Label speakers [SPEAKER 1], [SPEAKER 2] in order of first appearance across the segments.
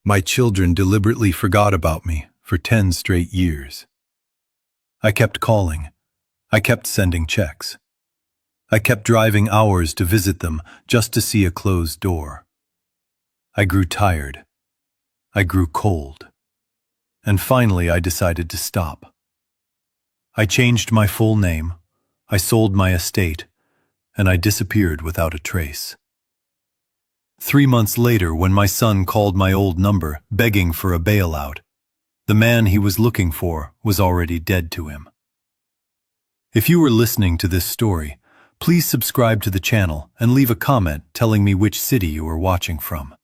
[SPEAKER 1] My children deliberately forgot about me for 10 straight years. I kept calling. I kept sending checks. I kept driving hours to visit them just to see a closed door. I grew tired. I grew cold. And finally I decided to stop. I changed my full name, I sold my estate, and I disappeared without a trace. 3 months later, when my son called my old number begging for a bailout, the man he was looking for was already dead to him. If you were listening to this story, please subscribe to the channel and leave a comment telling me which city you are watching from.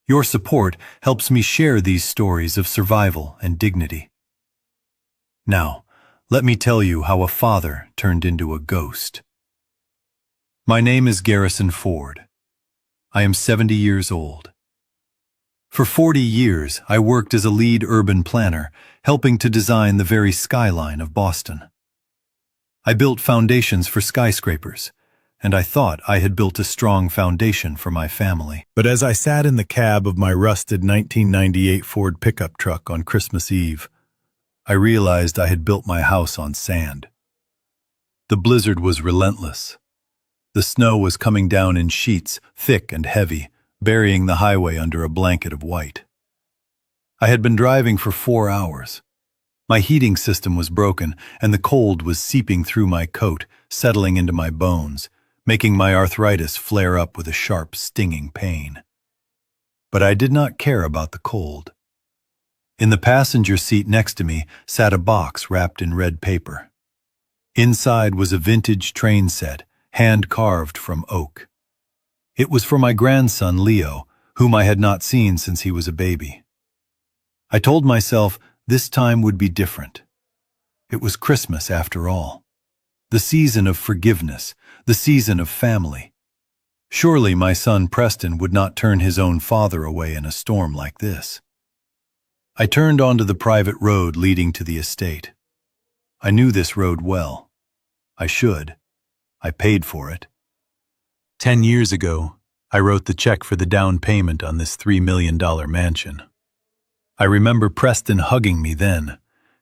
[SPEAKER 1] Your support helps me share these stories of survival and dignity. Now, let me tell you how a father turned into a ghost. My name is Garrison Ford. I am 70 years old. For 40 years, I worked as a lead urban planner, helping to design the very skyline of Boston. I built foundations for skyscrapers, and I thought I had built a strong foundation for my family. But as I sat in the cab of my rusted 1998 Ford pickup truck on Christmas Eve, I realized I had built my house on sand. The blizzard was relentless. The snow was coming down in sheets, thick and heavy, burying the highway under a blanket of white. I had been driving for 4 hours. My heating system was broken, and the cold was seeping through my coat, settling into my bones, making my arthritis flare up with a sharp, stinging pain. But I did not care about the cold. In the passenger seat next to me sat a box wrapped in red paper. Inside was a vintage train set, hand-carved from oak. It was for my grandson, Leo, whom I had not seen since he was a baby. I told myself this time would be different. It was Christmas after all. The season of forgiveness, the season of family. Surely my son Preston would not turn his own father away in a storm like this. I turned onto the private road leading to the estate. I knew this road well. I should. I paid for it. 10 years ago, I wrote the check for the down payment on this $3 million mansion. I remember Preston hugging me then,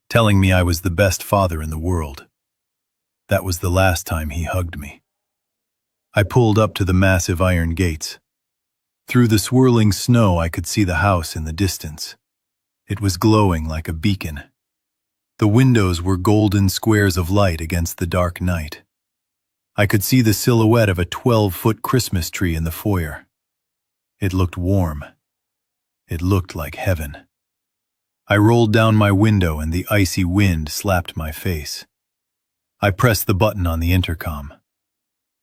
[SPEAKER 1] telling me I was the best father in the world. That was the last time he hugged me. I pulled up to the massive iron gates. Through the swirling snow, I could see the house in the distance. It was glowing like a beacon. The windows were golden squares of light against the dark night. I could see the silhouette of a 12-foot Christmas tree in the foyer. It looked warm. It looked like heaven. I rolled down my window and the icy wind slapped my face. I pressed the button on the intercom.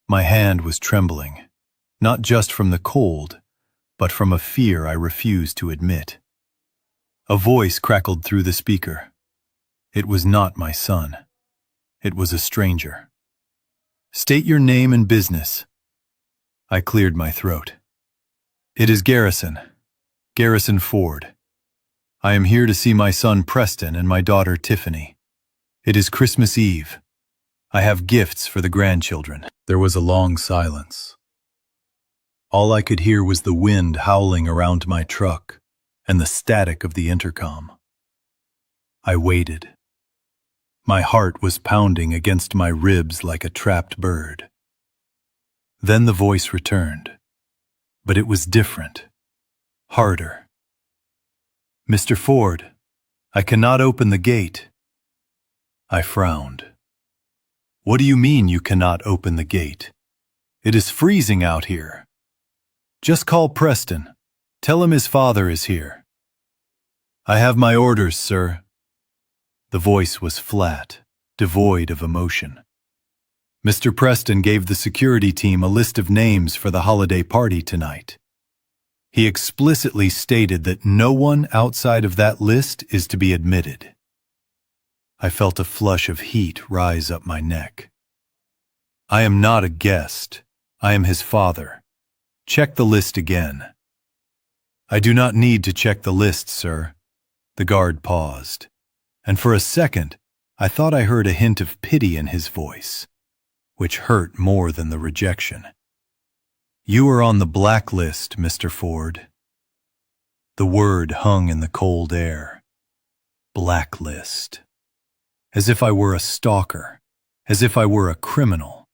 [SPEAKER 1] My hand was trembling, not just from the cold, but from a fear I refused to admit. A voice crackled through the speaker. It was not my son. It was a stranger. "State your name and business." I cleared my throat. "It is Garrison Ford. I am here to see my son Preston and my daughter Tiffany. It is Christmas Eve. I have gifts for the grandchildren." There was a long silence. All I could hear was the wind howling around my truck and the static of the intercom. I waited. My heart was pounding against my ribs like a trapped bird. Then the voice returned, but it was different, harder. "Mr. Ford, I cannot open the gate." I frowned. "What do you mean you cannot open the gate? It is freezing out here." "Just call Preston. Tell him his father is here." "I have my orders, sir." The voice was flat, devoid of emotion. "Mr. Preston gave the security team a list of names for the holiday party tonight. He explicitly stated that no one outside of that list is to be admitted." I felt a flush of heat rise up my neck. "I am not a guest. I am his father. Check the list again." "I do not need to check the list, sir." The guard paused, and for a second I thought I heard a hint of pity in his voice, which hurt more than the rejection. "You are on the blacklist, Mr. Ford." The word hung in the cold air. Blacklist. As if I were a stalker. As if I were a criminal.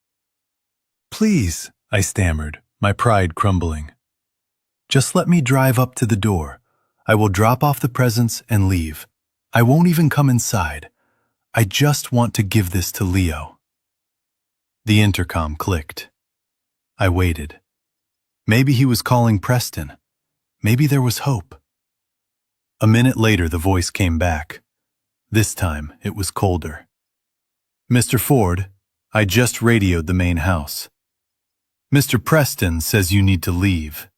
[SPEAKER 1] "Please," I stammered, my pride crumbling. "Just let me drive up to the door. I will drop off the presents and leave. I won't even come inside. I just want to give this to Leo." The intercom clicked. I waited. Maybe he was calling Preston. Maybe there was hope. A minute later, the voice came back. This time, it was colder. "Mr. Ford, I just radioed the main house. Mr. Preston says you need to leave.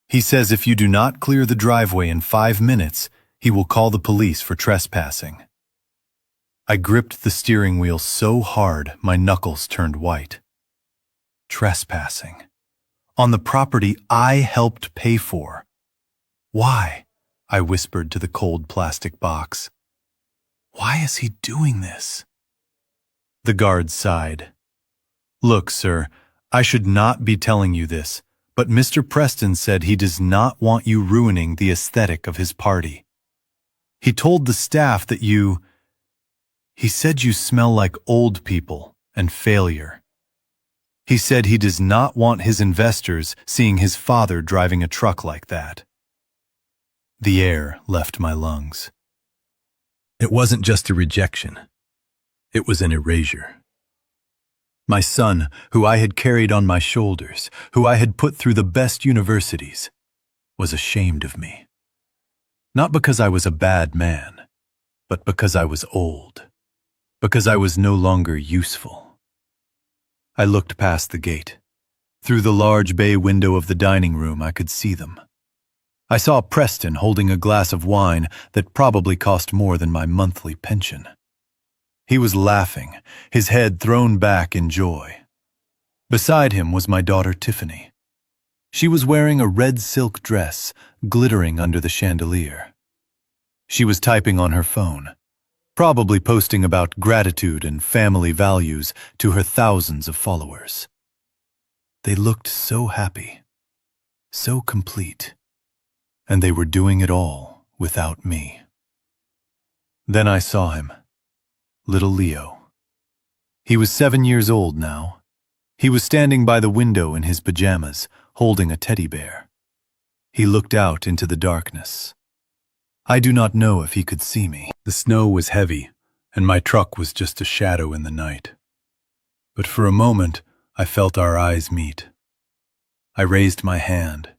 [SPEAKER 1] He says if you do not clear the driveway in 5 minutes, he will call the police for trespassing." I gripped the steering wheel so hard my knuckles turned white. Trespassing. On the property I helped pay for. "Why?" I whispered to the cold plastic box. "Why is he doing this?" The guard sighed. "Look, sir, I should not be telling you this, but Mr. Preston said he does not want you ruining the aesthetic of his party. He told the staff that he said you smell like old people and failure. He said he does not want his investors seeing his father driving a truck like that." The air left my lungs. It wasn't just a rejection. It was an erasure. My son, who I had carried on my shoulders, who I had put through the best universities, was ashamed of me. Not because I was a bad man, but because I was old. Because I was no longer useful. I looked past the gate. Through the large bay window of the dining room, I could see them. I saw Preston holding a glass of wine that probably cost more than my monthly pension. He was laughing, his head thrown back in joy. Beside him was my daughter Tiffany. She was wearing a red silk dress, glittering under the chandelier. She was typing on her phone, probably posting about gratitude and family values to her thousands of followers. They looked so happy, so complete, and they were doing it all without me. Then I saw him, little Leo. He was 7 years old now. He was standing by the window in his pajamas, holding a teddy bear. He looked out into the darkness. I do not know if he could see me. The snow was heavy, and my truck was just a shadow in the night. But for a moment, I felt our eyes meet. I raised my hand.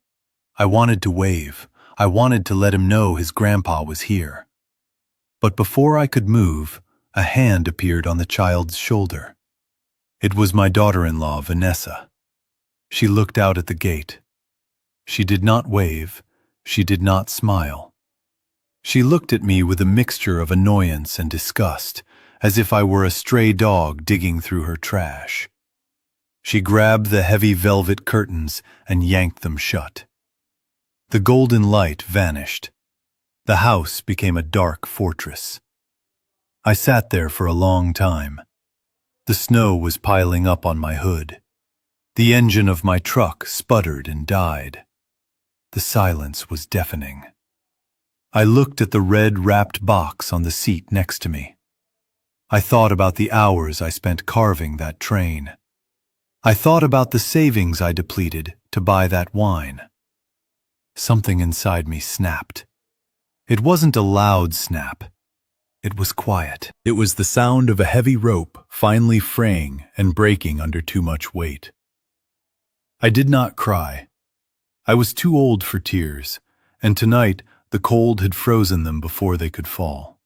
[SPEAKER 1] I wanted to wave. I wanted to let him know his grandpa was here. But before I could move, a hand appeared on the child's shoulder. It was my daughter-in-law, Vanessa. She looked out at the gate. She did not wave. She did not smile. She looked at me with a mixture of annoyance and disgust, as if I were a stray dog digging through her trash. She grabbed the heavy velvet curtains and yanked them shut. The golden light vanished. The house became a dark fortress. I sat there for a long time. The snow was piling up on my hood. The engine of my truck sputtered and died. The silence was deafening. I looked at the red-wrapped box on the seat next to me. I thought about the hours I spent carving that train. I thought about the savings I depleted to buy that wine. Something inside me snapped. It wasn't a loud snap. It was quiet. It was the sound of a heavy rope finally fraying and breaking under too much weight. I did not cry. I was too old for tears, and tonight the cold had frozen them before they could fall.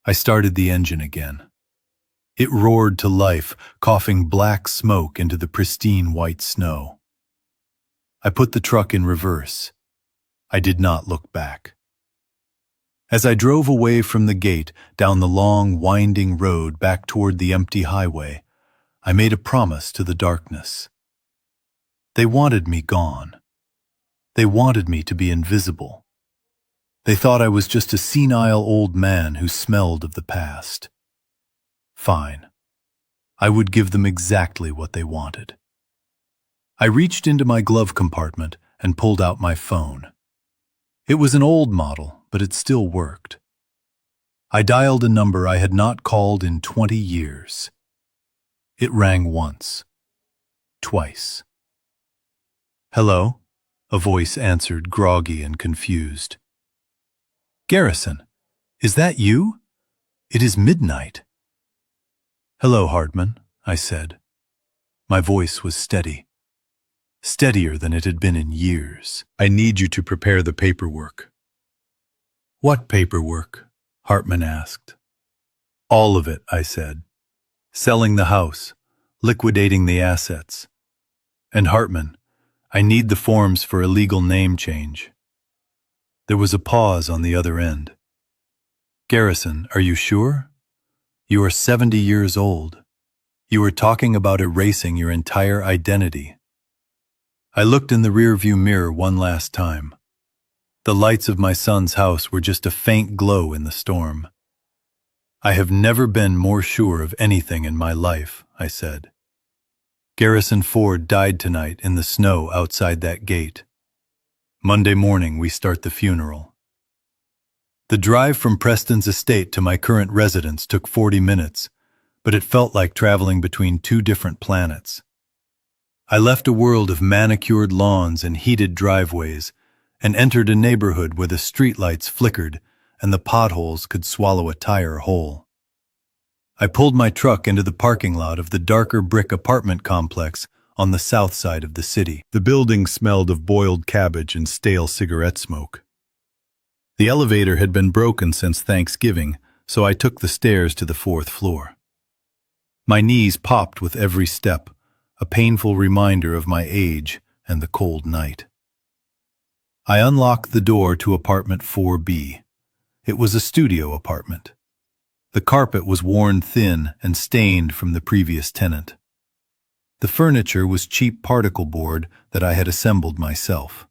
[SPEAKER 1] I started the engine again. It roared to life, coughing black smoke into the pristine white snow. I put the truck in reverse. I did not look back. As I drove away from the gate down the long, winding road back toward the empty highway, I made a promise to the darkness. They wanted me gone. They wanted me to be invisible. They thought I was just a senile old man who smelled of the past. Fine. I would give them exactly what they wanted. I reached into my glove compartment and pulled out my phone. It was an old model, but it still worked. I dialed a number I had not called in 20 years. It rang once, twice. "Hello?" a voice answered, groggy and confused. "Garrison, is that you? It is midnight." "Hello, Hartman," I said. My voice was steady, steadier than it had been in years. "I need you to prepare the paperwork." "What paperwork?" Hartman asked. "All of it," I said. "Selling the house, liquidating the assets. And Hartman, I need the forms for a legal name change." There was a pause on the other end. "Garrison, are you sure? You are 70 years old. You were talking about erasing your entire identity." I looked in the rearview mirror one last time. The lights of my son's house were just a faint glow in the storm. "I have never been more sure of anything in my life," I said. "Garrison Ford died tonight in the snow outside that gate. Monday morning we start the funeral." The drive from Preston's estate to my current residence took 40 minutes, but it felt like traveling between two different planets. I left a world of manicured lawns and heated driveways and entered a neighborhood where the streetlights flickered and the potholes could swallow a tire whole. I pulled my truck into the parking lot of the darker brick apartment complex on the south side of the city. The building smelled of boiled cabbage and stale cigarette smoke. The elevator had been broken since Thanksgiving, so I took the stairs to the 4th floor. My knees popped with every step, a painful reminder of my age and the cold night. I unlocked the door to apartment 4B. It was a studio apartment. The carpet was worn thin and stained from the previous tenant. The furniture was cheap particle board that I had assembled myself.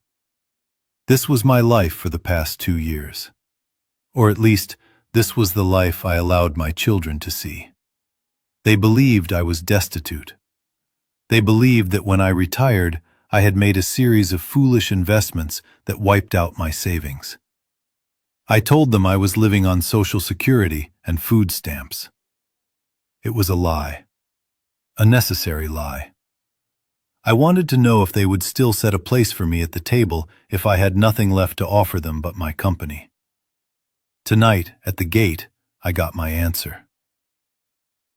[SPEAKER 1] This was my life for the past 2 years. Or at least, this was the life I allowed my children to see. They believed I was destitute. They believed that when I retired, I had made a series of foolish investments that wiped out my savings. I told them I was living on Social Security and food stamps. It was a lie. A necessary lie. I wanted to know if they would still set a place for me at the table if I had nothing left to offer them but my company. Tonight, at the gate, I got my answer.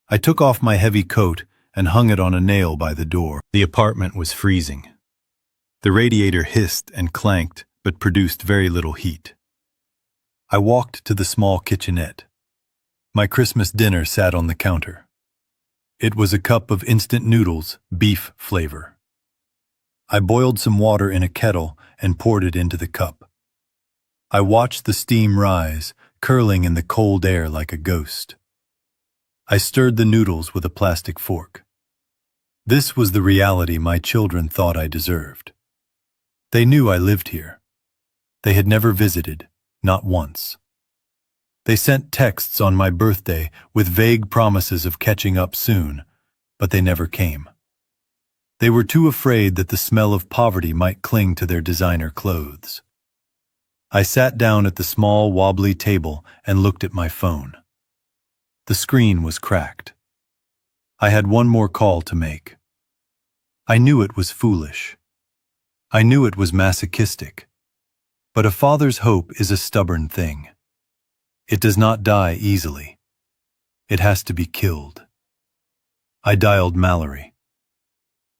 [SPEAKER 1] I took off my heavy coat and hung it on a nail by the door. The apartment was freezing. The radiator hissed and clanked but produced very little heat. I walked to the small kitchenette. My Christmas dinner sat on the counter. It was a cup of instant noodles, beef flavor. I boiled some water in a kettle and poured it into the cup. I watched the steam rise, curling in the cold air like a ghost. I stirred the noodles with a plastic fork. This was the reality my children thought I deserved. They knew I lived here. They had never visited, not once. They sent texts on my birthday with vague promises of catching up soon, but they never came. They were too afraid that the smell of poverty might cling to their designer clothes. I sat down at the small, wobbly table and looked at my phone. The screen was cracked. I had one more call to make. I knew it was foolish. I knew it was masochistic. But a father's hope is a stubborn thing. It does not die easily. It has to be killed. I dialed Mallory.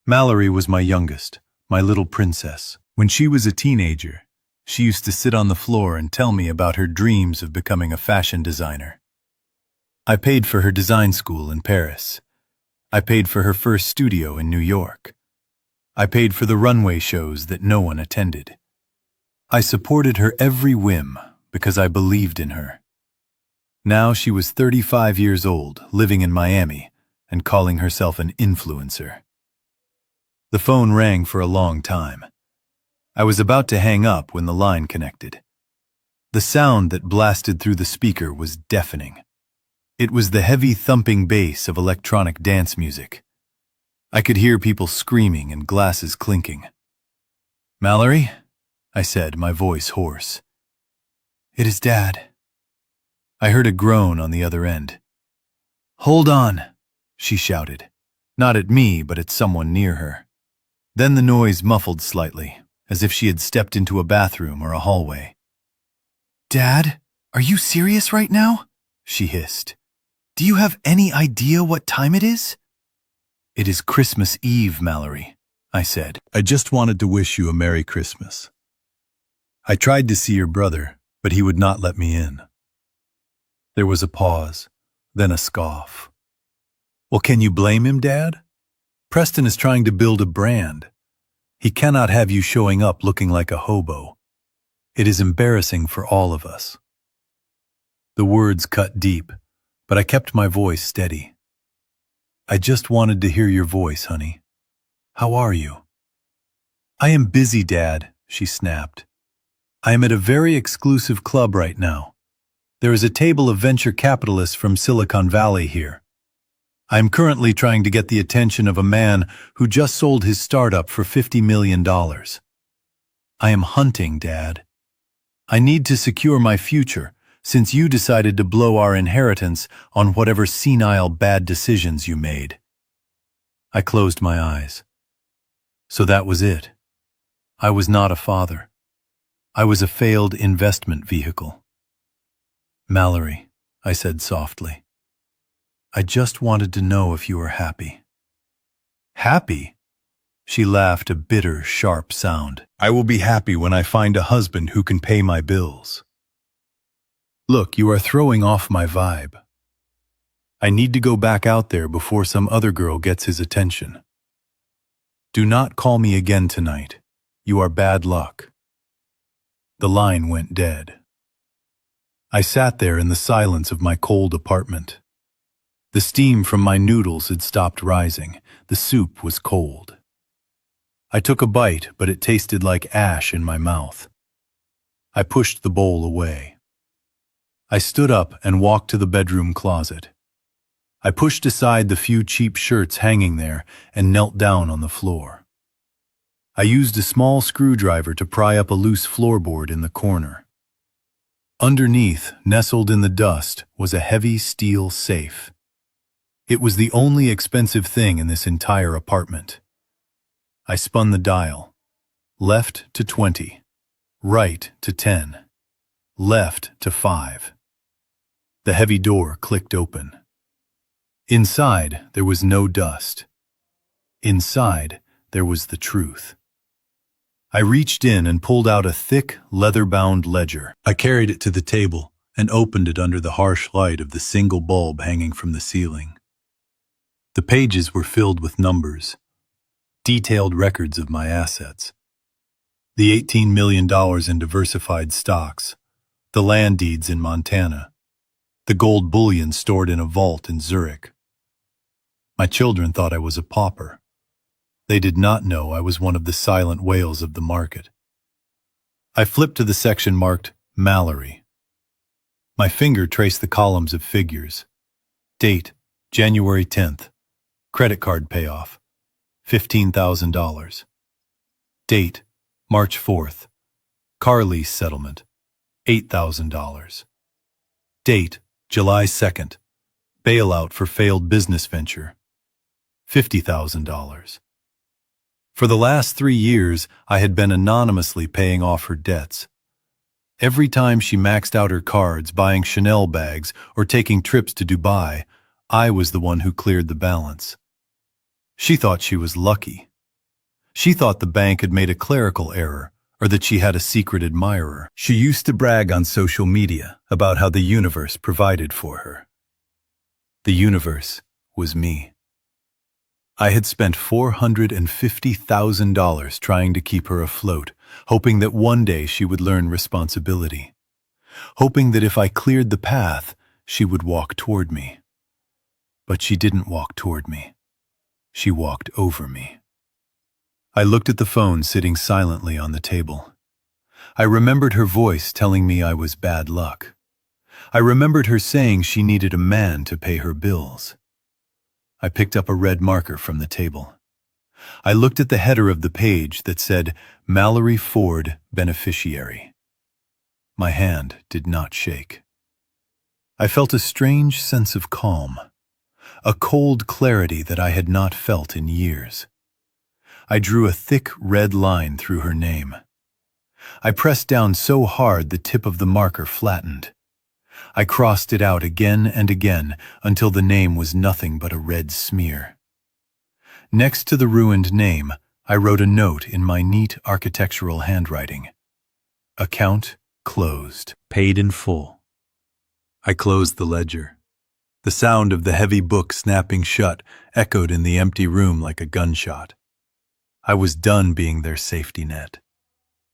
[SPEAKER 1] Mallory was my youngest, my little princess. When she was a teenager, she used to sit on the floor and tell me about her dreams of becoming a fashion designer. I paid for her design school in Paris. I paid for her first studio in New York. I paid for the runway shows that no one attended. I supported her every whim because I believed in her. Now she was 35 years old, living in Miami, and calling herself an influencer. The phone rang for a long time. I was about to hang up when the line connected. The sound that blasted through the speaker was deafening. It was the heavy thumping bass of electronic dance music. I could hear people screaming and glasses clinking. "Mallory?" I said, my voice hoarse. It is Dad. I heard a groan on the other end. Hold on, she shouted. Not at me, but at someone near her. Then the noise muffled slightly, as if she had stepped into a bathroom or a hallway. Dad, are you serious right now? She hissed. Do you have any idea what time it is? It is Christmas Eve, Mallory, I said. I just wanted to wish you a Merry Christmas. I tried to see your brother, but he would not let me in. There was a pause, then a scoff. Well, can you blame him, Dad? Preston is trying to build a brand. He cannot have you showing up looking like a hobo. It is embarrassing for all of us. The words cut deep, but I kept my voice steady. I just wanted to hear your voice, honey. How are you? I am busy, Dad, she snapped. I am at a very exclusive club right now. There is a table of venture capitalists from Silicon Valley here. I am currently trying to get the attention of a man who just sold his startup for $50 million. I am hunting, Dad. I need to secure my future, since you decided to blow our inheritance on whatever senile bad decisions you made. I closed my eyes. So that was it. I was not a father. I was a failed investment vehicle. Mallory, I said softly. I just wanted to know if you were happy. Happy? She laughed, a bitter, sharp sound. I will be happy when I find a husband who can pay my bills. Look, you are throwing off my vibe. I need to go back out there before some other girl gets his attention. Do not call me again tonight. You are bad luck. The line went dead. I sat there in the silence of my cold apartment. The steam from my noodles had stopped rising. The soup was cold. I took a bite, but it tasted like ash in my mouth. I pushed the bowl away. I stood up and walked to the bedroom closet. I pushed aside the few cheap shirts hanging there and knelt down on the floor. I used a small screwdriver to pry up a loose floorboard in the corner. Underneath, nestled in the dust, was a heavy steel safe. It was the only expensive thing in this entire apartment. I spun the dial. Left to 20. Right to 10. Left to 5. The heavy door clicked open. Inside, there was no dust. Inside, there was the truth. I reached in and pulled out a thick, leather-bound ledger. I carried it to the table and opened it under the harsh light of the single bulb hanging from the ceiling. The pages were filled with numbers, detailed records of my assets. The $18 million in diversified stocks, the land deeds in Montana, the gold bullion stored in a vault in Zurich. My children thought I was a pauper. They did not know I was one of the silent whales of the market. I flipped to the section marked Mallory. My finger traced the columns of figures. Date, January 10th. Credit card payoff, $15,000. Date, March 4th. Car lease settlement, $8,000. Date, July 2nd. Bailout for failed business venture, $50,000. For the last 3 years, I had been anonymously paying off her debts. Every time she maxed out her cards, buying Chanel bags or taking trips to Dubai, I was the one who cleared the balance. She thought she was lucky. She thought the bank had made a clerical error or that she had a secret admirer. She used to brag on social media about how the universe provided for her. The universe was me. I had spent $450,000 trying to keep her afloat, hoping that one day she would learn responsibility, hoping that if I cleared the path, she would walk toward me. But she didn't walk toward me. She walked over me. I looked at the phone sitting silently on the table. I remembered her voice telling me I was bad luck. I remembered her saying she needed a man to pay her bills. I picked up a red marker from the table. I looked at the header of the page that said, Mallory Ford, beneficiary. My hand did not shake. I felt a strange sense of calm, a cold clarity that I had not felt in years. I drew a thick red line through her name. I pressed down so hard the tip of the marker flattened. I crossed it out again and again until the name was nothing but a red smear. Next to the ruined name, I wrote a note in my neat architectural handwriting. Account closed. Paid in full. I closed the ledger. The sound of the heavy book snapping shut echoed in the empty room like a gunshot. I was done being their safety net.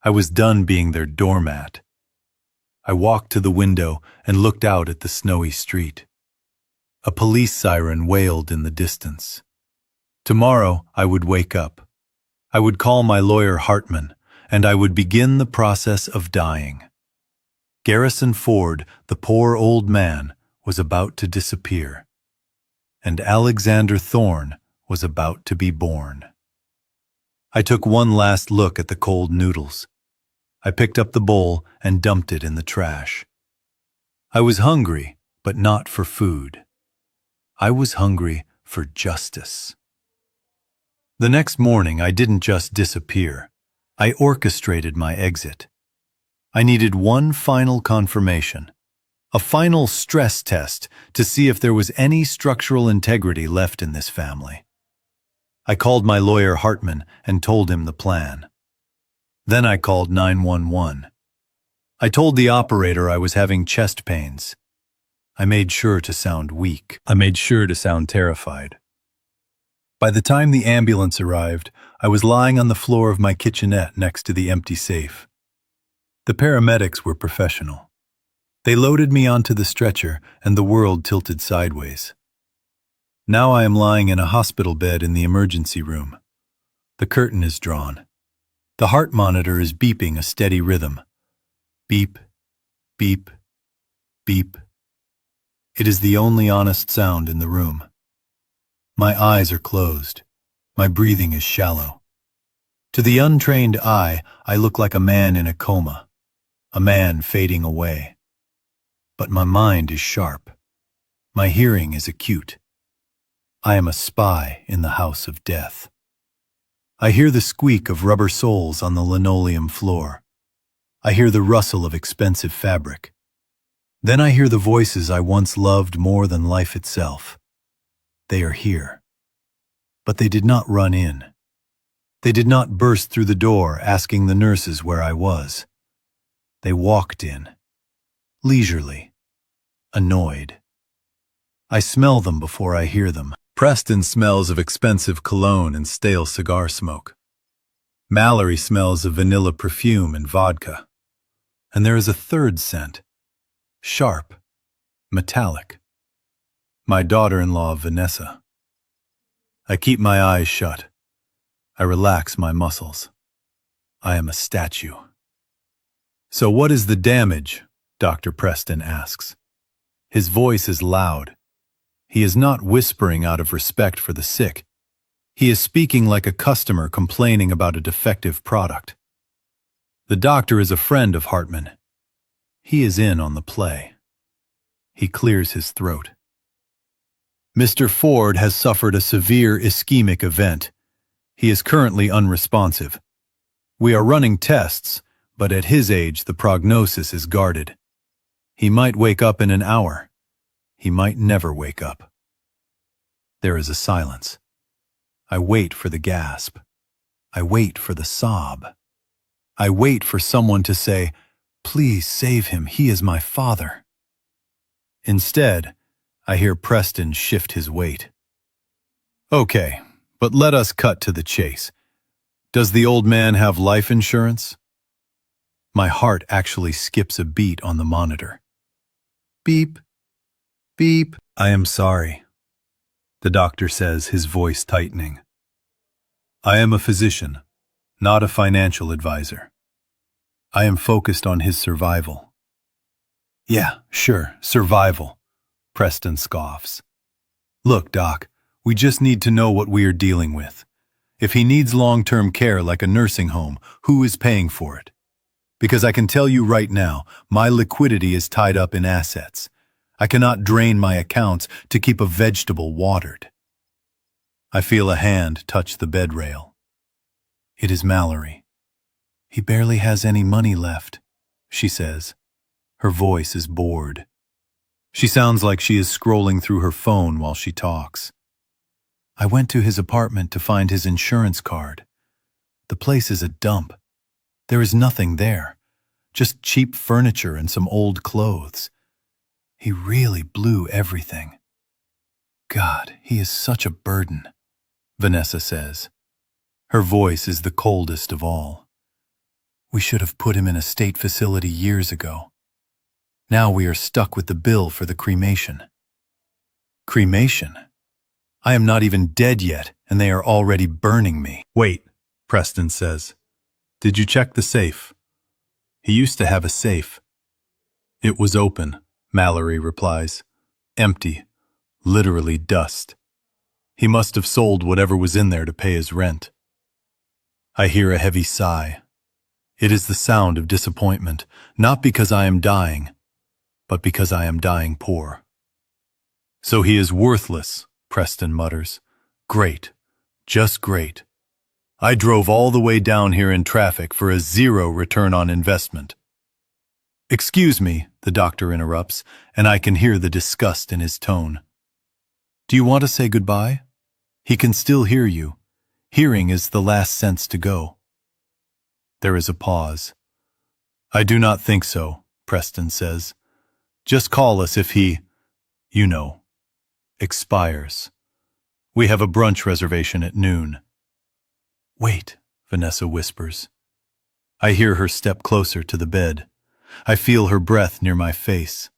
[SPEAKER 1] I was done being their doormat. I walked to the window and looked out at the snowy street. A police siren wailed in the distance. Tomorrow I would wake up. I would call my lawyer Hartman, and I would begin the process of dying. Garrison Ford, the poor old man, was about to disappear, and Alexander Thorne was about to be born. I took one last look at the cold noodles. I picked up the bowl and dumped it in the trash. I was hungry, but not for food. I was hungry for justice. The next morning, I didn't just disappear. I orchestrated my exit. I needed one final confirmation, a final stress test to see if there was any structural integrity left in this family. I called my lawyer Hartman and told him the plan. Then I called 911. I told the operator I was having chest pains. I made sure to sound weak. I made sure to sound terrified. By the time the ambulance arrived, I was lying on the floor of my kitchenette next to the empty safe. The paramedics were professional. They loaded me onto the stretcher, and the world tilted sideways. Now I am lying in a hospital bed in the emergency room. The curtain is drawn. The heart monitor is beeping a steady rhythm. Beep, beep, beep. It is the only honest sound in the room. My eyes are closed. My breathing is shallow. To the untrained eye, I look like a man in a coma, a man fading away. But my mind is sharp. My hearing is acute. I am a spy in the house of death. I hear the squeak of rubber soles on the linoleum floor. I hear the rustle of expensive fabric. Then I hear the voices I once loved more than life itself. They are here. But they did not run in. They did not burst through the door asking the nurses where I was. They walked in, leisurely, annoyed. I smell them before I hear them. Preston smells of expensive cologne and stale cigar smoke. Mallory smells of vanilla perfume and vodka. And there is a third scent, sharp, metallic. My daughter-in-law, Vanessa. I keep my eyes shut. I relax my muscles. I am a statue. So what is the damage? Dr. Preston asks. His voice is loud. He is not whispering out of respect for the sick. He is speaking like a customer complaining about a defective product. The doctor is a friend of Hartman. He is in on the play. He clears his throat. Mr. Ford has suffered a severe ischemic event. He is currently unresponsive. We are running tests, but at his age the prognosis is guarded. He might wake up in an hour. He might never wake up. There is a silence. I wait for the gasp. I wait for the sob. I wait for someone to say, "Please save him, he is my father." Instead, I hear Preston shift his weight. Okay, but let us cut to the chase. Does the old man have life insurance? My heart actually skips a beat on the monitor. Beep, beep. I am sorry, the doctor says, his voice tightening. I am a physician, not a financial advisor. I am focused on his survival. Yeah, sure, survival, Preston scoffs. Look, Doc, we just need to know what we are dealing with. If he needs long-term care like a nursing home, who is paying for it? Because I can tell you right now, my liquidity is tied up in assets. I cannot drain my accounts to keep a vegetable watered. I feel a hand touch the bed rail. It is Mallory. He barely has any money left, she says. Her voice is bored. She sounds like she is scrolling through her phone while she talks. I went to his apartment to find his insurance card. The place is a dump. There is nothing there, just cheap furniture and some old clothes. He really blew everything. God, he is such a burden, Vanessa says. Her voice is the coldest of all. We should have put him in a state facility years ago. Now we are stuck with the bill for the cremation. Cremation? I am not even dead yet, and they are already burning me. Wait, Preston says. Did you check the safe? He used to have a safe. It was open, Mallory replies. Empty. Literally dust. He must have sold whatever was in there to pay his rent. I hear a heavy sigh. It is the sound of disappointment, not because I am dying, but because I am dying poor. So he is worthless, Preston mutters. Great. Just great. I drove all the way down here in traffic for a zero return on investment. Excuse me, the doctor interrupts, and I can hear the disgust in his tone. Do you want to say goodbye? He can still hear you. Hearing is the last sense to go. There is a pause. I do not think so, Preston says. Just call us if he, expires. We have a brunch reservation at noon. Wait, Vanessa whispers. I hear her step closer to the bed. I feel her breath near my face.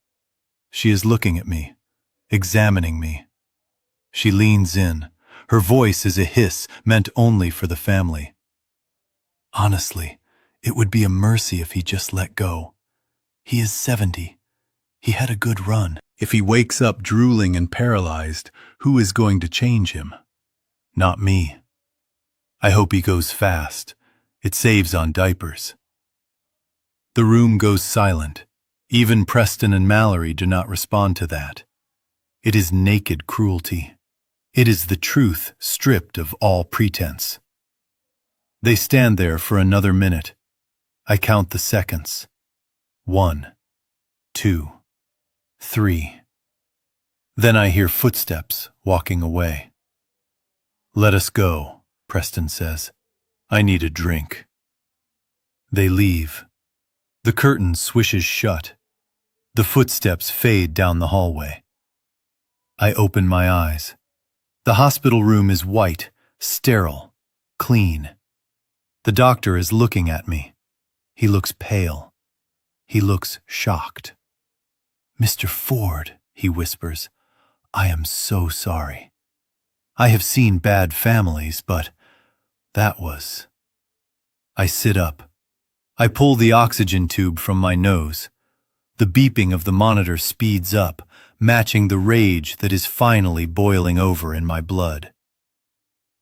[SPEAKER 1] She is looking at me, examining me. She leans in. Her voice is a hiss meant only for the family. Honestly, it would be a mercy if he just let go. He is 70. He had a good run. If he wakes up drooling and paralyzed, who is going to change him? Not me. I hope he goes fast. It saves on diapers. The room goes silent. Even Preston and Mallory do not respond to that. It is naked cruelty. It is the truth stripped of all pretense. They stand there for another minute. I count the seconds. 1, 2, 3. Then I hear footsteps walking away. Let us go, Preston says. I need a drink. They leave. The curtain swishes shut. The footsteps fade down the hallway. I open my eyes. The hospital room is white, sterile, clean. The doctor is looking at me. He looks pale. He looks shocked. Mr. Ford, he whispers, I am so sorry. I have seen bad families, but that was... I sit up. I pull the oxygen tube from my nose. The beeping of the monitor speeds up, matching the rage that is finally boiling over in my blood.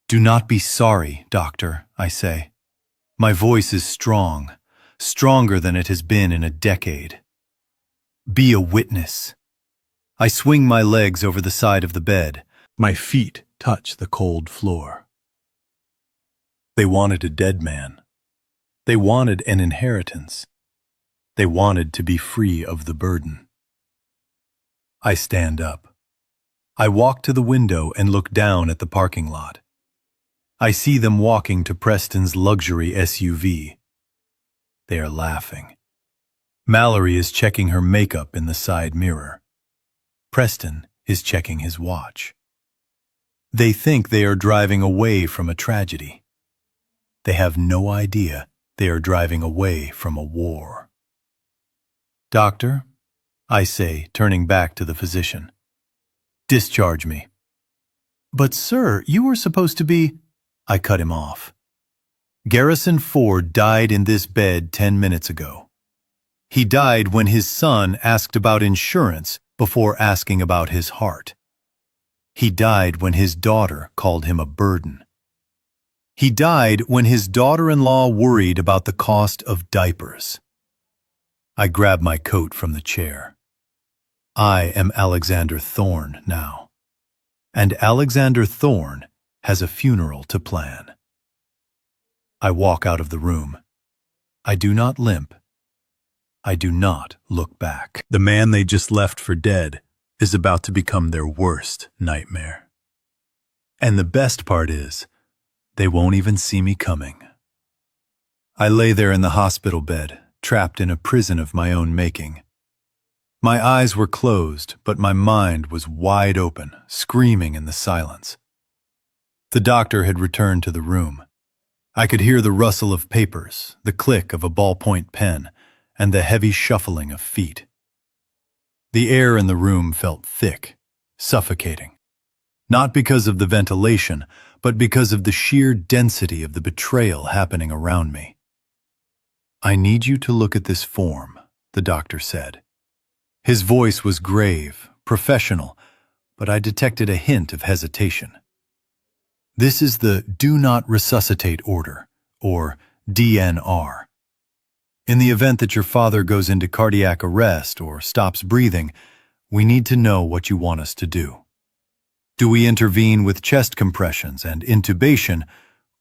[SPEAKER 1] Do not be sorry, doctor, I say. My voice is strong, stronger than it has been in a decade. Be a witness. I swing my legs over the side of the bed. My feet touch the cold floor. They wanted a dead man. They wanted an inheritance. They wanted to be free of the burden. I stand up. I walk to the window and look down at the parking lot. I see them walking to Preston's luxury SUV. They are laughing. Mallory is checking her makeup in the side mirror. Preston is checking his watch. They think they are driving away from a tragedy. They have no idea they are driving away from a war. Doctor, I say, turning back to the physician. Discharge me. But sir, you were supposed to be... I cut him off. Garrison Ford died in this bed 10 minutes ago. He died when his son asked about insurance before asking about his heart. He died when his daughter called him a burden. He died when his daughter-in-law worried about the cost of diapers. I grab my coat from the chair. I am Alexander Thorne now. And Alexander Thorne has a funeral to plan. I walk out of the room. I do not limp. I do not look back. The man they just left for dead is about to become their worst nightmare. And the best part is, they won't even see me coming. I lay there in the hospital bed, trapped in a prison of my own making. My eyes were closed, but my mind was wide open, screaming in the silence. The doctor had returned to the room. I could hear the rustle of papers, the click of a ballpoint pen, and the heavy shuffling of feet. The air in the room felt thick, suffocating. Not because of the ventilation, but because of the sheer density of the betrayal happening around me. "I need you to look at this form," the doctor said. His voice was grave, professional, but I detected a hint of hesitation. "This is the Do Not Resuscitate Order, or DNR. In the event that your father goes into cardiac arrest or stops breathing, we need to know what you want us to do. Do we intervene with chest compressions and intubation,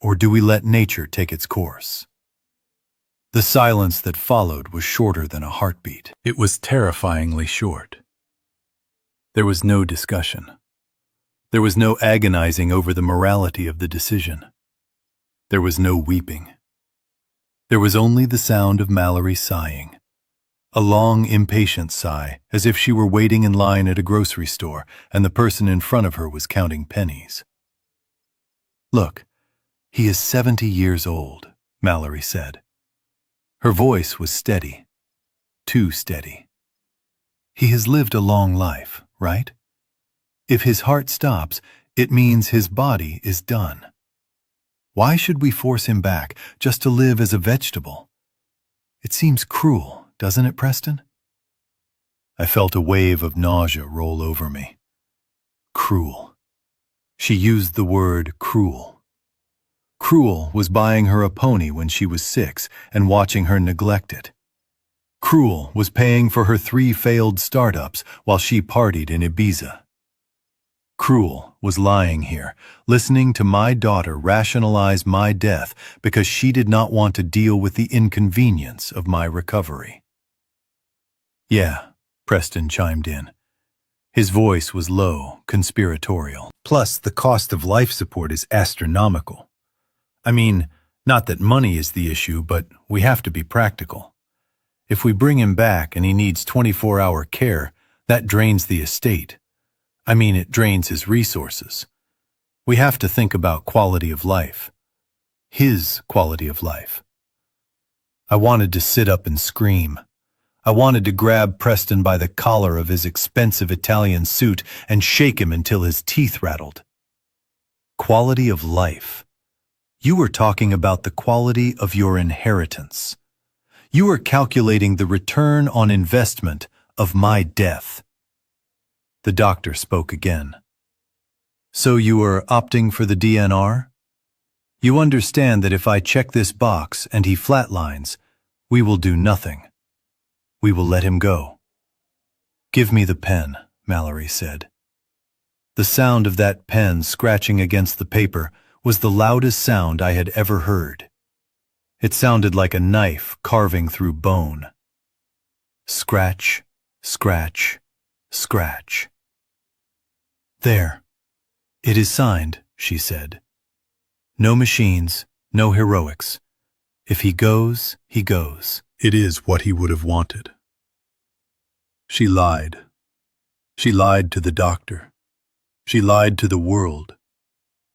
[SPEAKER 1] or do we let nature take its course?" The silence that followed was shorter than a heartbeat. It was terrifyingly short. There was no discussion. There was no agonizing over the morality of the decision. There was no weeping. There was only the sound of Mallory sighing. A long, impatient sigh, as if she were waiting in line at a grocery store and the person in front of her was counting pennies. "Look, he is 70 years old," Mallory said. Her voice was steady, too steady. "He has lived a long life, right? If his heart stops, it means his body is done. Why should we force him back just to live as a vegetable? It seems cruel, doesn't it, Preston?" I felt a wave of nausea roll over me. Cruel. She used the word cruel. Cruel was buying her a pony when she was 6 and watching her neglect it. Cruel was paying for her 3 failed startups while she partied in Ibiza. Cruel was lying here, listening to my daughter rationalize my death because she did not want to deal with the inconvenience of my recovery. "Yeah," Preston chimed in. His voice was low, conspiratorial. "Plus, the cost of life support is astronomical. I mean, not that money is the issue, but we have to be practical. If we bring him back and he needs 24-hour care, that drains the estate. I mean, it drains his resources. We have to think about quality of life. His quality of life." I wanted to sit up and scream. I wanted to grab Preston by the collar of his expensive Italian suit and shake him until his teeth rattled. Quality of life. You were talking about the quality of your inheritance. You were calculating the return on investment of my death. The doctor spoke again. "So you are opting for the DNR? You understand that if I check this box and he flatlines, we will do nothing. We will let him go." "Give me the pen," Mallory said. The sound of that pen scratching against the paper was the loudest sound I had ever heard. It sounded like a knife carving through bone. Scratch, scratch, scratch. "There. It is signed," she said. "No machines, no heroics. If he goes, he goes." It is what he would have wanted. She lied. She lied to the doctor. She lied to the world.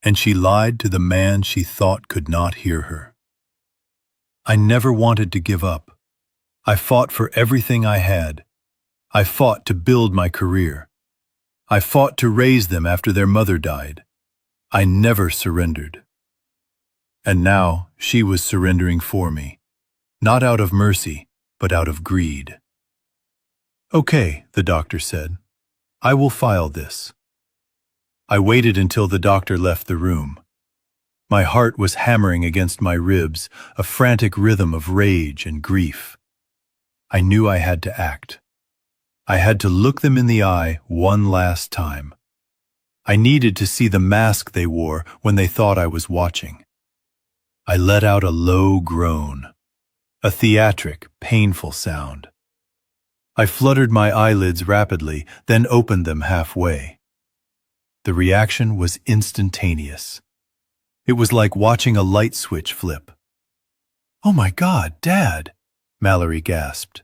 [SPEAKER 1] And she lied to the man she thought could not hear her. I never wanted to give up. I fought for everything I had. I fought to build my career. I fought to raise them after their mother died. I never surrendered. And now she was surrendering for me, not out of mercy, but out of greed. "Okay," the doctor said. "I will file this." I waited until the doctor left the room. My heart was hammering against my ribs, a frantic rhythm of rage and grief. I knew I had to act. I had to look them in the eye one last time. I needed to see the mask they wore when they thought I was watching. I let out a low groan, a theatric, painful sound. I fluttered my eyelids rapidly, then opened them halfway. The reaction was instantaneous. It was like watching a light switch flip. "Oh my God, Dad!" Mallory gasped.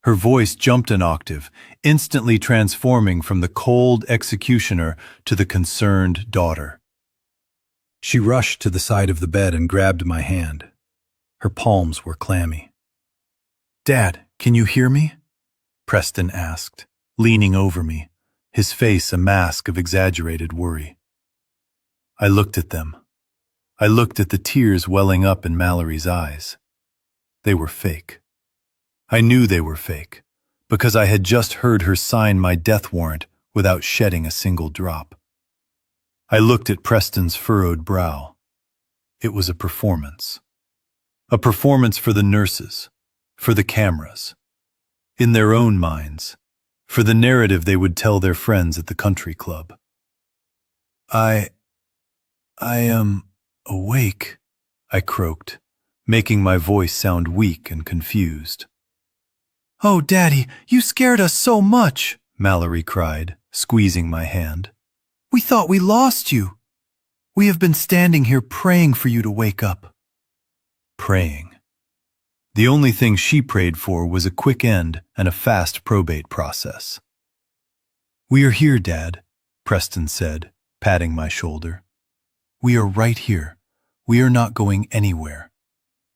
[SPEAKER 1] Her voice jumped an octave, instantly transforming from the cold executioner to the concerned daughter. She rushed to the side of the bed and grabbed my hand. Her palms were clammy. "Dad, can you hear me?" Preston asked, leaning over me, his face a mask of exaggerated worry. I looked at them. I looked at the tears welling up in Mallory's eyes. They were fake. I knew they were fake, because I had just heard her sign my death warrant without shedding a single drop. I looked at Preston's furrowed brow. It was a performance. A performance for the nurses, for the cameras, in their own minds, for the narrative they would tell their friends at the country club. I am awake, I croaked, making my voice sound weak and confused. "Oh, Daddy, you scared us so much," Mallory cried, squeezing my hand. "We thought we lost you. We have been standing here praying for you to wake up." Praying. The only thing she prayed for was a quick end and a fast probate process. "We are here, Dad," Preston said, patting my shoulder. "We are right here. We are not going anywhere.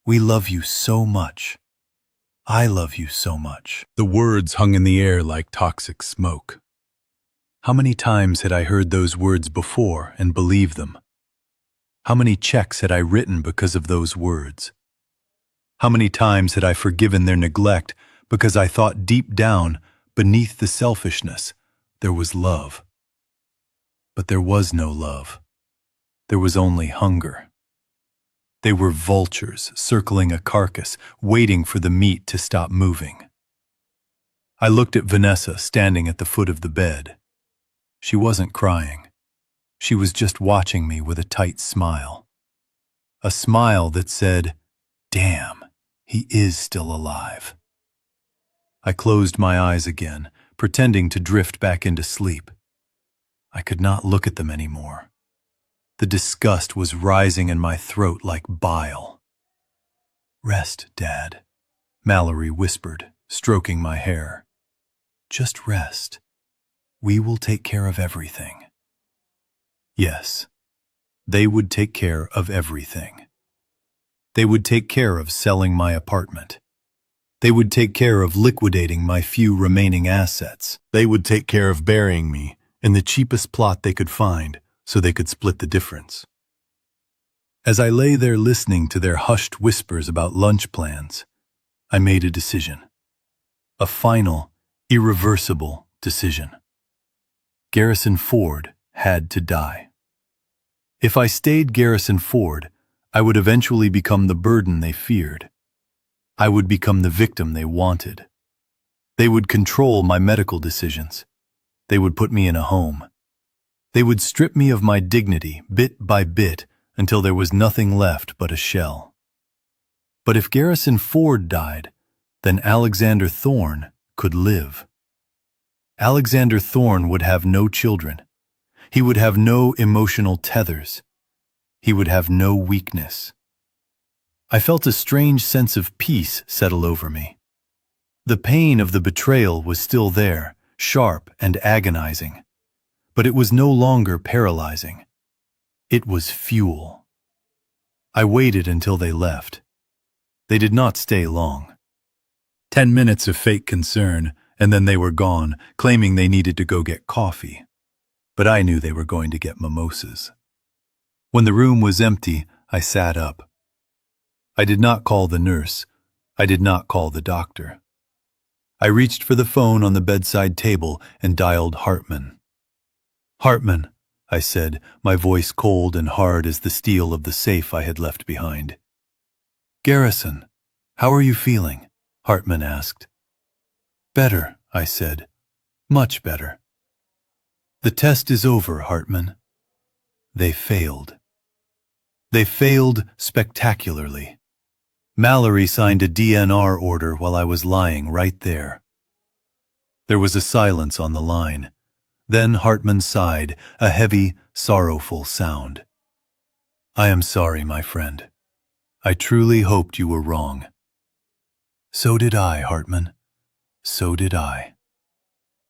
[SPEAKER 1] We love you so much. I love you so much." The words hung in the air like toxic smoke. How many times had I heard those words before and believed them? How many checks had I written because of those words? How many times had I forgiven their neglect because I thought deep down, beneath the selfishness, there was love? But there was no love. There was only hunger. They were vultures circling a carcass, waiting for the meat to stop moving. I looked at Vanessa standing at the foot of the bed. She wasn't crying. She was just watching me with a tight smile. A smile that said, "Damn, he is still alive." I closed my eyes again, pretending to drift back into sleep. I could not look at them anymore. The disgust was rising in my throat like bile. "Rest, Dad," Mallory whispered, stroking my hair. "Just rest. We will take care of everything." Yes, they would take care of everything. They would take care of selling my apartment. They would take care of liquidating my few remaining assets. They would take care of burying me in the cheapest plot they could find, so they could split the difference. As I lay there listening to their hushed whispers about lunch plans, I made a decision. A final, irreversible decision. Garrison Ford had to die. If I stayed Garrison Ford, I would eventually become the burden they feared. I would become the victim they wanted. They would control my medical decisions. They would put me in a home. They would strip me of my dignity bit by bit until there was nothing left but a shell. But if Garrison Ford died, then Alexander Thorne could live. Alexander Thorne would have no children. He would have no emotional tethers. He would have no weakness. I felt a strange sense of peace settle over me. The pain of the betrayal was still there, sharp and agonizing. But it was no longer paralyzing. It was fuel. I waited until they left. They did not stay long. 10 minutes of fake concern, and then they were gone, claiming they needed to go get coffee. But I knew they were going to get mimosas. When the room was empty, I sat up. I did not call the nurse. I did not call the doctor. I reached for the phone on the bedside table and dialed Hartman. "Hartman," I said, my voice cold and hard as the steel of the safe I had left behind. "Garrison, how are you feeling?" Hartman asked. Better, I said. Much better. The test is over, Hartman. They failed. They failed spectacularly. Mallory signed a DNR order while I was lying right there. There was a silence on the line. Then Hartman sighed, a heavy, sorrowful sound. I am sorry, my friend. I truly hoped you were wrong. So did I, Hartman. So did I.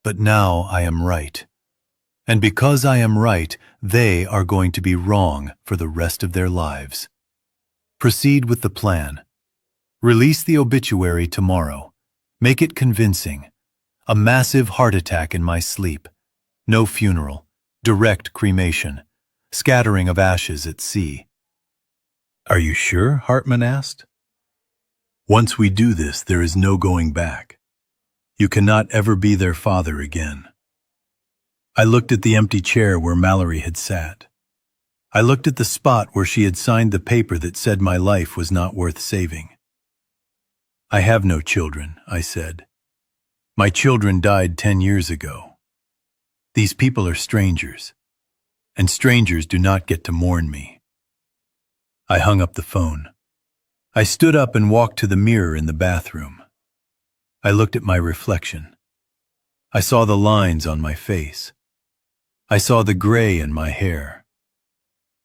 [SPEAKER 1] But now I am right. And because I am right, they are going to be wrong for the rest of their lives. Proceed with the plan. Release the obituary tomorrow. Make it convincing. A massive heart attack in my sleep. No funeral. Direct cremation. Scattering of ashes at sea. Are you sure? Hartman asked. Once we do this, there is no going back. You cannot ever be their father again. I looked at the empty chair where Mallory had sat. I looked at the spot where she had signed the paper that said my life was not worth saving. I have no children, I said. My children died 10 years ago. These people are strangers, and strangers do not get to mourn me. I hung up the phone. I stood up and walked to the mirror in the bathroom. I looked at my reflection. I saw the lines on my face. I saw the gray in my hair.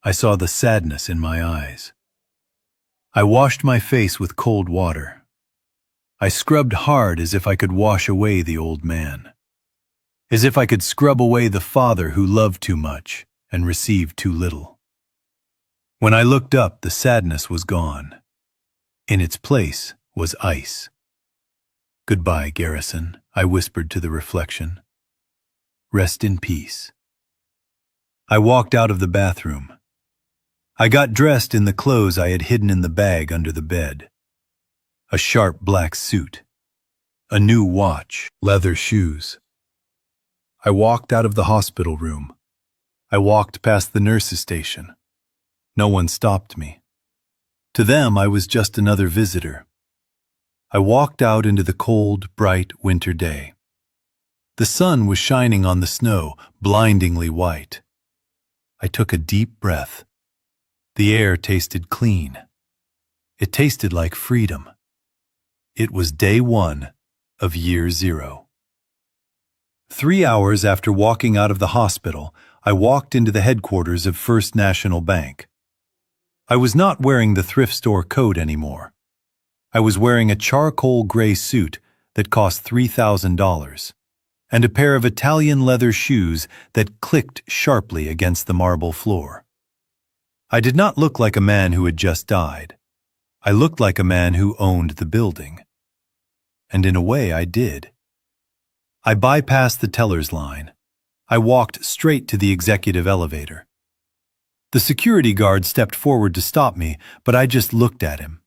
[SPEAKER 1] I saw the sadness in my eyes. I washed my face with cold water. I scrubbed hard as if I could wash away the old man. As if I could scrub away the father who loved too much and received too little. When I looked up, the sadness was gone. In its place was ice. Goodbye, Garrison, I whispered to the reflection. Rest in peace. I walked out of the bathroom. I got dressed in the clothes I had hidden in the bag under the bed. A sharp black suit. A new watch. Leather shoes. I walked out of the hospital room. I walked past the nurse's station. No one stopped me. To them, I was just another visitor. I walked out into the cold, bright winter day. The sun was shining on the snow, blindingly white. I took a deep breath. The air tasted clean. It tasted like freedom. It was day 1 of year 0. 3 hours after walking out of the hospital, I walked into the headquarters of First National Bank. I was not wearing the thrift store coat anymore. I was wearing a charcoal gray suit that cost $3,000 and a pair of Italian leather shoes that clicked sharply against the marble floor. I did not look like a man who had just died. I looked like a man who owned the building. And in a way, I did. I bypassed the teller's line. I walked straight to the executive elevator. The security guard stepped forward to stop me, but I just looked at him.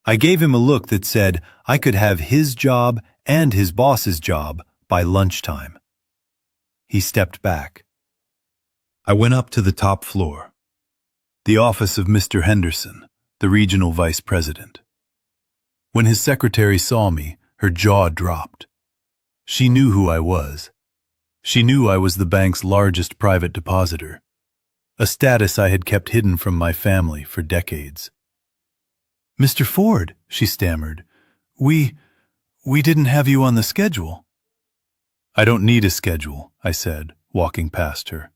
[SPEAKER 1] I gave him a look that said I could have his job and his boss's job by lunchtime. He stepped back. I went up to the top floor, the office of Mr. Henderson, the regional vice president. When his secretary saw me, her jaw dropped. She knew who I was. She knew I was the bank's largest private depositor, a status I had kept hidden from my family for decades. Mr. Ford, she stammered, we didn't have you on the schedule. I don't need a schedule, I said, walking past her.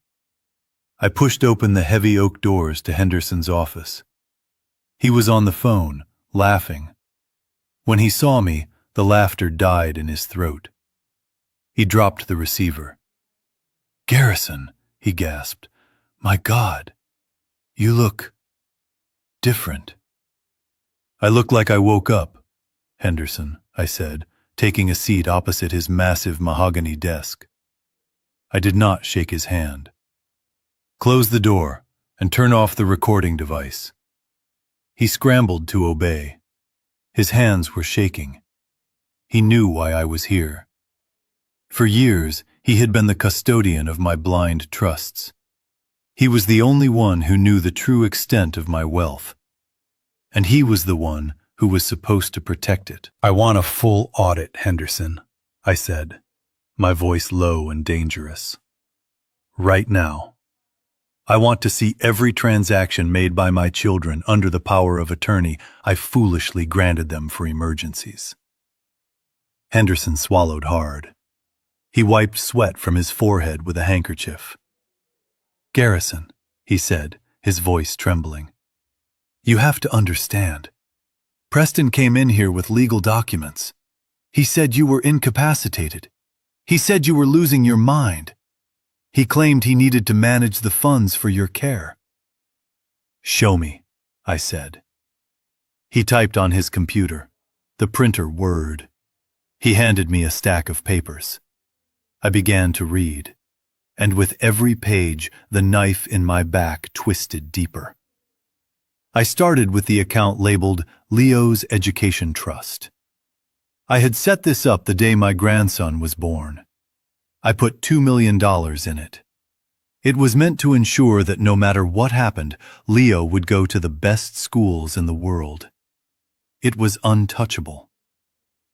[SPEAKER 1] I pushed open the heavy oak doors to Henderson's office. He was on the phone, laughing. When he saw me, the laughter died in his throat. He dropped the receiver. Garrison, he gasped. My God, you look different. I look like I woke up, Henderson, I said, taking a seat opposite his massive mahogany desk. I did not shake his hand. Close the door and turn off the recording device. He scrambled to obey. His hands were shaking. He knew why I was here. For years, he had been the custodian of my blind trusts. He was the only one who knew the true extent of my wealth. And he was the one who who was supposed to protect it. I want a full audit, Henderson, I said, my voice low and dangerous. Right now. I want to see every transaction made by my children under the power of attorney I foolishly granted them for emergencies. Henderson swallowed hard. He wiped sweat from his forehead with a handkerchief. Garrison, he said, his voice trembling, you have to understand. Preston came in here with legal documents. He said you were incapacitated. He said you were losing your mind. He claimed he needed to manage the funds for your care. Show me, I said. He typed on his computer, the printer whirred. He handed me a stack of papers. I began to read, and with every page, the knife in my back twisted deeper. I started with the account labeled Leo's Education Trust. I had set this up the day my grandson was born. I put $2 million in it. It was meant to ensure that no matter what happened, Leo would go to the best schools in the world. It was untouchable.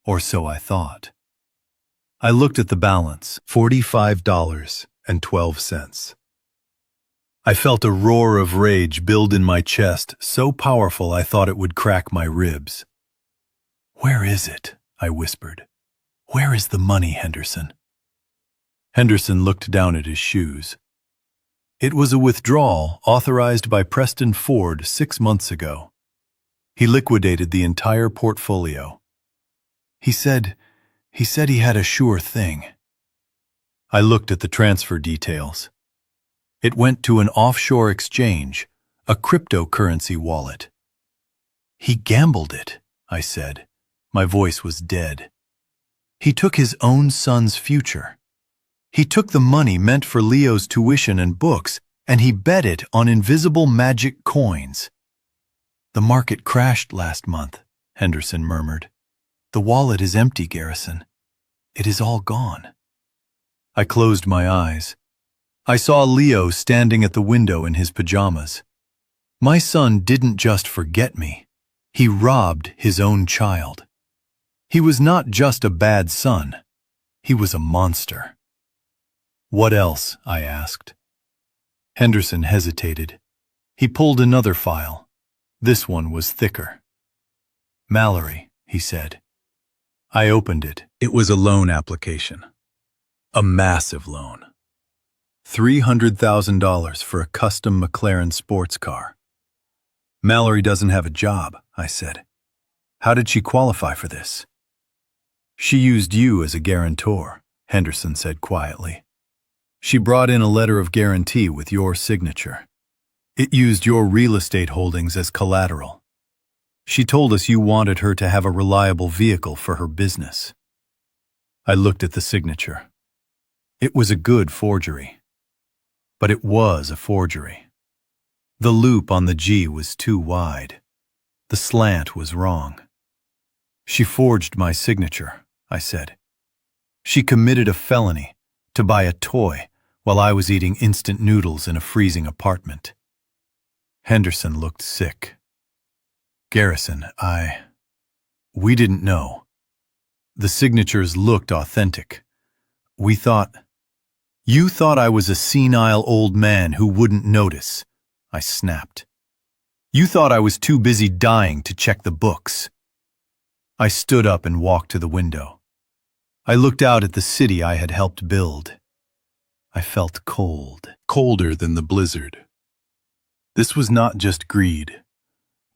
[SPEAKER 1] Or so I thought. I looked at the balance, $45.12. I felt a roar of rage build in my chest, so powerful I thought it would crack my ribs. Where is it? I whispered. Where is the money, Henderson? Henderson looked down at his shoes. It was a withdrawal authorized by Preston Ford 6 months ago. He liquidated the entire portfolio. He said he had a sure thing. I looked at the transfer details. It went to an offshore exchange, a cryptocurrency wallet. He gambled it, I said. My voice was dead. He took his own son's future. He took the money meant for Leo's tuition and books, and he bet it on invisible magic coins. The market crashed last month, Henderson murmured. The wallet is empty, Garrison. It is all gone. I closed my eyes. I saw Leo standing at the window in his pajamas. My son didn't just forget me. He robbed his own child. He was not just a bad son. He was a monster. What else? I asked. Henderson hesitated. He pulled another file. This one was thicker. Mallory, he said. I opened it. It was a loan application. A massive loan. $300,000 for a custom McLaren sports car. Mallory doesn't have a job, I said. How did she qualify for this? She used you as a guarantor, Henderson said quietly. She brought in a letter of guarantee with your signature. It used your real estate holdings as collateral. She told us you wanted her to have a reliable vehicle for her business. I looked at the signature. It was a good forgery. But it was a forgery. The loop on the G was too wide. The slant was wrong. She forged my signature, I said. She committed a felony to buy a toy while I was eating instant noodles in a freezing apartment. Henderson looked sick. Garrison, we didn't know. The signatures looked authentic. We thought... You thought I was a senile old man who wouldn't notice, I snapped. You thought I was too busy dying to check the books. I stood up and walked to the window. I looked out at the city I had helped build. I felt cold, colder than the blizzard. This was not just greed.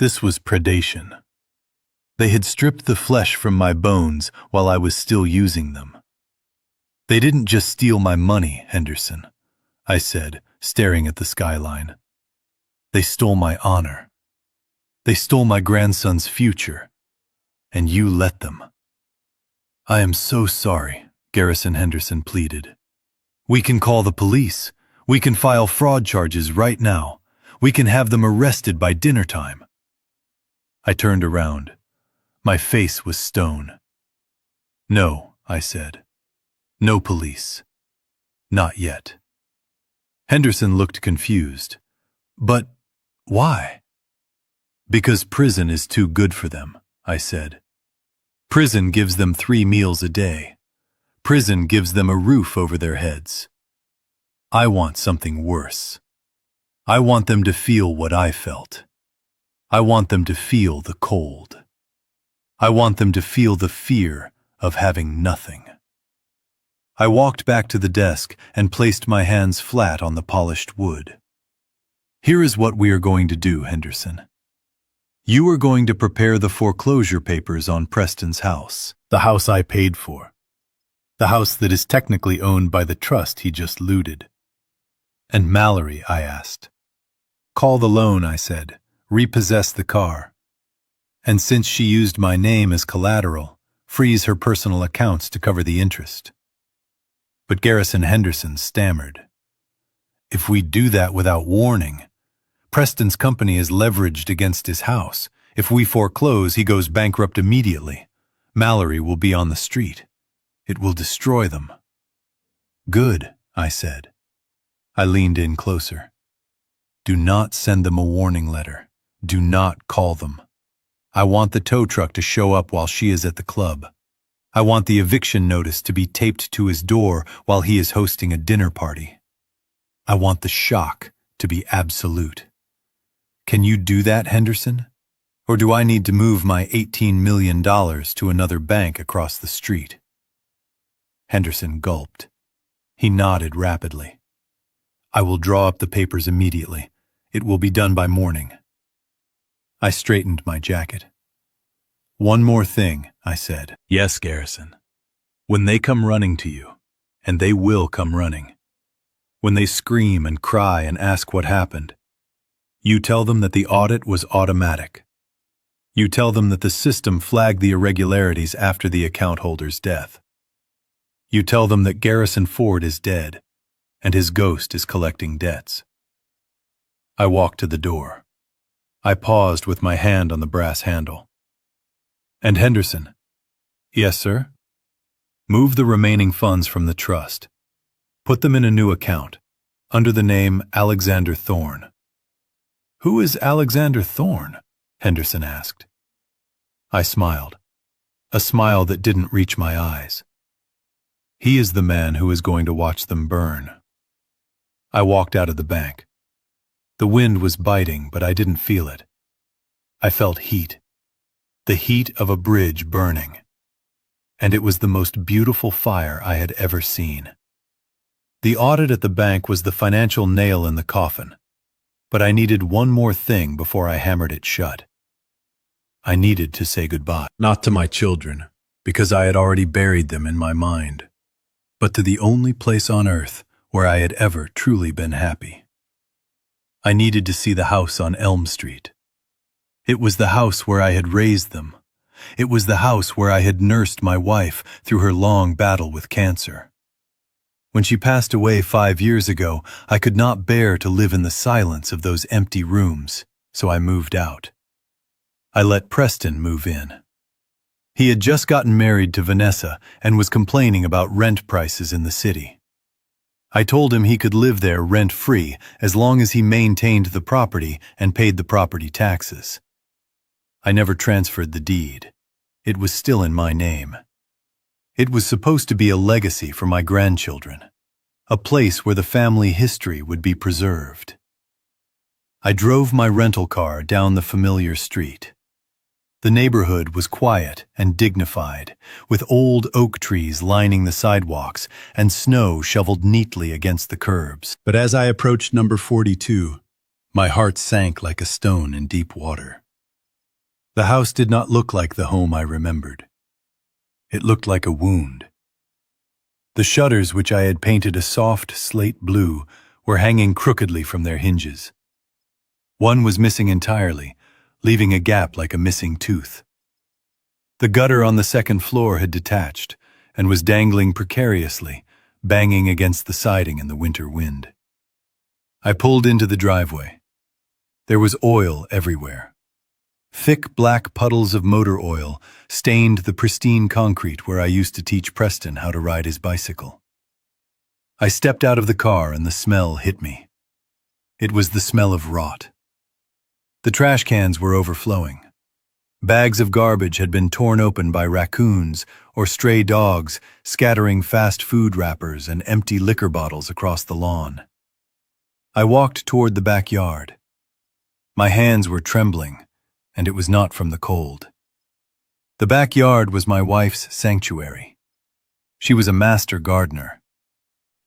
[SPEAKER 1] This was predation. They had stripped the flesh from my bones while I was still using them. They didn't just steal my money, Henderson, I said, staring at the skyline. They stole my honor. They stole my grandson's future. And you let them. I am so sorry, Garrison Henderson pleaded. We can call the police. We can file fraud charges right now. We can have them arrested by dinner time. I turned around. My face was stone. No, I said. No police. Not yet. Henderson looked confused. But why? Because prison is too good for them, I said. Prison gives them 3 meals a day. Prison gives them a roof over their heads. I want something worse. I want them to feel what I felt. I want them to feel the cold. I want them to feel the fear of having nothing. I walked back to the desk and placed my hands flat on the polished wood. Here is what we are going to do, Henderson. You are going to prepare the foreclosure papers on Preston's house, the house I paid for, the house that is technically owned by the trust he just looted. And Mallory, I asked. Call the loan, I said. Repossess the car. And since she used my name as collateral, freeze her personal accounts to cover the interest. But Garrison Henderson stammered. If we do that without warning, Preston's company is leveraged against his house. If we foreclose, he goes bankrupt immediately. Mallory will be on the street. It will destroy them. Good, I said. I leaned in closer. Do not send them a warning letter. Do not call them. I want the tow truck to show up while she is at the club. I want the eviction notice to be taped to his door while he is hosting a dinner party. I want the shock to be absolute. Can you do that, Henderson? Or do I need to move my $18 million to another bank across the street? Henderson gulped. He nodded rapidly. I will draw up the papers immediately. It will be done by morning. I straightened my jacket. One more thing, I said. Yes, Garrison. When they come running to you, and they will come running, when they scream and cry and ask what happened, you tell them that the audit was automatic. You tell them that the system flagged the irregularities after the account holder's death. You tell them that Garrison Ford is dead, and his ghost is collecting debts. I walked to the door. I paused with my hand on the brass handle. And Henderson. Yes, sir? Move the remaining funds from the trust. Put them in a new account, under the name Alexander Thorne. Who is Alexander Thorne? Henderson asked. I smiled, a smile that didn't reach my eyes. He is the man who is going to watch them burn. I walked out of the bank. The wind was biting, but I didn't feel it. I felt heat, the heat of a bridge burning. And it was the most beautiful fire I had ever seen. The audit at the bank was the financial nail in the coffin, but I needed one more thing before I hammered it shut. I needed to say goodbye, not to my children, because I had already buried them in my mind, but to the only place on earth where I had ever truly been happy. I needed to see the house on Elm Street. It was the house where I had raised them. It was the house where I had nursed my wife through her long battle with cancer. When she passed away 5 years ago, I could not bear to live in the silence of those empty rooms, so I moved out. I let Preston move in. He had just gotten married to Vanessa and was complaining about rent prices in the city. I told him he could live there rent-free as long as he maintained the property and paid the property taxes. I never transferred the deed. It was still in my name. It was supposed to be a legacy for my grandchildren, a place where the family history would be preserved. I drove my rental car down the familiar street. The neighborhood was quiet and dignified, with old oak trees lining the sidewalks and snow shoveled neatly against the curbs. But as I approached number 42, my heart sank like a stone in deep water. The house did not look like the home I remembered. It looked like a wound. The shutters, which I had painted a soft slate blue, were hanging crookedly from their hinges. One was missing entirely, leaving a gap like a missing tooth. The gutter on the second floor had detached and was dangling precariously, banging against the siding in the winter wind. I pulled into the driveway. There was oil everywhere. Thick black puddles of motor oil stained the pristine concrete where I used to teach Preston how to ride his bicycle. I stepped out of the car and the smell hit me. It was the smell of rot. The trash cans were overflowing. Bags of garbage had been torn open by raccoons or stray dogs, scattering fast food wrappers and empty liquor bottles across the lawn. I walked toward the backyard. My hands were trembling, and it was not from the cold. The backyard was my wife's sanctuary. She was a master gardener.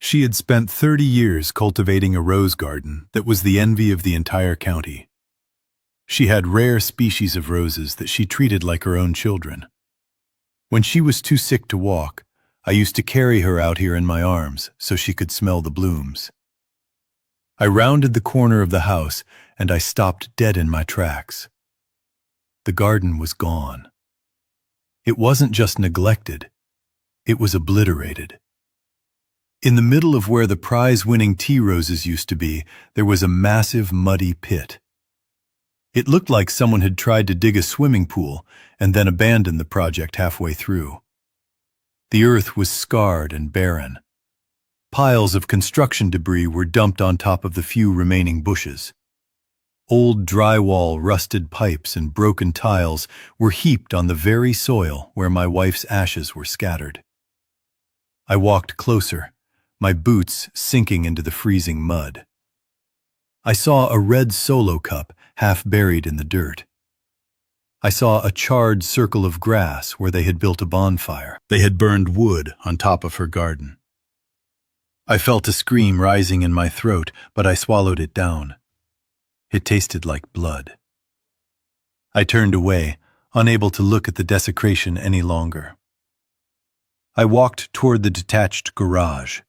[SPEAKER 1] She had spent 30 years cultivating a rose garden that was the envy of the entire county. She had rare species of roses that she treated like her own children. When she was too sick to walk, I used to carry her out here in my arms so she could smell the blooms. I rounded the corner of the house and I stopped dead in my tracks. The garden was gone. It wasn't just neglected, it was obliterated. In the middle of where the prize-winning tea roses used to be, there was a massive muddy pit. It looked like someone had tried to dig a swimming pool and then abandoned the project halfway through. The earth was scarred and barren. Piles of construction debris were dumped on top of the few remaining bushes. Old drywall, rusted pipes, and broken tiles were heaped on the very soil where my wife's ashes were scattered. I walked closer, my boots sinking into the freezing mud. I saw a red Solo cup half buried in the dirt. I saw a charred circle of grass where they had built a bonfire. They had burned wood on top of her garden. I felt a scream rising in my throat, but I swallowed it down. It tasted like blood. I turned away, unable to look at the desecration any longer. I walked toward the detached garage.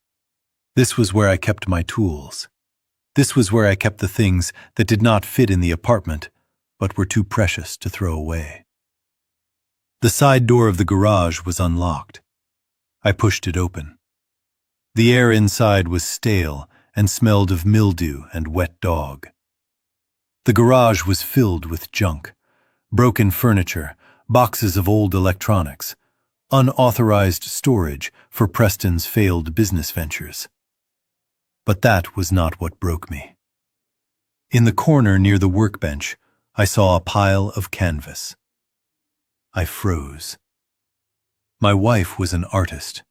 [SPEAKER 1] This was where I kept my tools. This was where I kept the things that did not fit in the apartment, but were too precious to throw away. The side door of the garage was unlocked. I pushed it open. The air inside was stale and smelled of mildew and wet dog. The garage was filled with junk, broken furniture, boxes of old electronics, unauthorized storage for Preston's failed business ventures. But that was not what broke me. In the corner near the workbench, I saw a pile of canvas. I froze. My wife was an artist.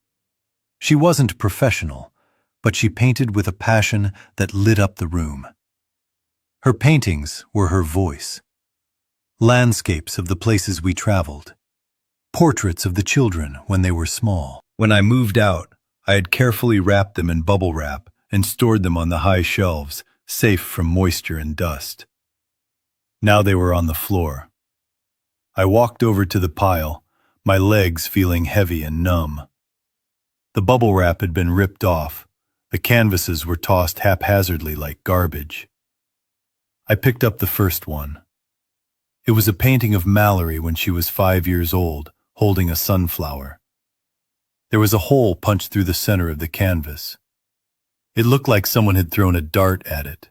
[SPEAKER 1] She wasn't professional, but she painted with a passion that lit up the room. Her paintings were her voice. Landscapes of the places we traveled. Portraits of the children when they were small. When I moved out, I had carefully wrapped them in bubble wrap and stored them on the high shelves, safe from moisture and dust. Now they were on the floor. I walked over to the pile, my legs feeling heavy and numb. The bubble wrap had been ripped off. The canvases were tossed haphazardly like garbage. I picked up the first one. It was a painting of Mallory when she was 5 years old, holding a sunflower. There was a hole punched through the center of the canvas. It looked like someone had thrown a dart at it.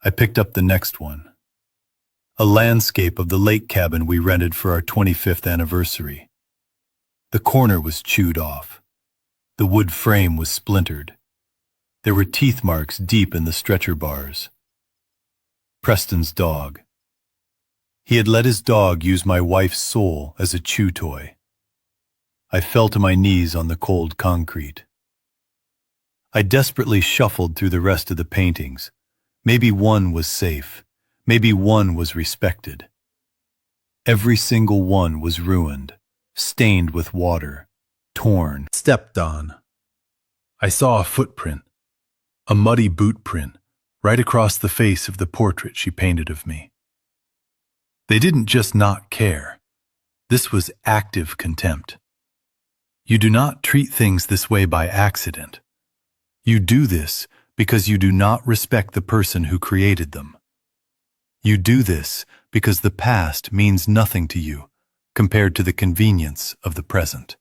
[SPEAKER 1] I picked up the next one. A landscape of the lake cabin we rented for our 25th anniversary. The corner was chewed off. The wood frame was splintered. There were teeth marks deep in the stretcher bars. Preston's dog. He had let his dog use my wife's soul as a chew toy. I fell to my knees on the cold concrete. I desperately shuffled through the rest of the paintings. Maybe one was safe. Maybe one was respected. Every single one was ruined, stained with water, torn, stepped on. I saw a footprint, a muddy boot print, right across the face of the portrait she painted of me. They didn't just not care. This was active contempt. You do not treat things this way by accident. You do this because you do not respect the person who created them. You do this because the past means nothing to you compared to the convenience of the present.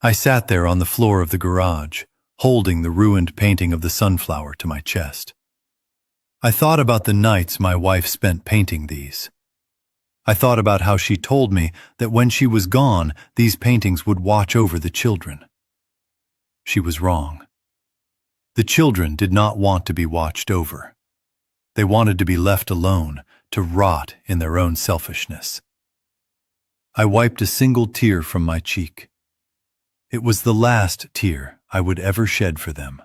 [SPEAKER 1] I sat there on the floor of the garage, holding the ruined painting of the sunflower to my chest. I thought about the nights my wife spent painting these. I thought about how she told me that when she was gone, these paintings would watch over the children. She was wrong. The children did not want to be watched over. They wanted to be left alone, to rot in their own selfishness. I wiped a single tear from my cheek. It was the last tear I would ever shed for them.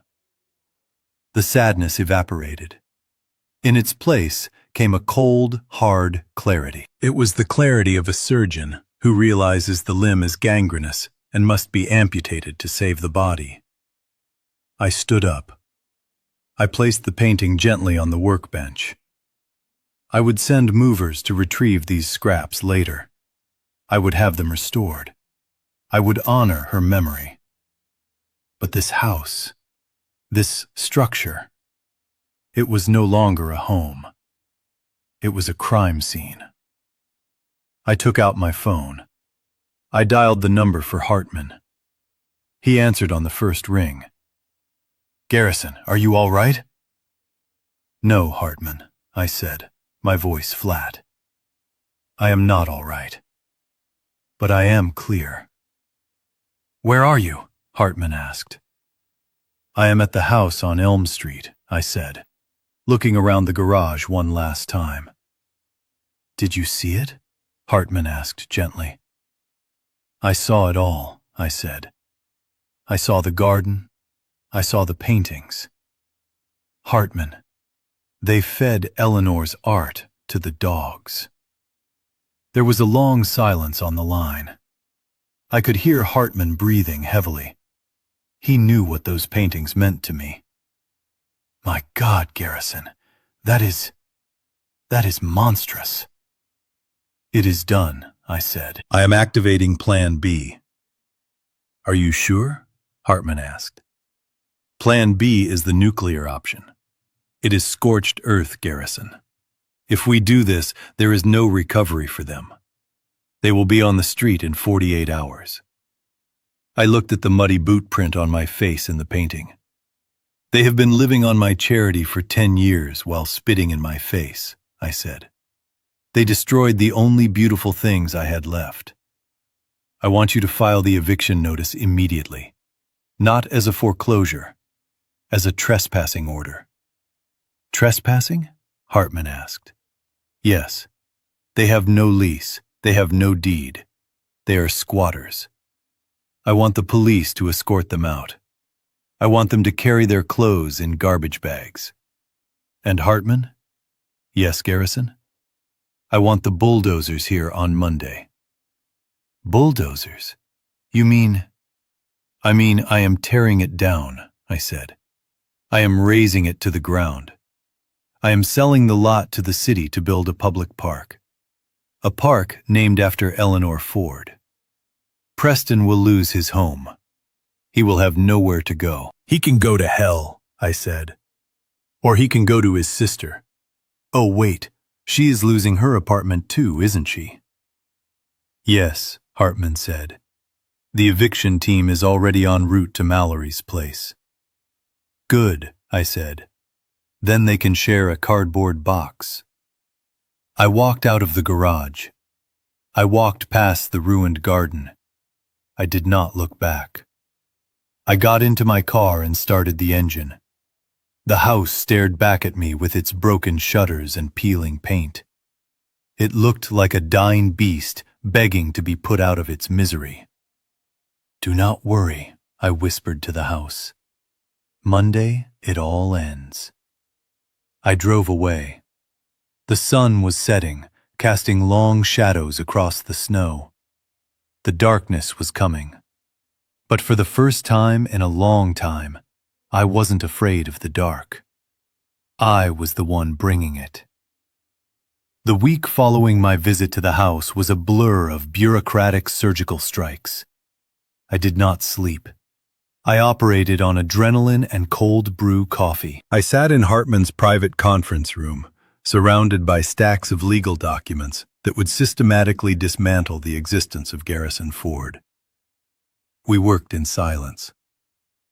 [SPEAKER 1] The sadness evaporated. In its place came a cold, hard clarity. It was the clarity of a surgeon who realizes the limb is gangrenous and must be amputated to save the body. I stood up. I placed the painting gently on the workbench. I would send movers to retrieve these scraps later. I would have them restored. I would honor her memory. But this house, this structure, it was no longer a home. It was a crime scene. I took out my phone. I dialed the number for Hartman. He answered on the first ring. "Garrison, are you all right?" "No, Hartman," I said, my voice flat. "I am not all right. But I am clear." "Where are you?" Hartman asked. "I am at the house on Elm Street," I said, looking around the garage one last time. "Did you see it?" Hartman asked gently. "I saw it all," I said. "I saw the garden. I saw the paintings. Hartman, they fed Eleanor's art to the dogs." There was a long silence on the line. I could hear Hartman breathing heavily. He knew what those paintings meant to me. "My God, Garrison, that is monstrous." "It is done," I said. "I am activating Plan B." "Are you sure?" Hartman asked. "Plan B is the nuclear option. It is scorched earth, Garrison. If we do this, there is no recovery for them. They will be on the street in 48 hours. I looked at the muddy boot print on my face in the painting. "They have been living on my charity for 10 years while spitting in my face," I said. "They destroyed the only beautiful things I had left. I want you to file the eviction notice immediately, not as a foreclosure, as a trespassing order." "Trespassing?" Hartman asked. "Yes. They have no lease. They have no deed. They are squatters. I want the police to escort them out. I want them to carry their clothes in garbage bags. And Hartman?" "Yes, Garrison?" "I want the bulldozers here on Monday." "Bulldozers? You mean—" "I mean I am tearing it down," I said. "I am razing it to the ground. I am selling the lot to the city to build a public park. A park named after Eleanor Ford. Preston will lose his home. He will have nowhere to go." "He can go to hell," I said. "Or he can go to his sister. Oh, wait, she is losing her apartment too, isn't she?" "Yes," Hartman said. "The eviction team is already en route to Mallory's place." "Good," I said. "Then they can share a cardboard box." I walked out of the garage. I walked past the ruined garden. I did not look back. I got into my car and started the engine. The house stared back at me with its broken shutters and peeling paint. It looked like a dying beast begging to be put out of its misery. "Do not worry," I whispered to the house. "Monday, it all ends." I drove away. The sun was setting, casting long shadows across the snow. The darkness was coming. But for the first time in a long time, I wasn't afraid of the dark. I was the one bringing it. The week following my visit to the house was a blur of bureaucratic surgical strikes. I did not sleep. I operated on adrenaline and cold brew coffee. I sat in Hartman's private conference room, surrounded by stacks of legal documents that would systematically dismantle the existence of Garrison Ford. We worked in silence.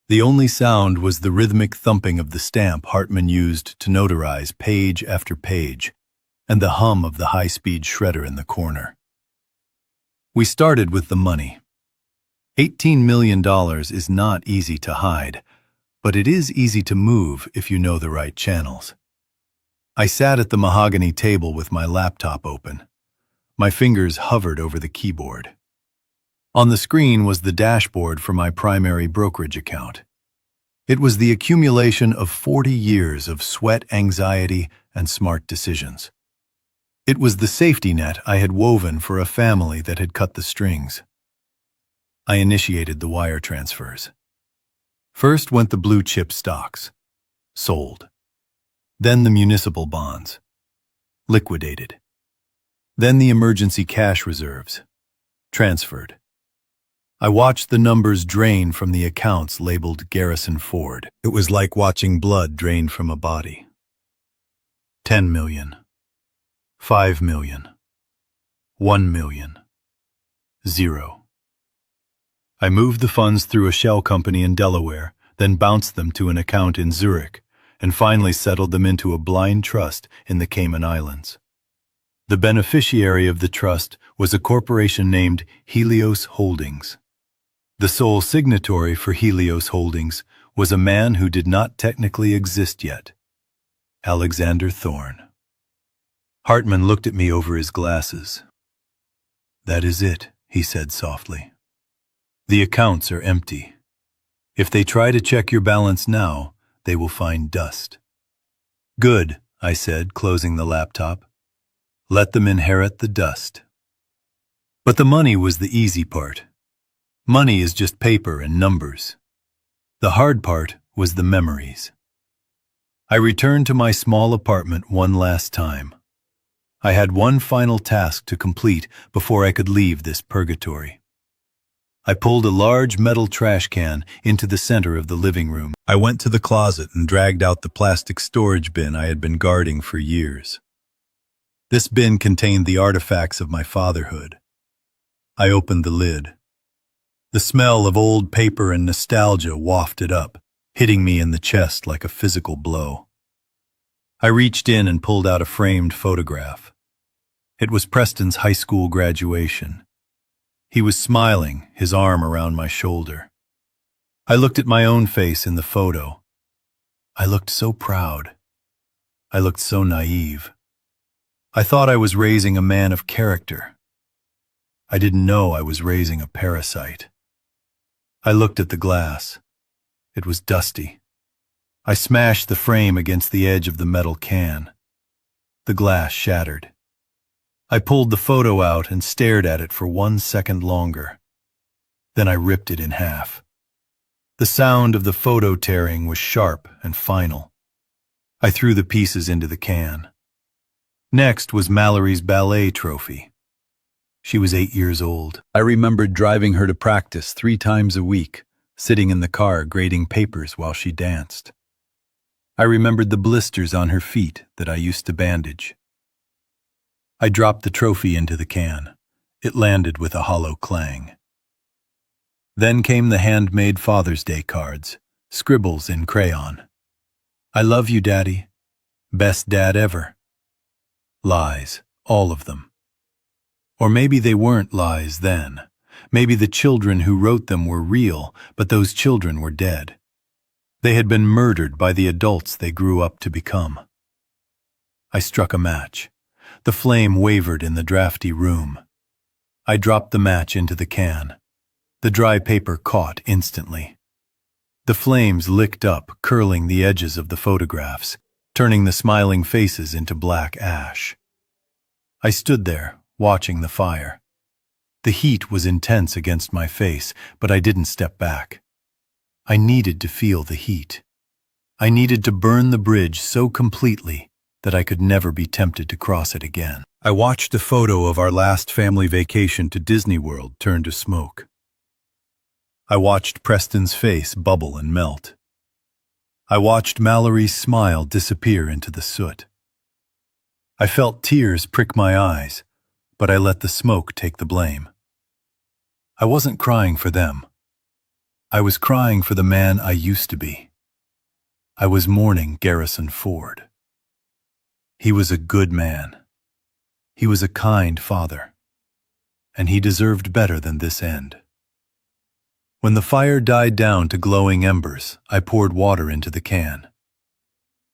[SPEAKER 1] The only sound was the rhythmic thumping of the stamp Hartman used to notarize page after page, and the hum of the high-speed shredder in the corner. We started with the money. $18 million is not easy to hide, but it is easy to move if you know the right channels. I sat at the mahogany table with my laptop open. My fingers hovered over the keyboard. On the screen was the dashboard for my primary brokerage account. It was the accumulation of 40 years of sweat, anxiety, and smart decisions. It was the safety net I had woven for a family that had cut the strings. I initiated the wire transfers. First went the blue chip stocks. Sold. Then the municipal bonds. Liquidated. Then the emergency cash reserves. Transferred. I watched the numbers drain from the accounts labeled Garrison Ford. It was like watching blood drain from a body. 10 million. 5 million. 1 million. 0. I moved the funds through a shell company in Delaware, then bounced them to an account in Zurich, and finally settled them into a blind trust in the Cayman Islands. The beneficiary of the trust was a corporation named Helios Holdings. The sole signatory for Helios Holdings was a man who did not technically exist yet, Alexander Thorne. Hartman looked at me over his glasses. "That is it," he said softly. "The accounts are empty. If they try to check your balance now, they will find dust." "Good," I said, closing the laptop. "Let them inherit the dust." But the money was the easy part. Money is just paper and numbers. The hard part was the memories. I returned to my small apartment one last time. I had one final task to complete before I could leave this purgatory. I pulled a large metal trash can into the center of the living room. I went to the closet and dragged out the plastic storage bin I had been guarding for years. This bin contained the artifacts of my fatherhood. I opened the lid. The smell of old paper and nostalgia wafted up, hitting me in the chest like a physical blow. I reached in and pulled out a framed photograph. It was Preston's high school graduation. He was smiling, his arm around my shoulder. I looked at my own face in the photo. I looked so proud. I looked so naive. I thought I was raising a man of character. I didn't know I was raising a parasite. I looked at the glass. It was dusty. I smashed the frame against the edge of the metal can. The glass shattered. I pulled the photo out and stared at it for 1 second longer. Then I ripped it in half. The sound of the photo tearing was sharp and final. I threw the pieces into the can. Next was Mallory's ballet trophy. She was 8 years old. I remembered driving her to practice 3 times a week, sitting in the car grading papers while she danced. I remembered the blisters on her feet that I used to bandage. I dropped the trophy into the can. It landed with a hollow clang. Then came the handmade Father's Day cards, scribbles in crayon. "I love you, Daddy. Best dad ever." Lies, all of them. Or maybe they weren't lies then. Maybe the children who wrote them were real, but those children were dead. They had been murdered by the adults they grew up to become. I struck a match. The flame wavered in the drafty room. I dropped the match into the can. The dry paper caught instantly. The flames licked up, curling the edges of the photographs, turning the smiling faces into black ash. I stood there, watching the fire. The heat was intense against my face, but I didn't step back. I needed to feel the heat. I needed to burn the bridge so completely that I could never be tempted to cross it again. I watched a photo of our last family vacation to Disney World turn to smoke. I watched Preston's face bubble and melt. I watched Mallory's smile disappear into the soot. I felt tears prick my eyes, but I let the smoke take the blame. I wasn't crying for them. I was crying for the man I used to be. I was mourning Garrison Ford. He was a good man. He was a kind father. And he deserved better than this end. When the fire died down to glowing embers, I poured water into the can.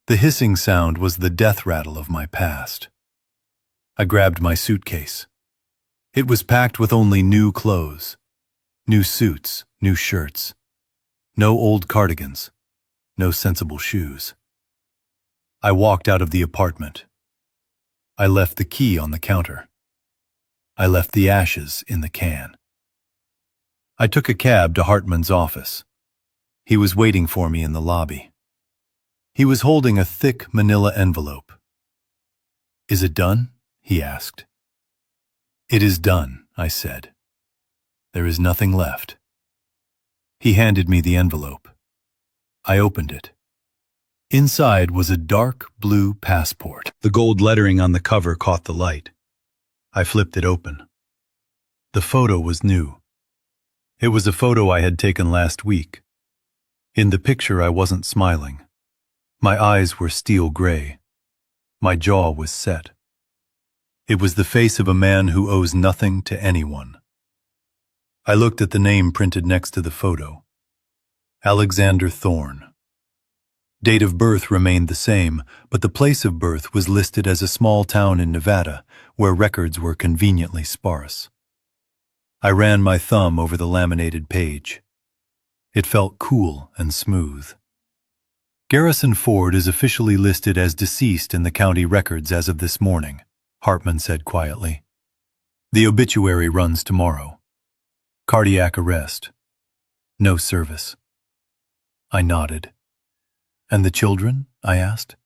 [SPEAKER 1] The hissing sound was the death rattle of my past. I grabbed my suitcase. It was packed with only new clothes, new suits, new shirts, no old cardigans, no sensible shoes. I walked out of the apartment. I left the key on the counter. I left the ashes in the can. I took a cab to Hartman's office. He was waiting for me in the lobby. He was holding a thick manila envelope. "Is it done?" he asked. "It is done," I said. "There is nothing left." He handed me the envelope. I opened it. Inside was a dark blue passport. The gold lettering on the cover caught the light. I flipped it open. The photo was new. It was a photo I had taken last week. In the picture, I wasn't smiling. My eyes were steel gray. My jaw was set. It was the face of a man who owes nothing to anyone. I looked at the name printed next to the photo. Alexander Thorne. Date of birth remained the same, but the place of birth was listed as a small town in Nevada, where records were conveniently sparse. I ran my thumb over the laminated page. It felt cool and smooth. Garrison Ford is officially listed as deceased in the county records as of this morning, Hartman said quietly. The obituary runs tomorrow. Cardiac arrest. No service. I nodded. "And the children?" I asked.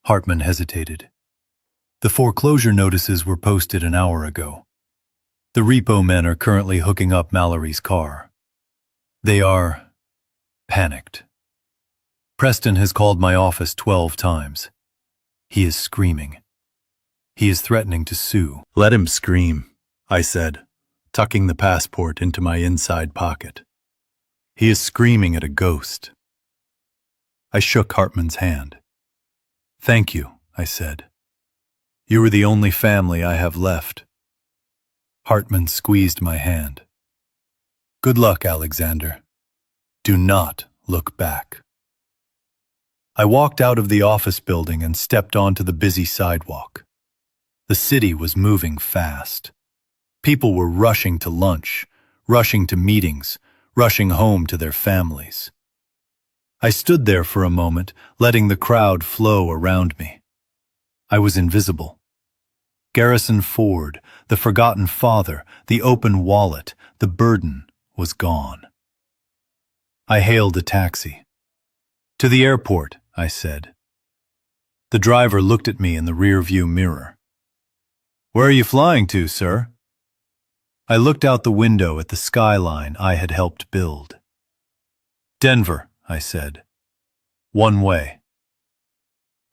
[SPEAKER 1] Hartman hesitated. "The foreclosure notices were posted an hour ago. The repo men are currently hooking up Mallory's car. They are panicked. Preston has called my office 12 times. He is screaming. He is threatening to sue." "Let him scream," I said, tucking the passport into my inside pocket. "He is screaming at a ghost." I shook Hartman's hand. "Thank you," I said. "You are the only family I have left." Hartman squeezed my hand. "Good luck, Alexander. Do not look back." I walked out of the office building and stepped onto the busy sidewalk. The city was moving fast. People were rushing to lunch, rushing to meetings, rushing home to their families. I stood there for a moment, letting the crowd flow around me. I was invisible. Garrison Ford, the forgotten father, the open wallet, the burden was gone. I hailed a taxi. "To the airport," I said. The driver looked at me in the rearview mirror. "Where are you flying to, sir?" I looked out the window at the skyline I had helped build. "Denver," I said. "One way."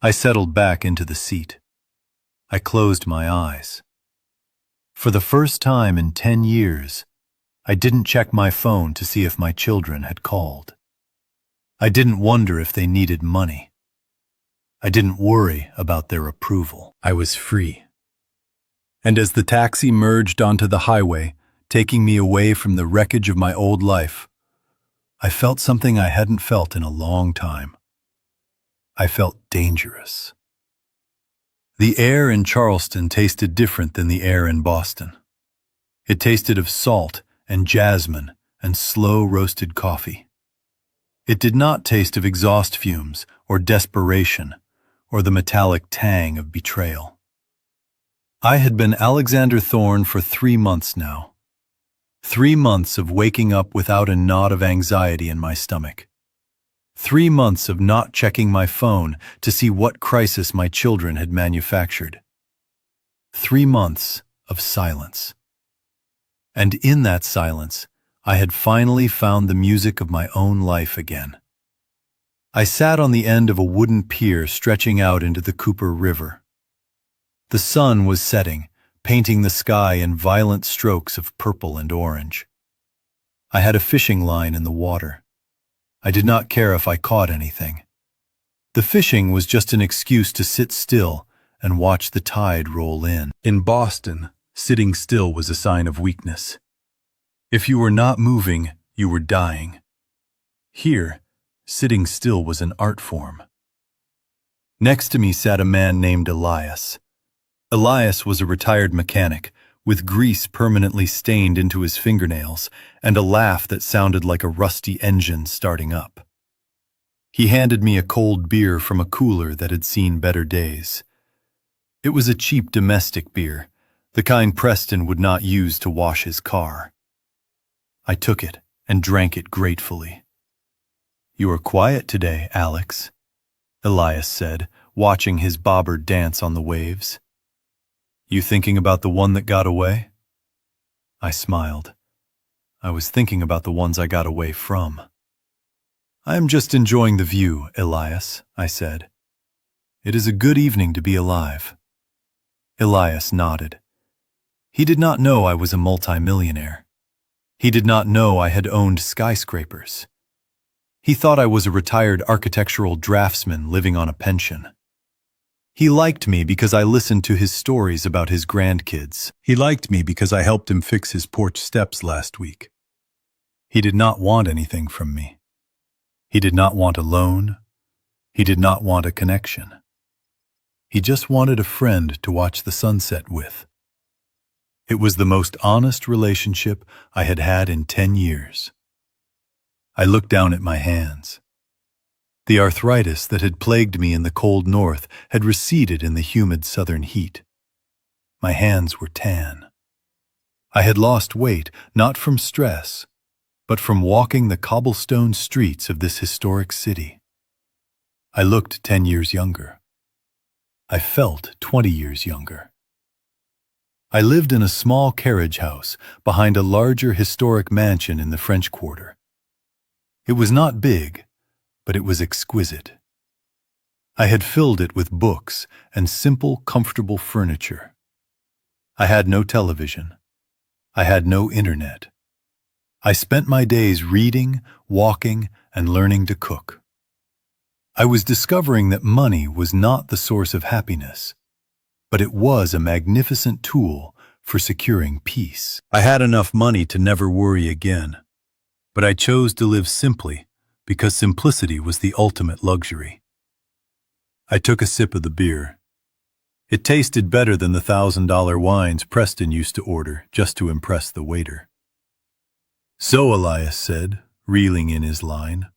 [SPEAKER 1] I settled back into the seat. I closed my eyes. For the first time in 10 years, I didn't check my phone to see if my children had called. I didn't wonder if they needed money. I didn't worry about their approval. I was free. And as the taxi merged onto the highway, taking me away from the wreckage of my old life, I felt something I hadn't felt in a long time. I felt dangerous. The air in Charleston tasted different than the air in Boston. It tasted of salt and jasmine and slow-roasted coffee. It did not taste of exhaust fumes or desperation or the metallic tang of betrayal. I had been Alexander Thorne for 3 months now. 3 months of waking up without a knot of anxiety in my stomach. 3 months of not checking my phone to see what crisis my children had manufactured. 3 months of silence. And in that silence, I had finally found the music of my own life again. I sat on the end of a wooden pier stretching out into the Cooper River. The sun was setting, painting the sky in violent strokes of purple and orange. I had a fishing line in the water. I did not care if I caught anything. The fishing was just an excuse to sit still and watch the tide roll in. In Boston, sitting still was a sign of weakness. If you were not moving, you were dying. Here, sitting still was an art form. Next to me sat a man named Elias. Elias was a retired mechanic, with grease permanently stained into his fingernails and a laugh that sounded like a rusty engine starting up. He handed me a cold beer from a cooler that had seen better days. It was a cheap domestic beer, the kind Preston would not use to wash his car. I took it and drank it gratefully. "You are quiet today, Alex," Elias said, watching his bobber dance on the waves. "You thinking about the one that got away?" I smiled. I was thinking about the ones I got away from. "I am just enjoying the view, Elias," I said. "It is a good evening to be alive." Elias nodded. He did not know I was a multimillionaire. He did not know I had owned skyscrapers. He thought I was a retired architectural draftsman living on a pension. He liked me because I listened to his stories about his grandkids. He liked me because I helped him fix his porch steps last week. He did not want anything from me. He did not want a loan. He did not want a connection. He just wanted a friend to watch the sunset with. It was the most honest relationship I had had in 10 years. I looked down at my hands. The arthritis that had plagued me in the cold north had receded in the humid southern heat. My hands were tan. I had lost weight not from stress, but from walking the cobblestone streets of this historic city. I looked 10 years younger. I felt 20 years younger. I lived in a small carriage house behind a larger historic mansion in the French Quarter. It was not big, but it was exquisite. I had filled it with books and simple, comfortable furniture. I had no television. I had no internet. I spent my days reading, walking, and learning to cook. I was discovering that money was not the source of happiness, but it was a magnificent tool for securing peace. I had enough money to never worry again, but I chose to live simply because simplicity was the ultimate luxury. I took a sip of the beer. It tasted better than the $1,000 wines Preston used to order just to impress the waiter. "So," Elias said, reeling in his line,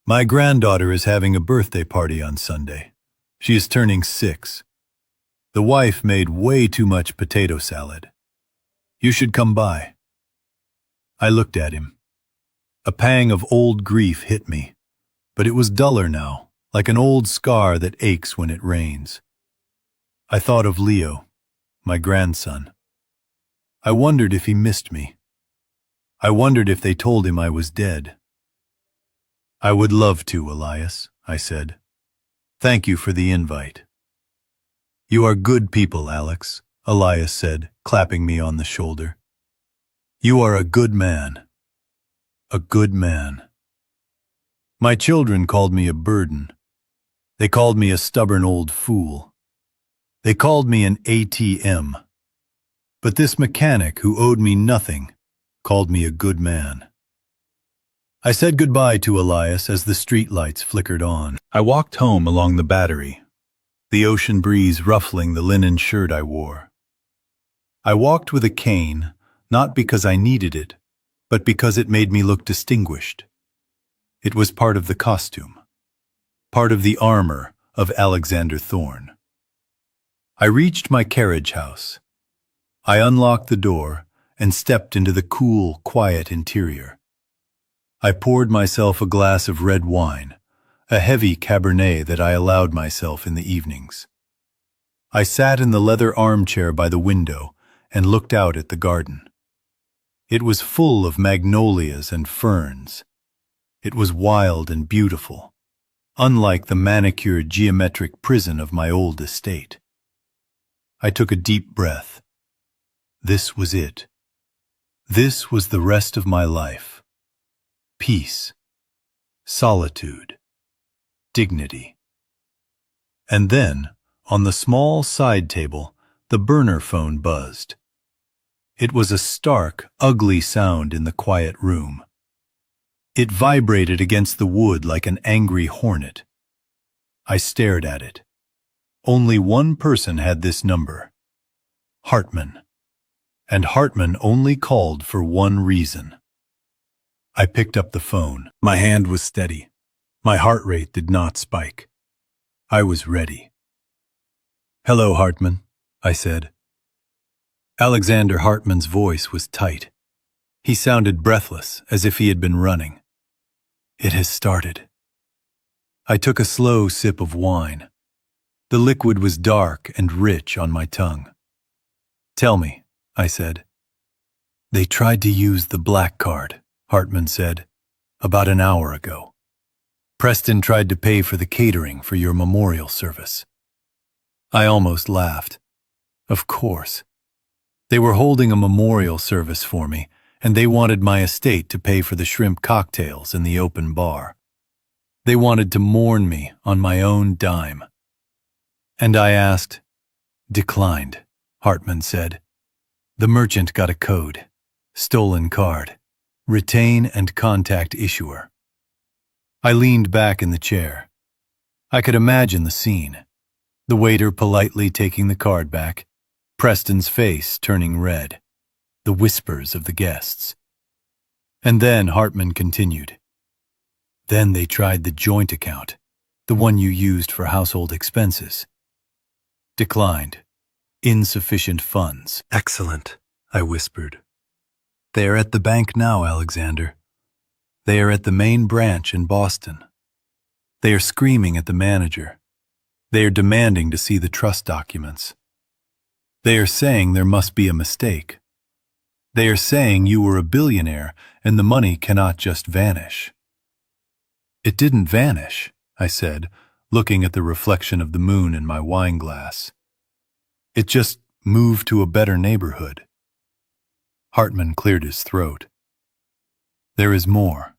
[SPEAKER 1] "my granddaughter is having a birthday party on Sunday. She is turning 6. The wife made way too much potato salad. You should come by." I looked at him. A pang of old grief hit me, but it was duller now, like an old scar that aches when it rains. I thought of Leo, my grandson. I wondered if he missed me. I wondered if they told him I was dead. "I would love to, Elias," I said. "Thank you for the invite." "You are good people, Alex," Elias said, clapping me on the shoulder. "You are a good man. A good man." My children called me a burden. They called me a stubborn old fool. They called me an ATM. But this mechanic who owed me nothing called me a good man. I said goodbye to Elias as the street lights flickered on. I walked home along the Battery, the ocean breeze ruffling the linen shirt I wore. I walked with a cane, not because I needed it, but because it made me look distinguished. It was part of the costume, part of the armor of Alexander Thorne. I reached my carriage house. I unlocked the door and stepped into the cool, quiet interior. I poured myself a glass of red wine, a heavy Cabernet that I allowed myself in the evenings. I sat in the leather armchair by the window and looked out at the garden. It was full of magnolias and ferns. It was wild and beautiful, unlike the manicured geometric prison of my old estate. I took a deep breath. This was it. This was the rest of my life. Peace, solitude, dignity. And then, on the small side table, the burner phone buzzed. It was a stark, ugly sound in the quiet room. It vibrated against the wood like an angry hornet. I stared at it. Only one person had this number. Hartman. And Hartman only called for one reason. I picked up the phone. My hand was steady. My heart rate did not spike. I was ready. "Hello, Hartman," I said. Alexander Hartman's voice was tight. He sounded breathless, as if he had been running. "It has started." I took a slow sip of wine. The liquid was dark and rich on my tongue. "Tell me," I said. "They tried to use the black card," Hartman said, "about an hour ago. Preston tried to pay for the catering for your memorial service." I almost laughed. Of course. They were holding a memorial service for me, and they wanted my estate to pay for the shrimp cocktails in the open bar. They wanted to mourn me on my own dime. And I asked. "Declined," Hartman said. "The merchant got a code. Stolen card. Retain and contact issuer." I leaned back in the chair. I could imagine the scene. The waiter politely taking the card back, Preston's face turning red, the whispers of the guests. And then Hartman continued. "Then they tried the joint account, the one you used for household expenses. Declined. Insufficient funds." "Excellent," I whispered. "They are at the bank now, Alexander. They are at the main branch in Boston. They are screaming at the manager. They are demanding to see the trust documents. They are saying there must be a mistake. They are saying you were a billionaire and the money cannot just vanish." "It didn't vanish," I said, looking at the reflection of the moon in my wine glass. "It just moved to a better neighborhood." Hartman cleared his throat. "There is more.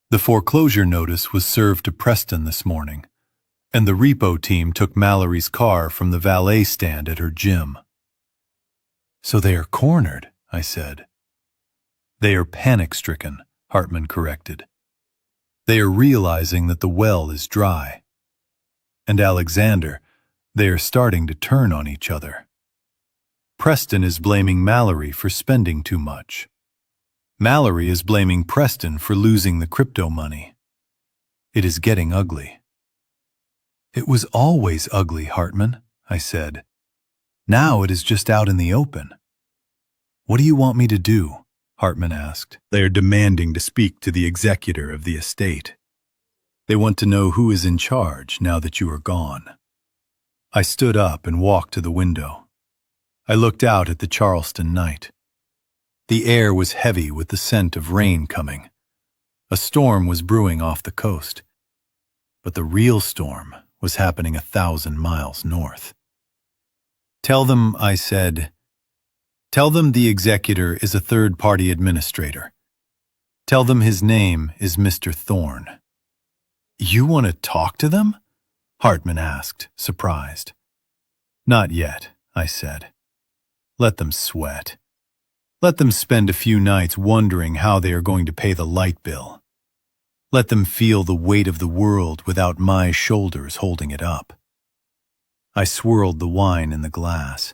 [SPEAKER 1] The foreclosure notice was served to Preston this morning, and the repo team took Mallory's car from the valet stand at her gym." "So they are cornered," I said. "They are panic-stricken," Hartman corrected. "They are realizing that the well is dry. And Alexander, they are starting to turn on each other. Preston is blaming Mallory for spending too much. Mallory is blaming Preston for losing the crypto money. It is getting ugly." "It was always ugly, Hartman," I said. "Now it is just out in the open." "What do you want me to do?" Hartman asked. "They are demanding to speak to the executor of the estate. They want to know who is in charge now that you are gone." I stood up and walked to the window. I looked out at the Charleston night. The air was heavy with the scent of rain coming. A storm was brewing off the coast. But the real storm was happening 1,000 miles north. "Tell them," I said, "tell them the executor is a third-party administrator. Tell them his name is Mr. Thorne." "You want to talk to them?" Hartman asked, surprised. "Not yet," I said. "Let them sweat. Let them spend a few nights wondering how they are going to pay the light bill. Let them feel the weight of the world without my shoulders holding it up." I swirled the wine in the glass.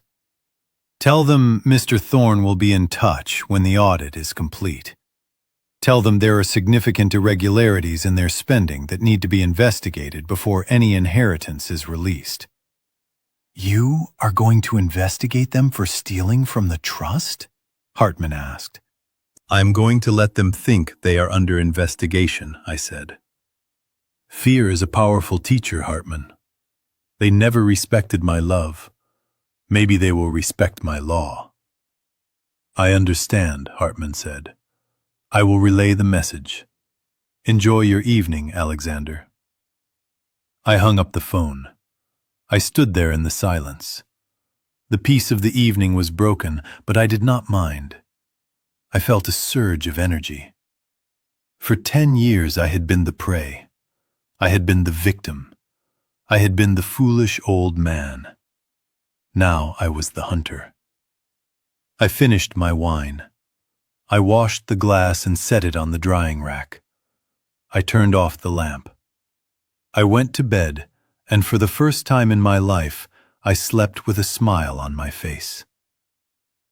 [SPEAKER 1] "Tell them Mr. Thorne will be in touch when the audit is complete. Tell them there are significant irregularities in their spending that need to be investigated before any inheritance is released." "You are going to investigate them for stealing from the trust?" Hartman asked. "I'm going to let them think they are under investigation," I said. "Fear is a powerful teacher, Hartman. They never respected my love. Maybe they will respect my law." "I understand," Hartman said. "I will relay the message. Enjoy your evening, Alexander." I hung up the phone. I stood there in the silence. The peace of the evening was broken, but I did not mind. I felt a surge of energy. For 10 years I had been the prey. I had been the victim. I had been the foolish old man. Now I was the hunter. I finished my wine. I washed the glass and set it on the drying rack. I turned off the lamp. I went to bed and for the first time in my life, I slept with a smile on my face.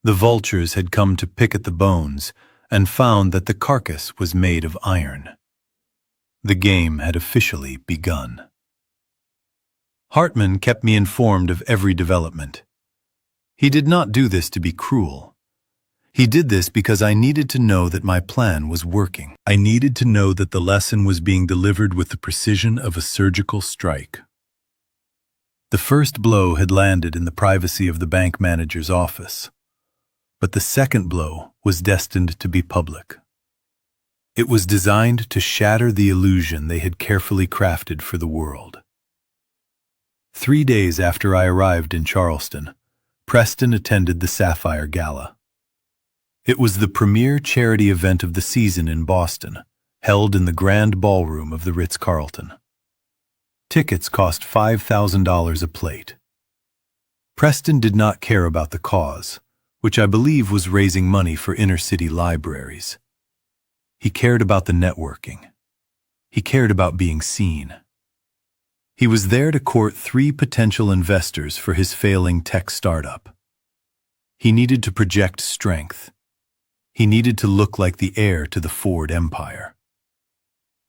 [SPEAKER 1] The vultures had come to pick at the bones and found that the carcass was made of iron. The game had officially begun. Hartman kept me informed of every development. He did not do this to be cruel. He did this because I needed to know that my plan was working. I needed to know that the lesson was being delivered with the precision of a surgical strike. The first blow had landed in the privacy of the bank manager's office, but the second blow was destined to be public. It was designed to shatter the illusion they had carefully crafted for the world. 3 days after I arrived in Charleston, Preston attended the Sapphire Gala. It was the premier charity event of the season in Boston, held in the grand ballroom of the Ritz-Carlton. Tickets cost $5,000 a plate. Preston did not care about the cause, which I believe was raising money for inner-city libraries. He cared about the networking. He cared about being seen. He was there to court 3 potential investors for his failing tech startup. He needed to project strength. He needed to look like the heir to the Ford empire.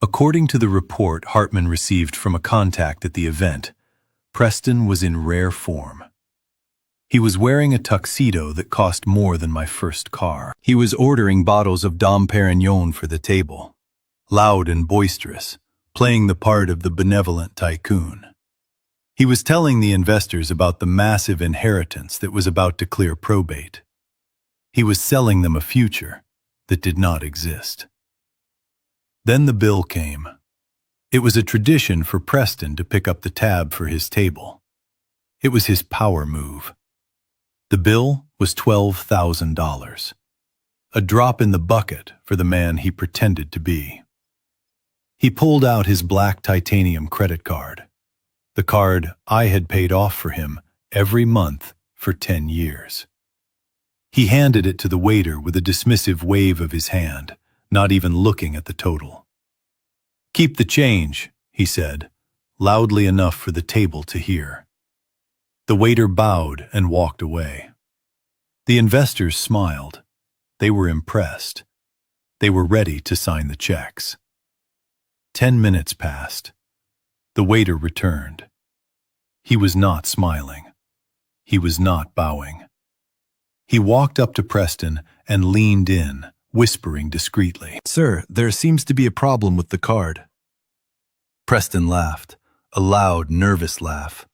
[SPEAKER 1] According to the report Hartman received from a contact at the event, Preston was in rare form. He was wearing a tuxedo that cost more than my first car. He was ordering bottles of Dom Perignon for the table, loud and boisterous, playing the part of the benevolent tycoon. He was telling the investors about the massive inheritance that was about to clear probate. He was selling them a future that did not exist. Then the bill came. It was a tradition for Preston to pick up the tab for his table. It was his power move. The bill was $12,000, a drop in the bucket for the man he pretended to be. He pulled out his black titanium credit card, the card I had paid off for him every month for 10 years. He handed it to the waiter with a dismissive wave of his hand, not even looking at the total. "Keep the change," he said, loudly enough for the table to hear. The waiter bowed and walked away. The investors smiled. They were impressed. They were ready to sign the checks. 10 minutes passed. The waiter returned. He was not smiling. He was not bowing. He walked up to Preston and leaned in, whispering discreetly, "Sir, there seems to be a problem with the card." Preston laughed, a loud, nervous laugh.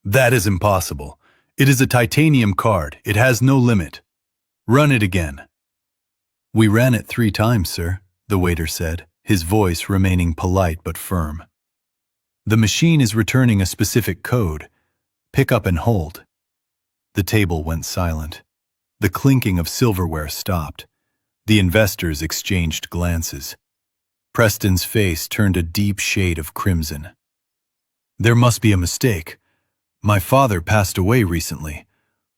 [SPEAKER 1] "That is impossible. It is a titanium card. It has no limit. Run it again." "We ran it 3 times, sir," the waiter said, his voice remaining polite but firm. "The machine is returning a specific code. Pick up and hold." The table went silent. The clinking of silverware stopped. The investors exchanged glances. Preston's face turned a deep shade of crimson. "There must be a mistake. My father passed away recently.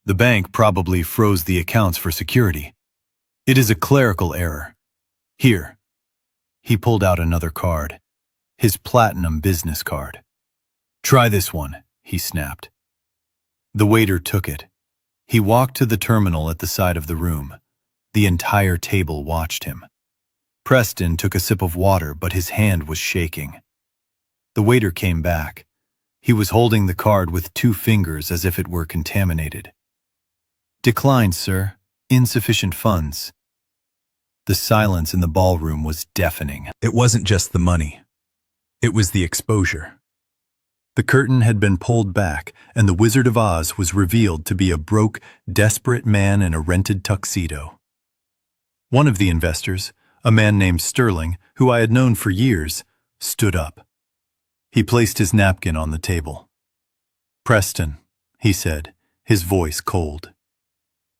[SPEAKER 1] The bank probably froze the accounts for security. It is a clerical error. Here." He pulled out another card, his platinum business card. "Try this one," he snapped. The waiter took it. He walked to the terminal at the side of the room. The entire table watched him. Preston took a sip of water, but his hand was shaking. The waiter came back. He was holding the card with 2 fingers as if it were contaminated. "Declined, sir. Insufficient funds." The silence in the ballroom was deafening. It wasn't just the money. It was the exposure. The curtain had been pulled back, and the Wizard of Oz was revealed to be a broke, desperate man in a rented tuxedo. One of the investors, a man named Sterling, who I had known for years, stood up. He placed his napkin on the table. "Preston," he said, his voice cold,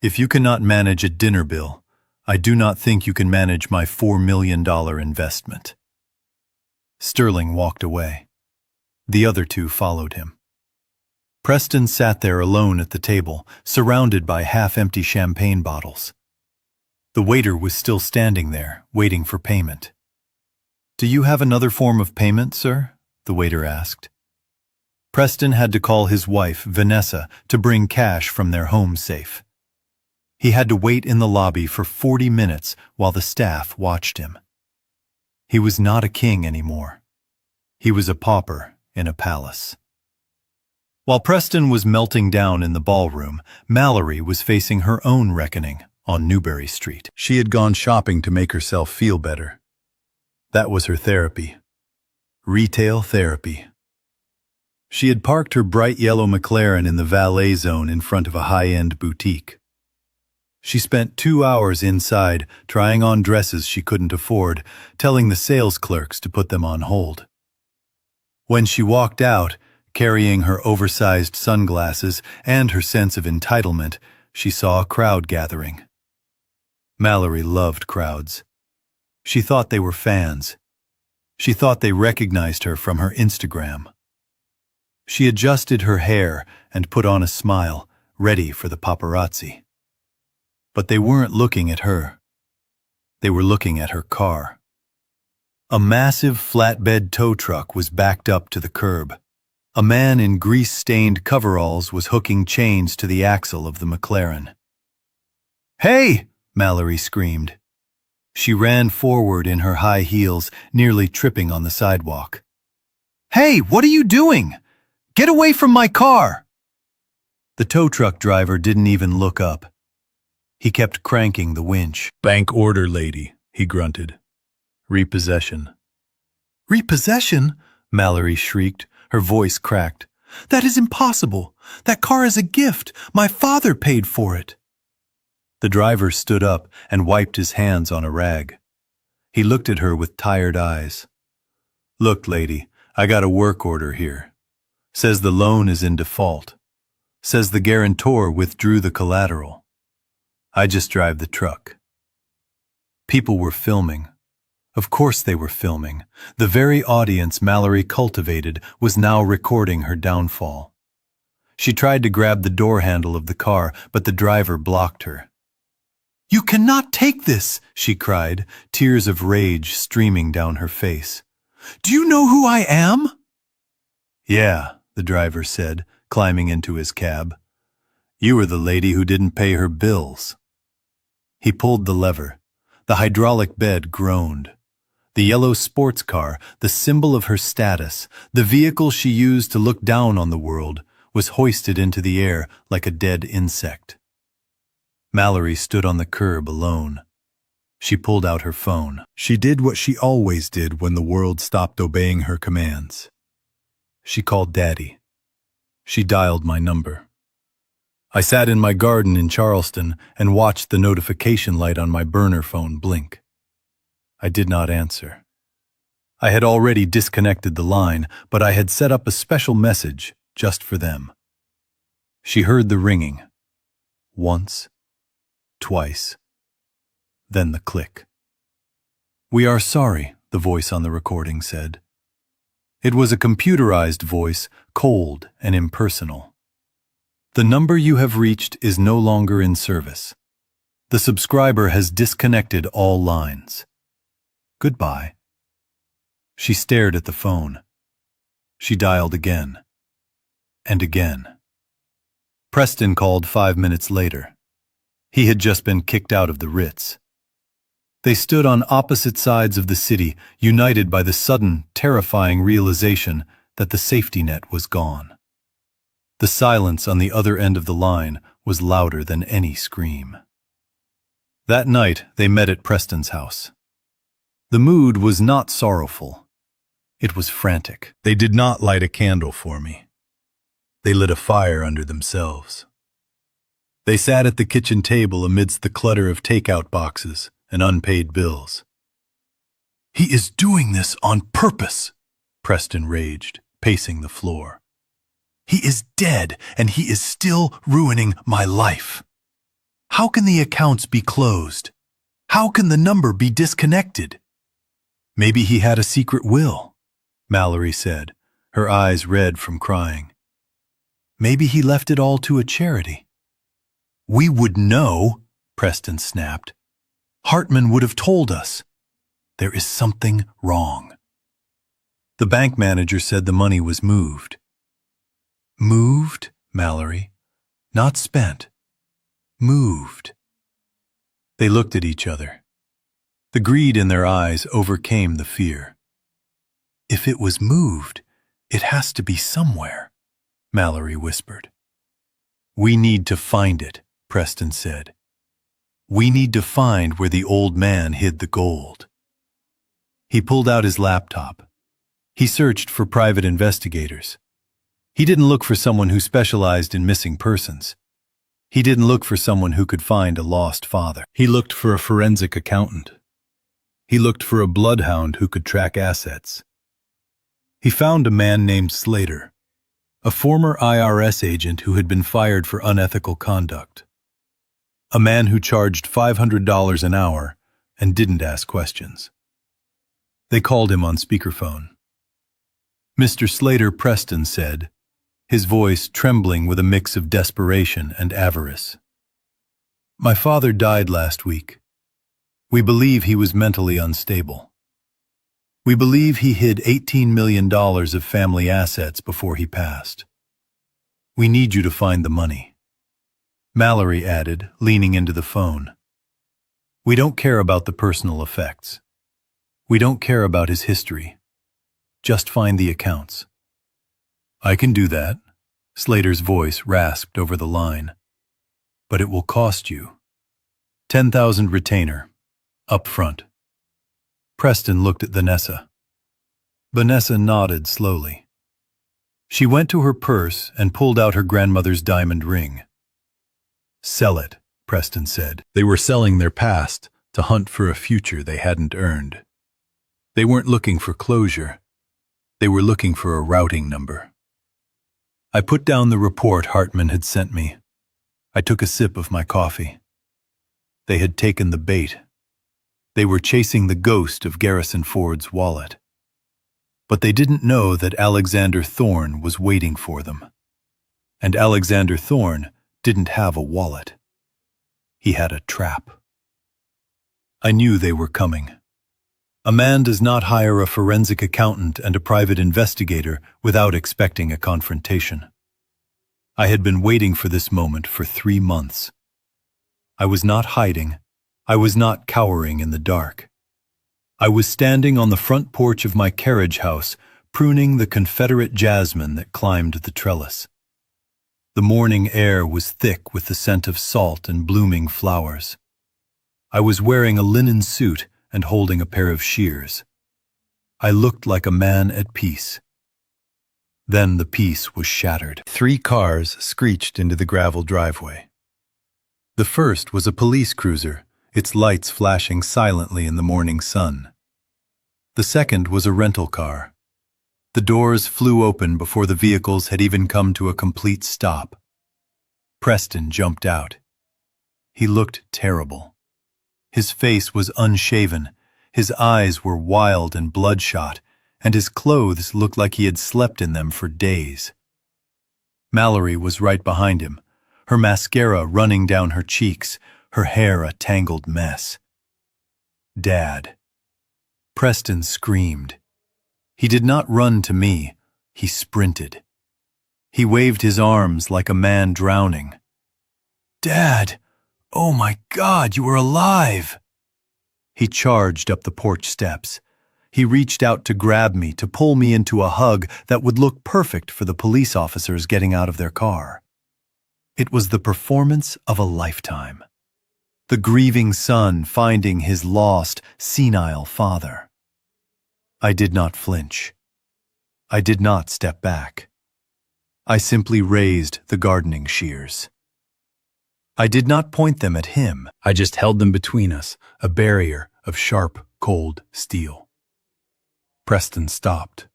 [SPEAKER 1] "if you cannot manage a dinner bill, I do not think you can manage my $4 million investment." Sterling walked away. The other 2 followed him. Preston sat there alone at the table, surrounded by half-empty champagne bottles. The waiter was still standing there, waiting for payment. "Do you have another form of payment, sir?" the waiter asked. Preston had to call his wife, Vanessa, to bring cash from their home safe. He had to wait in the lobby for 40 minutes while the staff watched him. He was not a king anymore. He was a pauper in a palace. While Preston was melting down in the ballroom, Mallory was facing her own reckoning on Newbury Street. She had gone shopping to make herself feel better. That was her therapy. Retail therapy. She had parked her bright yellow McLaren in the valet zone in front of a high-end boutique. She spent 2 hours inside, trying on dresses she couldn't afford, telling the sales clerks to put them on hold. When she walked out, carrying her oversized sunglasses and her sense of entitlement, she saw a crowd gathering. Mallory loved crowds. She thought they were fans. She thought they recognized her from her Instagram. She adjusted her hair and put on a smile, ready for the paparazzi. But they weren't looking at her. They were looking at her car. A massive flatbed tow truck was backed up to the curb. A man in grease-stained coveralls was hooking chains to the axle of the McLaren. "Hey!" Mallory screamed. She ran forward in her high heels, nearly tripping on the sidewalk. "Hey, what are you doing? Get away from my car!" The tow truck driver didn't even look up. He kept cranking the winch. "Bank order, lady," he grunted. "Repossession." "Repossession?" Mallory shrieked, her voice cracked. "That is impossible. That car is a gift. My father paid for it." The driver stood up and wiped his hands on a rag. He looked at her with tired eyes. "Look, lady, I got a work order here. Says the loan is in default. Says the guarantor withdrew the collateral. I just drive the truck." People were filming. Of course they were filming. The very audience Mallory cultivated was now recording her downfall. She tried to grab the door handle of the car, but the driver blocked her. "You cannot take this," she cried, tears of rage streaming down her face. "Do you know who I am?" "Yeah," the driver said, climbing into his cab. "You were the lady who didn't pay her bills." He pulled the lever. The hydraulic bed groaned. The yellow sports car, the symbol of her status, the vehicle she used to look down on the world, was hoisted into the air like a dead insect. Mallory stood on the curb alone. She pulled out her phone. She did what she always did when the world stopped obeying her commands. She called Daddy. She dialed my number. I sat in my garden in Charleston and watched the notification light on my burner phone blink. I did not answer. I had already disconnected the line, but I had set up a special message just for them. She heard the ringing. Once, twice, then the click. "We are sorry," the voice on the recording said. It was a computerized voice, cold and impersonal. "The number you have reached is no longer in service. The subscriber has disconnected all lines. Goodbye." She stared at the phone. She dialed again. And again. Preston called 5 minutes later. He had just been kicked out of the Ritz. They stood on opposite sides of the city, united by the sudden, terrifying realization that the safety net was gone. The silence on the other end of the line was louder than any scream. That night, they met at Preston's house. The mood was not sorrowful. It was frantic. They did not light a candle for me. They lit a fire under themselves. They sat at the kitchen table amidst the clutter of takeout boxes and unpaid bills. "He is doing this on purpose," Preston raged, pacing the floor. "He is dead, and he is still ruining my life. How can the accounts be closed? How can the number be disconnected?" "Maybe he had a secret will," Mallory said, her eyes red from crying. "Maybe he left it all to a charity." "We would know," Preston snapped. "Hartman would have told us. There is something wrong." The bank manager said the money was moved. Moved, Mallory. Not spent. Moved. They looked at each other. The greed in their eyes overcame the fear. If it was moved, it has to be somewhere, Mallory whispered. We need to find it, Preston said. We need to find where the old man hid the gold. He pulled out his laptop. He searched for private investigators. He didn't look for someone who specialized in missing persons. He didn't look for someone who could find a lost father. He looked for a forensic accountant. He looked for a bloodhound who could track assets. He found a man named Slater, a former IRS agent who had been fired for unethical conduct. A man who charged $500 an hour and didn't ask questions. They called him on speakerphone. Mr. Slater, Preston said, his voice trembling with a mix of desperation and avarice. My father died last week. We believe he was mentally unstable. We believe he hid $18 million of family assets before he passed. We need you to find the money. Mallory added, leaning into the phone. We don't care about the personal effects. We don't care about his history. Just find the accounts. I can do that, Slater's voice rasped over the line. But it will cost you. 10,000 retainer, up front. Preston looked at Vanessa. Vanessa nodded slowly. She went to her purse and pulled out her grandmother's diamond ring. Sell it, Preston said. They were selling their past to hunt for a future they hadn't earned. They weren't looking for closure. They were looking for a routing number. I put down the report Hartman had sent me. I took a sip of my coffee. They had taken the bait. They were chasing the ghost of Garrison Ford's wallet. But they didn't know that Alexander Thorne was waiting for them. And Alexander Thorne didn't have a wallet. He had a trap. I knew they were coming. A man does not hire a forensic accountant and a private investigator without expecting a confrontation. I had been waiting for this moment for 3 months. I was not hiding. I was not cowering in the dark. I was standing on the front porch of my carriage house, pruning the Confederate jasmine that climbed the trellis. The morning air was thick with the scent of salt and blooming flowers. I was wearing a linen suit and holding a pair of shears. I looked like a man at peace. Then the peace was shattered. 3 cars screeched into the gravel driveway. The first was a police cruiser, its lights flashing silently in the morning sun. The second was a rental car. The doors flew open before the vehicles had even come to a complete stop. Preston jumped out. He looked terrible. His face was unshaven, his eyes were wild and bloodshot, and his clothes looked like he had slept in them for days. Mallory was right behind him, her mascara running down her cheeks, her hair a tangled mess. Dad. Preston screamed. He did not run to me, he sprinted. He waved his arms like a man drowning. Dad! Oh my God, you are alive! He charged up the porch steps. He reached out to grab me, to pull me into a hug that would look perfect for the police officers getting out of their car. It was the performance of a lifetime. The grieving son finding his lost, senile father. I did not flinch. I did not step back. I simply raised the gardening shears. I did not point them at him. I just held them between us, a barrier of sharp, cold steel. Preston stopped.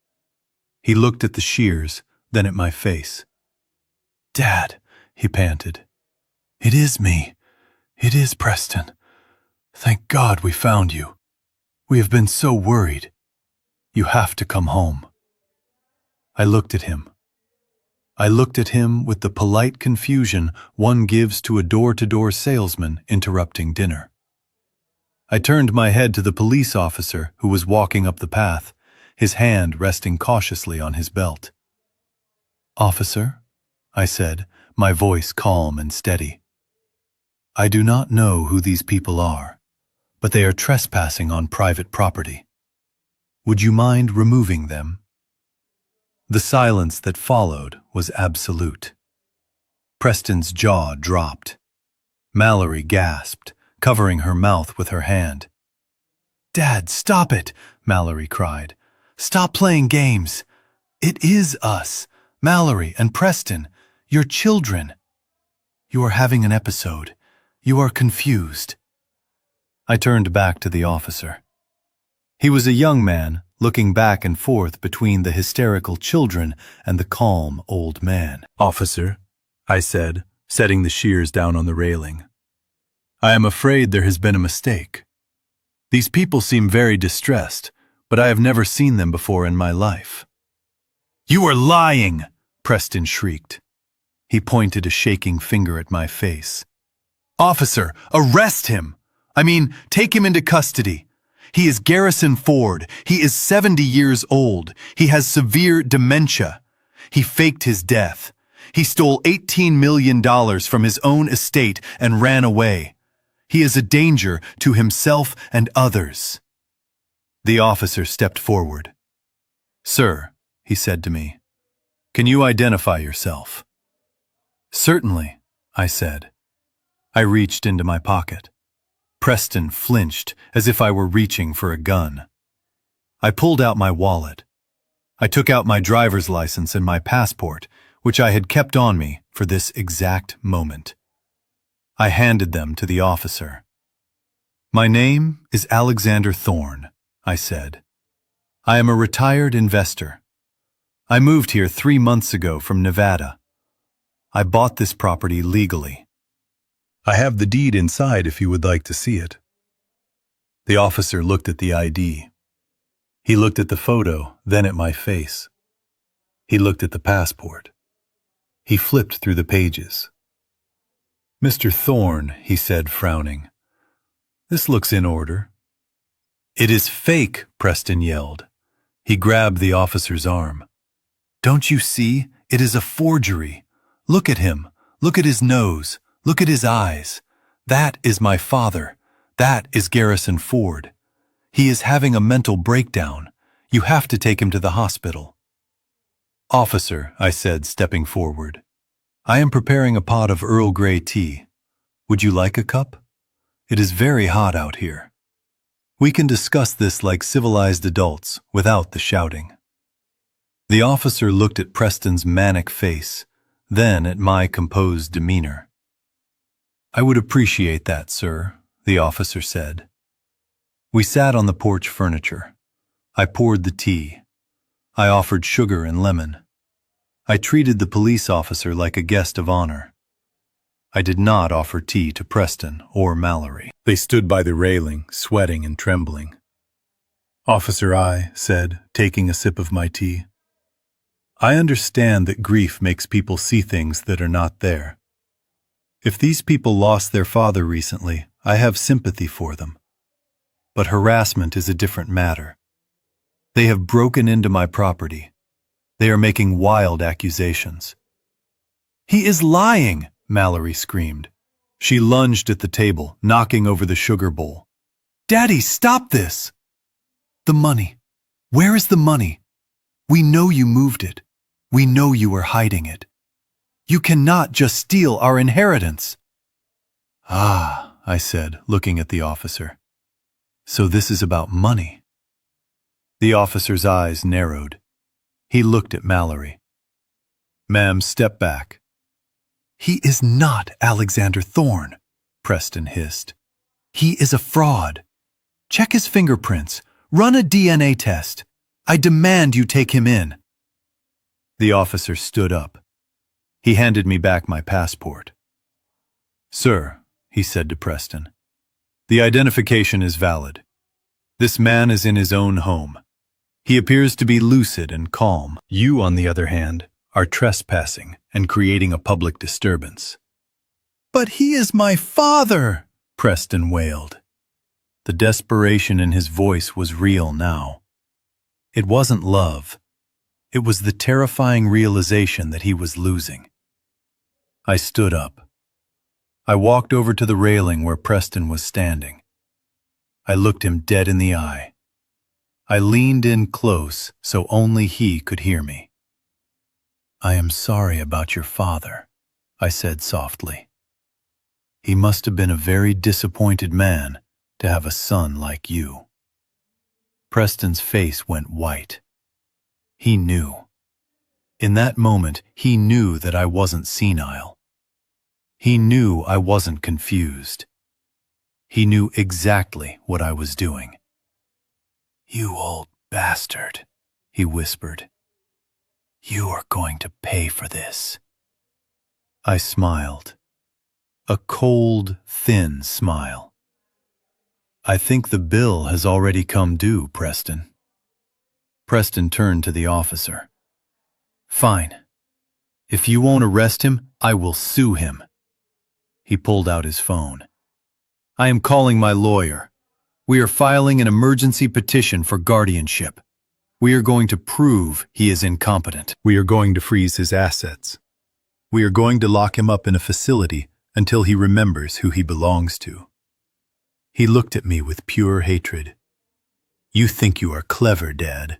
[SPEAKER 1] He looked at the shears, then at my face. Dad, he panted. It is me. It is Preston. Thank God we found you. We have been so worried. You have to come home. I looked at him. I looked at him with the polite confusion one gives to a door-to-door salesman interrupting dinner. I turned my head to the police officer who was walking up the path, his hand resting cautiously on his belt. Officer, I said, my voice calm and steady. I do not know who these people are, but they are trespassing on private property. Would you mind removing them? The silence that followed was absolute. Preston's jaw dropped. Mallory gasped, covering her mouth with her hand. "Dad, stop it!" Mallory cried. "Stop playing games. It is us, Mallory and Preston, your children. You are having an episode. You are confused." I turned back to the officer. He was a young man, looking back and forth between the hysterical children and the calm old man. "Officer," I said, setting the shears down on the railing, "I am afraid there has been a mistake. These people seem very distressed, but I have never seen them before in my life." "You are lying!" Preston shrieked. He pointed a shaking finger at my face. "Officer, arrest him! Take him into custody. He is Garrison Ford. He is 70 years old. He has severe dementia. He faked his death. He stole $18 million from his own estate and ran away. He is a danger to himself and others." The officer stepped forward. "Sir," he said to me, "can you identify yourself?" "Certainly," I said. I reached into my pocket. Preston flinched as if I were reaching for a gun. I pulled out my wallet. I took out my driver's license and my passport, which I had kept on me for this exact moment. I handed them to the officer. "My name is Alexander Thorne," I said. "I am a retired investor. I moved here 3 months ago from Nevada. I bought this property legally. I have the deed inside if you would like to see it." The officer looked at the ID. He looked at the photo, then at my face. He looked at the passport. He flipped through the pages. "Mr. Thorne," he said, frowning, "this looks in order." "It is fake," Preston yelled. He grabbed the officer's arm. "Don't you see? It is a forgery. Look at him. Look at his nose. Look at his eyes. That is my father. That is Garrison Ford. He is having a mental breakdown. You have to take him to the hospital." "Officer," I said, stepping forward, "I am preparing a pot of Earl Grey tea. Would you like a cup? It is very hot out here. We can discuss this like civilized adults without the shouting." The officer looked at Preston's manic face, then at my composed demeanor. "I would appreciate that, sir," the officer said. We sat on the porch furniture. I poured the tea. I offered sugar and lemon. I treated the police officer like a guest of honor. I did not offer tea to Preston or Mallory. They stood by the railing, sweating and trembling. "Officer," I said, taking a sip of my tea, "I understand that grief makes people see things that are not there. If these people lost their father recently, I have sympathy for them. But harassment is a different matter. They have broken into my property. They are making wild accusations." "He is lying!" Mallory screamed. She lunged at the table, knocking over the sugar bowl. "Daddy, stop this!" "The money. Where is the money? We know you moved it. We know you were hiding it. You cannot just steal our inheritance." "Ah," I said, looking at the officer. "So this is about money." The officer's eyes narrowed. He looked at Mallory. "Ma'am, step back." "He is not Alexander Thorne," Preston hissed. "He is a fraud. Check his fingerprints. Run a DNA test. I demand you take him in." The officer stood up. He handed me back my passport. "Sir," he said to Preston, "the identification is valid. This man is in his own home. He appears to be lucid and calm. You, on the other hand, are trespassing and creating a public disturbance." "But he is my father!" Preston wailed. The desperation in his voice was real now. It wasn't love. It was the terrifying realization that he was losing. I stood up. I walked over to the railing where Preston was standing. I looked him dead in the eye. I leaned in close so only he could hear me. "I am sorry about your father," I said softly. "He must have been a very disappointed man to have a son like you." Preston's face went white. He knew. In that moment, he knew that I wasn't senile. He knew I wasn't confused. He knew exactly what I was doing. "You old bastard," he whispered. "You are going to pay for this." I smiled. A cold, thin smile. "I think the bill has already come due, Preston." Preston turned to the officer. "Fine. If you won't arrest him, I will sue him." He pulled out his phone. "I am calling my lawyer. We are filing an emergency petition for guardianship. We are going to prove he is incompetent. We are going to freeze his assets. We are going to lock him up in a facility until he remembers who he belongs to." He looked at me with pure hatred. "You think you are clever, Dad,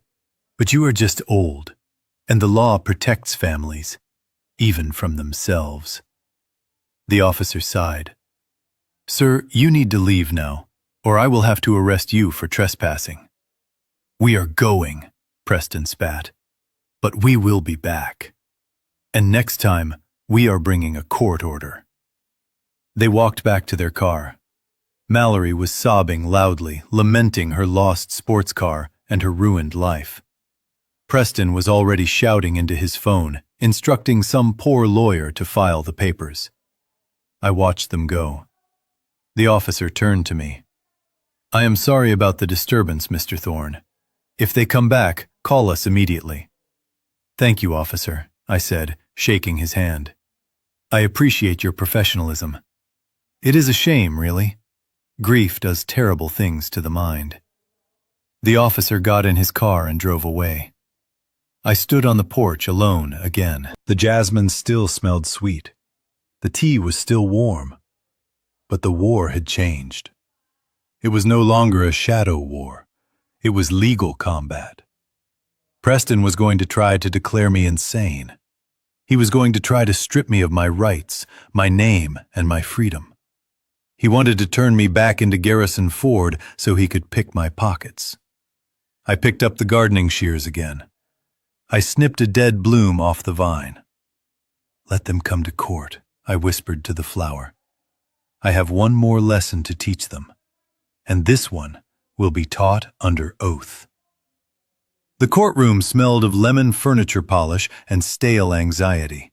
[SPEAKER 1] but you are just old, and the law protects families, even from themselves." The officer sighed. "Sir, you need to leave now, or I will have to arrest you for trespassing." "We are going," Preston spat, "but we will be back. And next time, we are bringing a court order." They walked back to their car. Mallory was sobbing loudly, lamenting her lost sports car and her ruined life. Preston was already shouting into his phone, instructing some poor lawyer to file the papers. I watched them go. The officer turned to me. "I am sorry about the disturbance, Mr. Thorne. If they come back, call us immediately." "Thank you, officer," I said, shaking his hand. "I appreciate your professionalism. It is a shame, really. Grief does terrible things to the mind." The officer got in his car and drove away. I stood on the porch alone again. The jasmine still smelled sweet. The tea was still warm. But the war had changed. It was no longer a shadow war. It was legal combat. Preston was going to try to declare me insane. He was going to try to strip me of my rights, my name, and my freedom. He wanted to turn me back into Garrison Ford so he could pick my pockets. I picked up the gardening shears again. I snipped a dead bloom off the vine. "Let them come to court," I whispered to the flower. "I have one more lesson to teach them, and this one will be taught under oath." The courtroom smelled of lemon furniture polish and stale anxiety.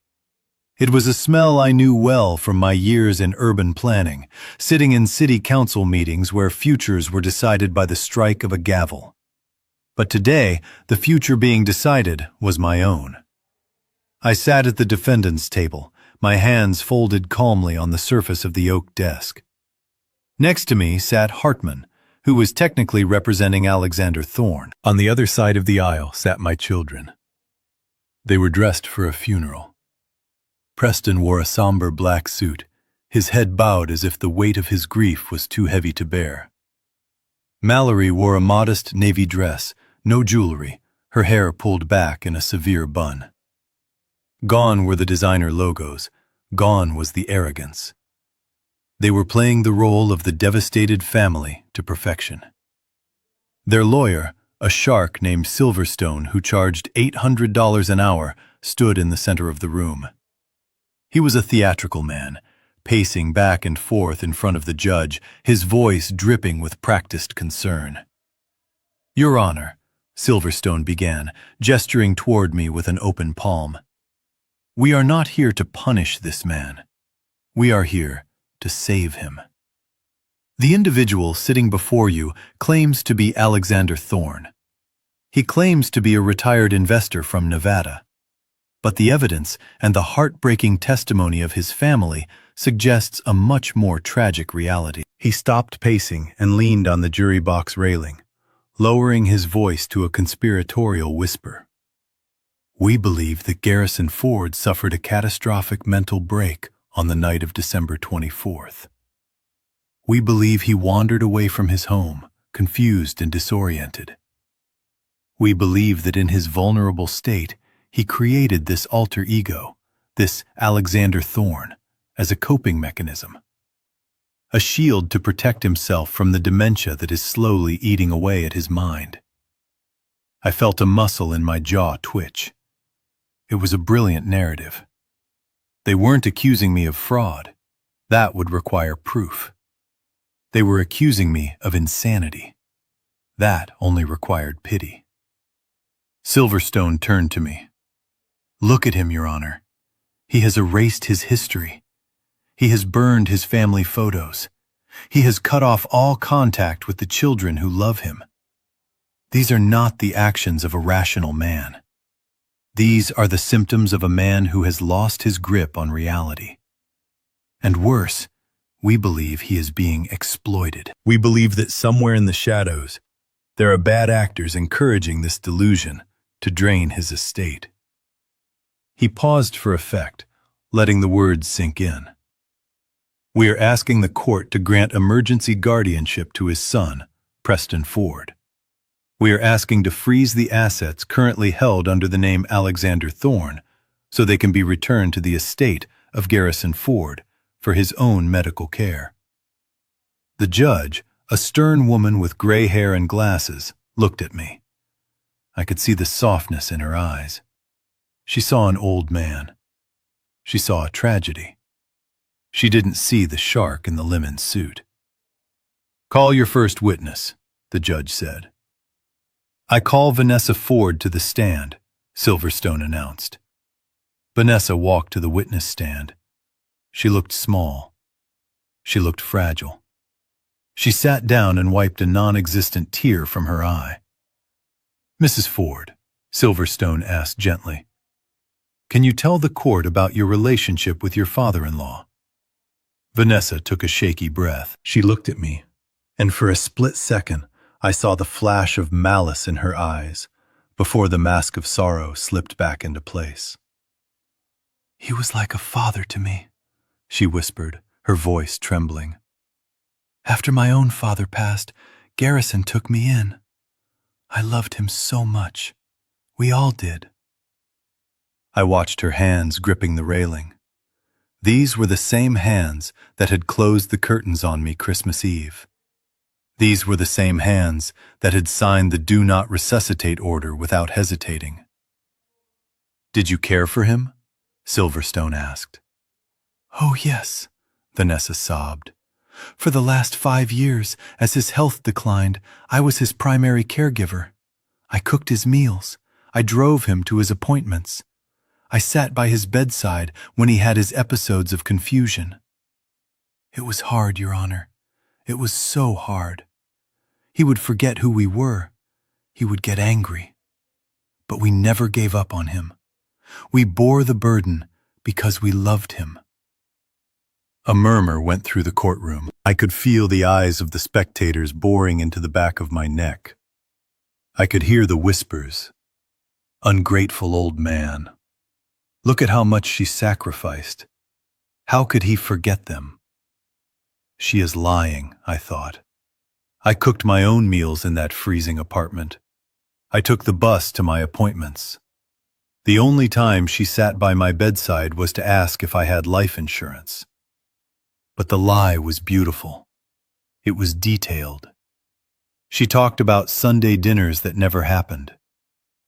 [SPEAKER 1] It was a smell I knew well from my years in urban planning, sitting in city council meetings where futures were decided by the strike of a gavel. But today, the future being decided was my own. I sat at the defendant's table, my hands folded calmly on the surface of the oak desk. Next to me sat Hartman, who was technically representing Alexander Thorne. On the other side of the aisle sat my children. They were dressed for a funeral. Preston wore a somber black suit, his head bowed as if the weight of his grief was too heavy to bear. Mallory wore a modest navy dress, no jewelry, her hair pulled back in a severe bun. Gone were the designer logos, gone was the arrogance. They were playing the role of the devastated family to perfection. Their lawyer, a shark named Silverstone who charged $800 an hour, stood in the center of the room. He was a theatrical man, pacing back and forth in front of the judge, his voice dripping with practiced concern. "Your Honor," Silverstone began, gesturing toward me with an open palm. "We are not here to punish this man. We are here to save him. The individual sitting before you claims to be Alexander Thorne. He claims to be a retired investor from Nevada. But the evidence and the heartbreaking testimony of his family suggests a much more tragic reality." He stopped pacing and leaned on the jury box railing, lowering his voice to a conspiratorial whisper. We believe that Garrison Ford suffered a catastrophic mental break on the night of December 24th. We believe he wandered away from his home, confused and disoriented. We believe that in his vulnerable state, he created this alter ego, this Alexander Thorne, as a coping mechanism. A shield to protect himself from the dementia that is slowly eating away at his mind. I felt a muscle in my jaw twitch. It was a brilliant narrative. They weren't accusing me of fraud. That would require proof. They were accusing me of insanity. That only required pity. Silverstone turned to me. "Look at him, Your Honor. He has erased his history. He has burned his family photos. He has cut off all contact with the children who love him. These are not the actions of a rational man. These are the symptoms of a man who has lost his grip on reality. And worse, we believe he is being exploited. We believe that somewhere in the shadows, there are bad actors encouraging this delusion to drain his estate." He paused for effect, letting the words sink in. "We are asking the court to grant emergency guardianship to his son, Preston Ford. We are asking to freeze the assets currently held under the name Alexander Thorne so they can be returned to the estate of Garrison Ford for his own medical care." The judge, a stern woman with gray hair and glasses, looked at me. I could see the softness in her eyes. She saw an old man. She saw a tragedy. She didn't see the shark in the linen suit. "Call your first witness," the judge said. "I call Vanessa Ford to the stand," Silverstone announced. Vanessa walked to the witness stand. She looked small. She looked fragile. She sat down and wiped a non-existent tear from her eye. "Mrs. Ford," Silverstone asked gently, "can you tell the court about your relationship with your father-in-law?" Vanessa took a shaky breath. She looked at me, and for a split second, I saw the flash of malice in her eyes before the mask of sorrow slipped back into place. "He was like a father to me," she whispered, her voice trembling. "After my own father passed, Garrison took me in. I loved him so much. We all did." I watched her hands gripping the railing. These were the same hands that had closed the curtains on me Christmas Eve. These were the same hands that had signed the do not resuscitate order without hesitating. "Did you care for him?" Silverstone asked. "Oh, yes," Vanessa sobbed. "For the last 5 years, as his health declined, I was his primary caregiver. I cooked his meals. I drove him to his appointments. I sat by his bedside when he had his episodes of confusion. It was hard, Your Honor. It was so hard. He would forget who we were. He would get angry. But we never gave up on him. We bore the burden because we loved him." A murmur went through the courtroom. I could feel the eyes of the spectators boring into the back of my neck. I could hear the whispers. "Ungrateful old man. Look at how much she sacrificed. How could he forget them?" She is lying, I thought. I cooked my own meals in that freezing apartment. I took the bus to my appointments. The only time she sat by my bedside was to ask if I had life insurance. But the lie was beautiful. It was detailed. She talked about Sunday dinners that never happened.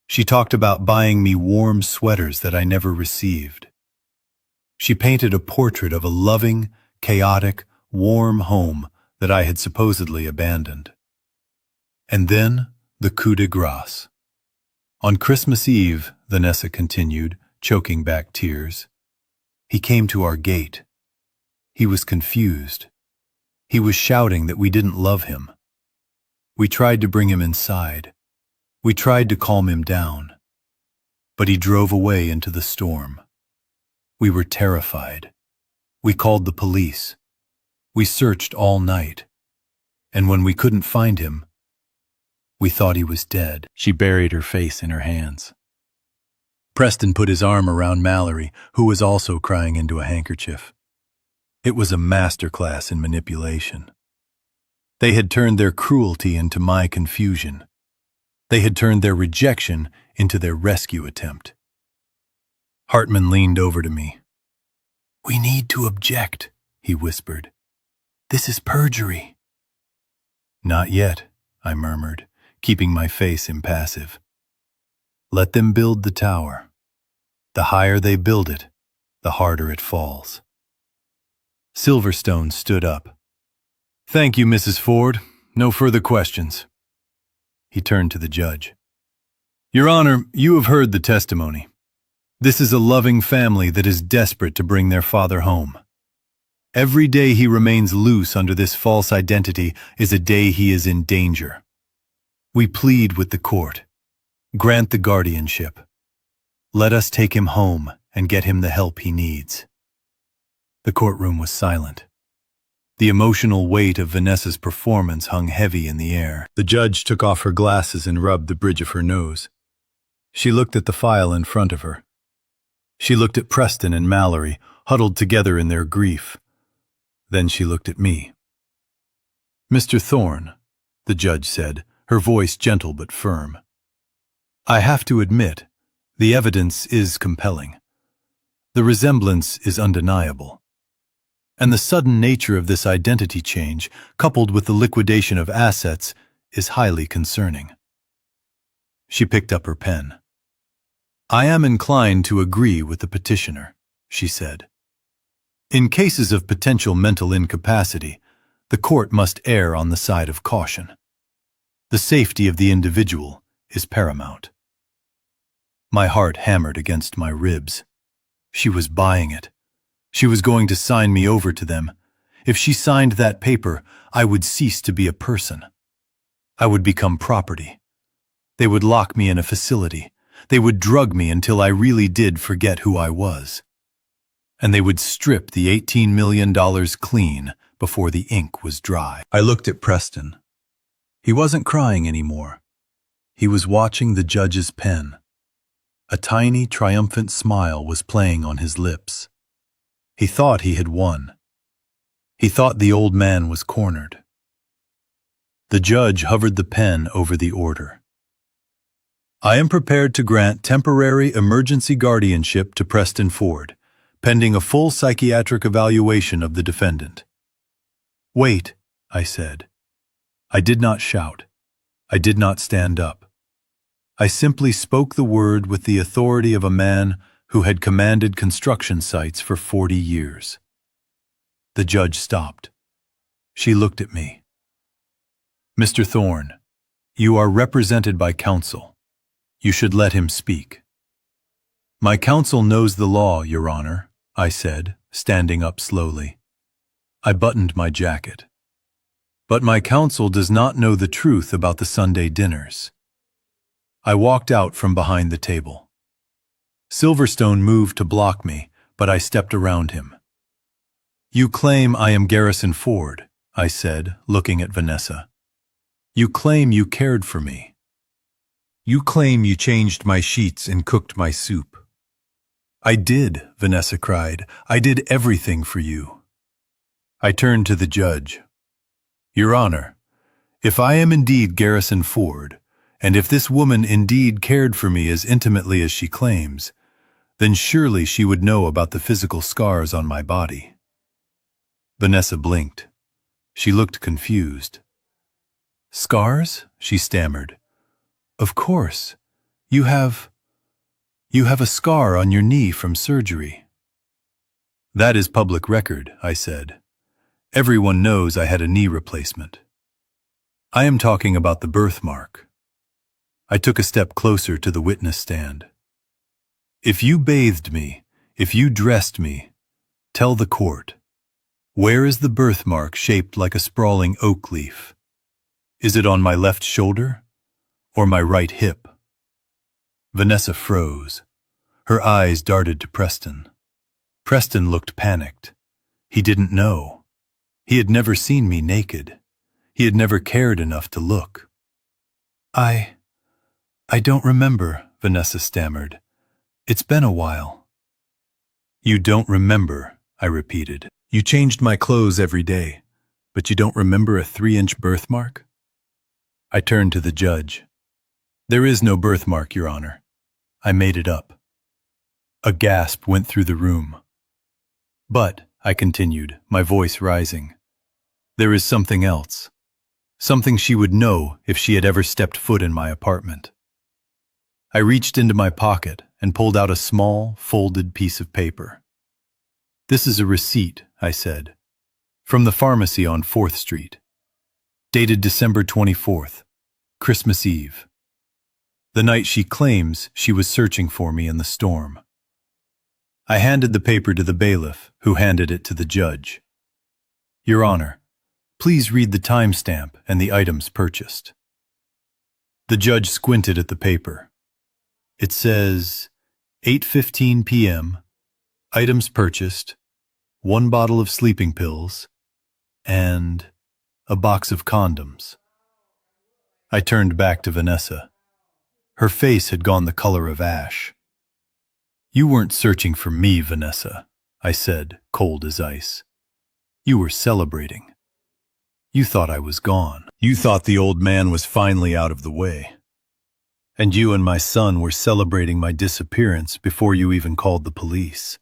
[SPEAKER 1] She talked about buying me warm sweaters that I never received. She painted a portrait of a loving, chaotic, warm home that I had supposedly abandoned. And then the coup de grace. On Christmas Eve, Vanessa continued, choking back tears, he came to our gate. He was confused. He was shouting that we didn't love him. We tried to bring him inside. We tried to calm him down. But he drove away into the storm. We were terrified. We called the police. We searched all night. And when we couldn't find him, we thought he was dead. She buried her face in her hands. Preston put his arm around Mallory, who was also crying into a handkerchief. It was a masterclass in manipulation. They had turned their cruelty into my confusion. They had turned their rejection into their rescue attempt. Hartman leaned over to me. "We need to object," he whispered. "This is perjury." "Not yet," I murmured, keeping my face impassive. "Let them build the tower. The higher they build it, the harder it falls." Silverstone stood up. "Thank you, Mrs. Ford. No further questions." He turned to the judge. "Your Honor, you have heard the testimony. This is a loving family that is desperate to bring their father home. Every day he remains loose under this false identity is a day he is in danger. We plead with the court. Grant the guardianship. Let us take him home and get him the help he needs." The courtroom was silent. The emotional weight of Vanessa's performance hung heavy in the air. The judge took off her glasses and rubbed the bridge of her nose. She looked at the file in front of her. She looked at Preston and Mallory, huddled together in their grief. Then she looked at me. "Mr. Thorne," the judge said, her voice gentle but firm. "I have to admit, the evidence is compelling. The resemblance is undeniable. And the sudden nature of this identity change, coupled with the liquidation of assets, is highly concerning." She picked up her pen. "I am inclined to agree with the petitioner," she said. "In cases of potential mental incapacity, the court must err on the side of caution. The safety of the individual is paramount." My heart hammered against my ribs. She was buying it. She was going to sign me over to them. If she signed that paper, I would cease to be a person. I would become property. They would lock me in a facility. They would drug me until I really did forget who I was. And they would strip the $18 million clean before the ink was dry. I looked at Preston. He wasn't crying anymore. He was watching the judge's pen. A tiny, triumphant smile was playing on his lips. He thought he had won. He thought the old man was cornered. The judge hovered the pen over the order. "I am prepared to grant temporary emergency guardianship to Preston Ford, pending a full psychiatric evaluation of the defendant." "Wait," I said. I did not shout. I did not stand up. I simply spoke the word with the authority of a man who had commanded construction sites for 40 years. The judge stopped. She looked at me. "Mr. Thorne, you are represented by counsel. You should let him speak." "My counsel knows the law, Your Honor," I said, standing up slowly. I buttoned my jacket. "But my counsel does not know the truth about the Sunday dinners." I walked out from behind the table. Silverstone moved to block me, but I stepped around him. "You claim I am Garrison Ford," I said, looking at Vanessa. "You claim you cared for me. You claim you changed my sheets and cooked my soup." "I did," Vanessa cried. "I did everything for you." I turned to the judge. "Your Honor, if I am indeed Garrison Ford, and if this woman indeed cared for me as intimately as she claims, then surely she would know about the physical scars on my body." Vanessa blinked. She looked confused. "Scars?" she stammered. "Of course. You have a scar on your knee from surgery." "That is public record," I said. "Everyone knows I had a knee replacement. I am talking about the birthmark." I took a step closer to the witness stand. "If you bathed me, if you dressed me, tell the court, where is the birthmark shaped like a sprawling oak leaf? Is it on my left shoulder or my right hip?" Vanessa froze. Her eyes darted to Preston. Preston looked panicked. He didn't know. He had never seen me naked. He had never cared enough to look. I don't remember," Vanessa stammered. It's been a while. You don't remember, I repeated. You changed my clothes every day, but you don't remember a 3-inch birthmark? I turned to the judge. There is no birthmark, Your Honor. I made it up. A gasp went through the room. But, I continued, my voice rising, there is something else. Something she would know if she had ever stepped foot in my apartment. I reached into my pocket and pulled out a small, folded piece of paper. This is a receipt, I said, from the pharmacy on 4th Street, dated December 24th, Christmas Eve, the night she claims she was searching for me in the storm. I handed the paper to the bailiff, who handed it to the judge. Your Honor, please read the timestamp and the items purchased. The judge squinted at the paper. It says, 8:15 p.m., items purchased, 1 bottle of sleeping pills, and a box of condoms. I turned back to Vanessa. Her face had gone the color of ash. You weren't searching for me, Vanessa, I said, cold as ice. You were celebrating. You thought I was gone. You thought the old man was finally out of the way. And you and my son were celebrating my disappearance before you even called the police.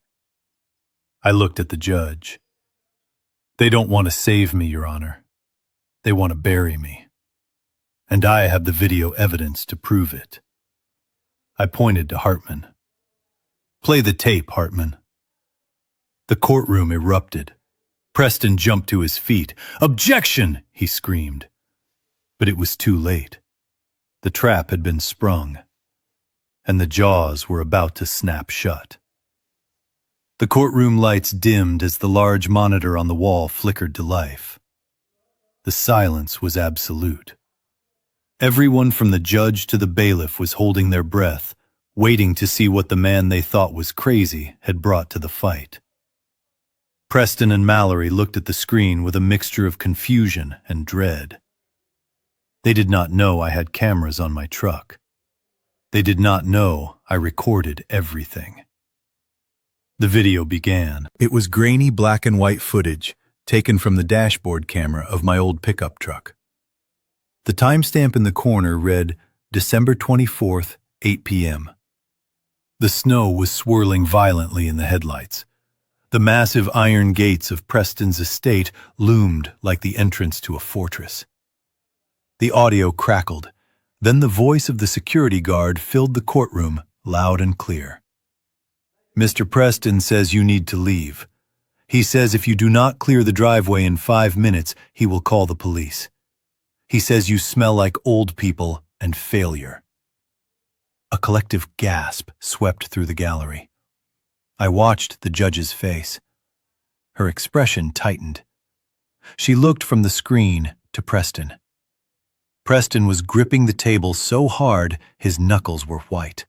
[SPEAKER 1] I looked at the judge. They don't want to save me, Your Honor. They want to bury me. And I have the video evidence to prove it. I pointed to Hartman. Play the tape, Hartman. The courtroom erupted. Preston jumped to his feet. Objection! He screamed. But it was too late. The trap had been sprung, and the jaws were about to snap shut. The courtroom lights dimmed as the large monitor on the wall flickered to life. The silence was absolute. Everyone from the judge to the bailiff was holding their breath, waiting to see what the man they thought was crazy had brought to the fight. Preston and Mallory looked at the screen with a mixture of confusion and dread. They did not know I had cameras on my truck. They did not know I recorded everything. The video began. It was grainy black and white footage taken from the dashboard camera of my old pickup truck. The timestamp in the corner read December 24th, 8 p.m. The snow was swirling violently in the headlights. The massive iron gates of Preston's estate loomed like the entrance to a fortress. The audio crackled. Then the voice of the security guard filled the courtroom loud and clear. Mr. Preston says you need to leave. He says if you do not clear the driveway in 5 minutes, he will call the police. He says you smell like old people and failure. A collective gasp swept through the gallery. I watched the judge's face. Her expression tightened. She looked from the screen to Preston. Preston was gripping the table so hard his knuckles were white.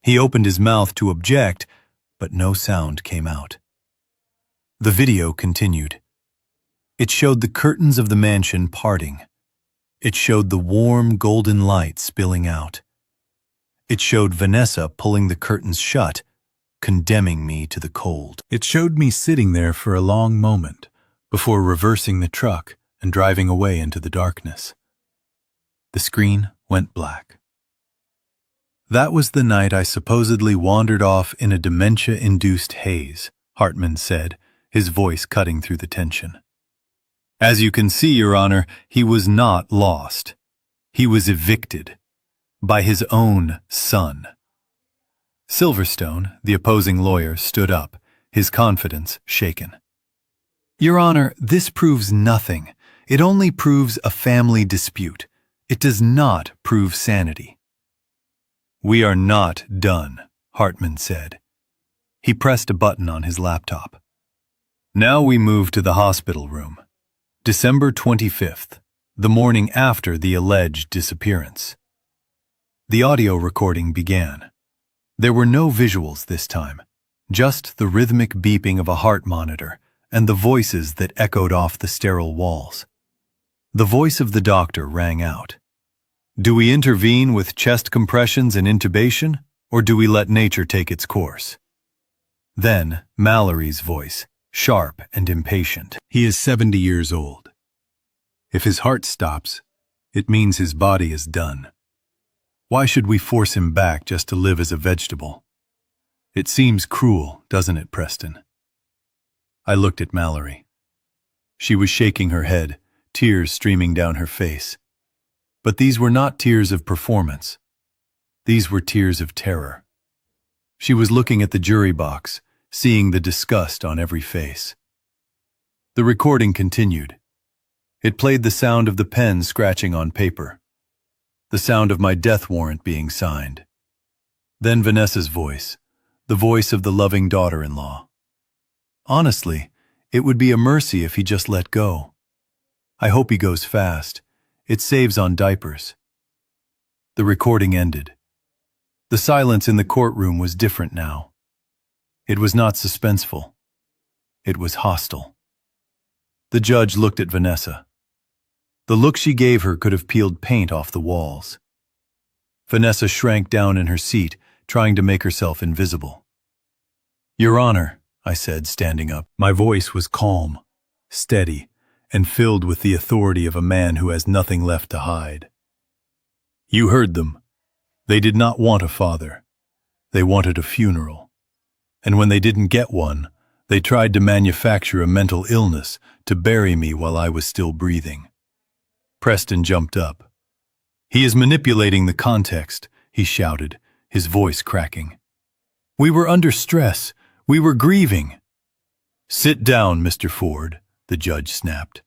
[SPEAKER 1] He opened his mouth to object, but no sound came out. The video continued. It showed the curtains of the mansion parting. It showed the warm golden light spilling out. It showed Vanessa pulling the curtains shut, condemning me to the cold. It showed me sitting there for a long moment before reversing the truck and driving away into the darkness. The screen went black. That was the night I supposedly wandered off in a dementia-induced haze, Hartman said, his voice cutting through the tension. As you can see, Your Honor, he was not lost. He was evicted by his own son. Silverstone, the opposing lawyer, stood up, his confidence shaken. Your Honor, this proves nothing. It only proves a family dispute. It does not prove sanity. We are not done, Hartman said. He pressed a button on his laptop. Now we move to the hospital room. December 25th, the morning after the alleged disappearance. The audio recording began. There were no visuals this time, just the rhythmic beeping of a heart monitor and the voices that echoed off the sterile walls. The voice of the doctor rang out. Do we intervene with chest compressions and intubation, Or do we let nature take its course? Then, Mallory's voice, sharp and impatient. He is 70 years old. If his heart stops, it means his body is done. Why should we force him back just to live as a vegetable? It seems cruel, doesn't it, Preston? I looked at Mallory. She was shaking her head, tears streaming down her face. But these were not tears of performance. These were tears of terror. She was looking at the jury box, seeing the disgust on every face. The recording continued. It played the sound of the pen scratching on paper, the sound of my death warrant being signed. Then Vanessa's voice, the voice of the loving daughter-in-law. Honestly, it would be a mercy if he just let go. I hope he goes fast. It saves on diapers. The recording ended. The silence in the courtroom was different now. It was not suspenseful. It was hostile. The judge looked at Vanessa. The look she gave her could have peeled paint off the walls. Vanessa shrank down in her seat, trying to make herself invisible. "Your Honor," I said, standing up. My voice was calm, steady, and filled with the authority of a man who has nothing left to hide. "You heard them. They did not want a father. They wanted a funeral. And when they didn't get one, they tried to manufacture a mental illness to bury me while I was still breathing." Preston jumped up. "He is manipulating the context," he shouted, his voice cracking. "We were under stress. We were grieving." "Sit down, Mr. Ford," the judge snapped.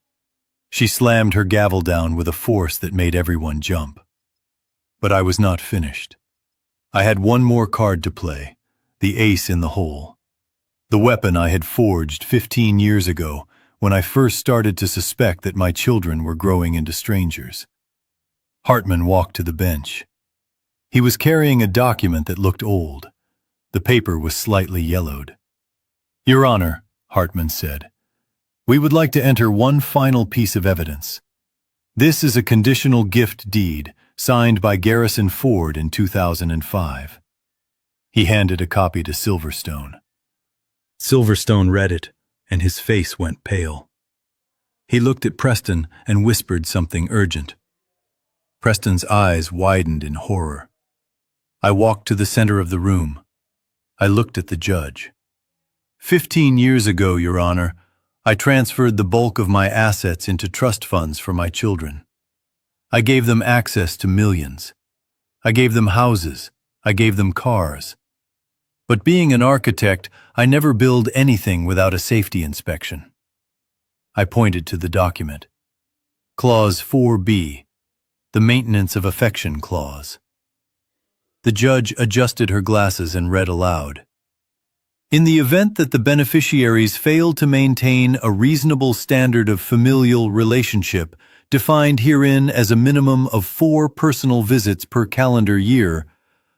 [SPEAKER 1] She slammed her gavel down with a force that made everyone jump. But I was not finished. I had one more card to play, the ace in the hole. The weapon I had forged 15 years ago when I first started to suspect that my children were growing into strangers. Hartman walked to the bench. He was carrying a document that looked old. The paper was slightly yellowed. "Your Honor," Hartman said, "we would like to enter one final piece of evidence. This is a conditional gift deed signed by Garrison Ford in 2005. He handed a copy to Silverstone. Silverstone read it, and his face went pale. He looked at Preston and whispered something urgent. Preston's eyes widened in horror. I walked to the center of the room. I looked at the judge. 15 years ago, Your Honor, I transferred the bulk of my assets into trust funds for my children. I gave them access to millions. I gave them houses. I gave them cars. But being an architect, I never build anything without a safety inspection. I pointed to the document. Clause 4B, the Maintenance of Affection Clause. The judge adjusted her glasses and read aloud. In the event that the beneficiaries fail to maintain a reasonable standard of familial relationship, defined herein as a minimum of 4 personal visits per calendar year,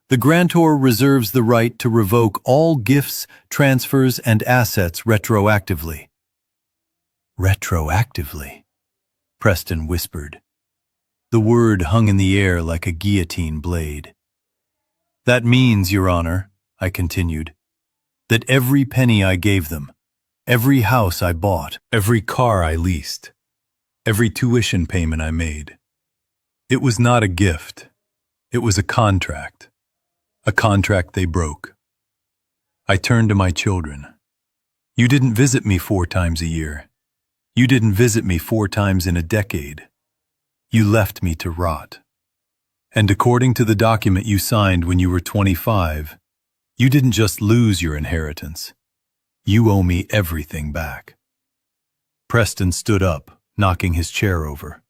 [SPEAKER 1] the grantor reserves the right to revoke all gifts, transfers, and assets retroactively. Retroactively, Preston whispered. The word hung in the air like a guillotine blade. That means, Your Honor, I continued, that every penny I gave them, every house I bought, every car I leased, every tuition payment I made, it was not a gift. It was a contract they broke. I turned to my children. You didn't visit me 4 times a year. You didn't visit me 4 times in a decade. You left me to rot. And according to the document you signed when you were 25, you didn't just lose your inheritance. You owe me everything back. Preston stood up, knocking his chair over.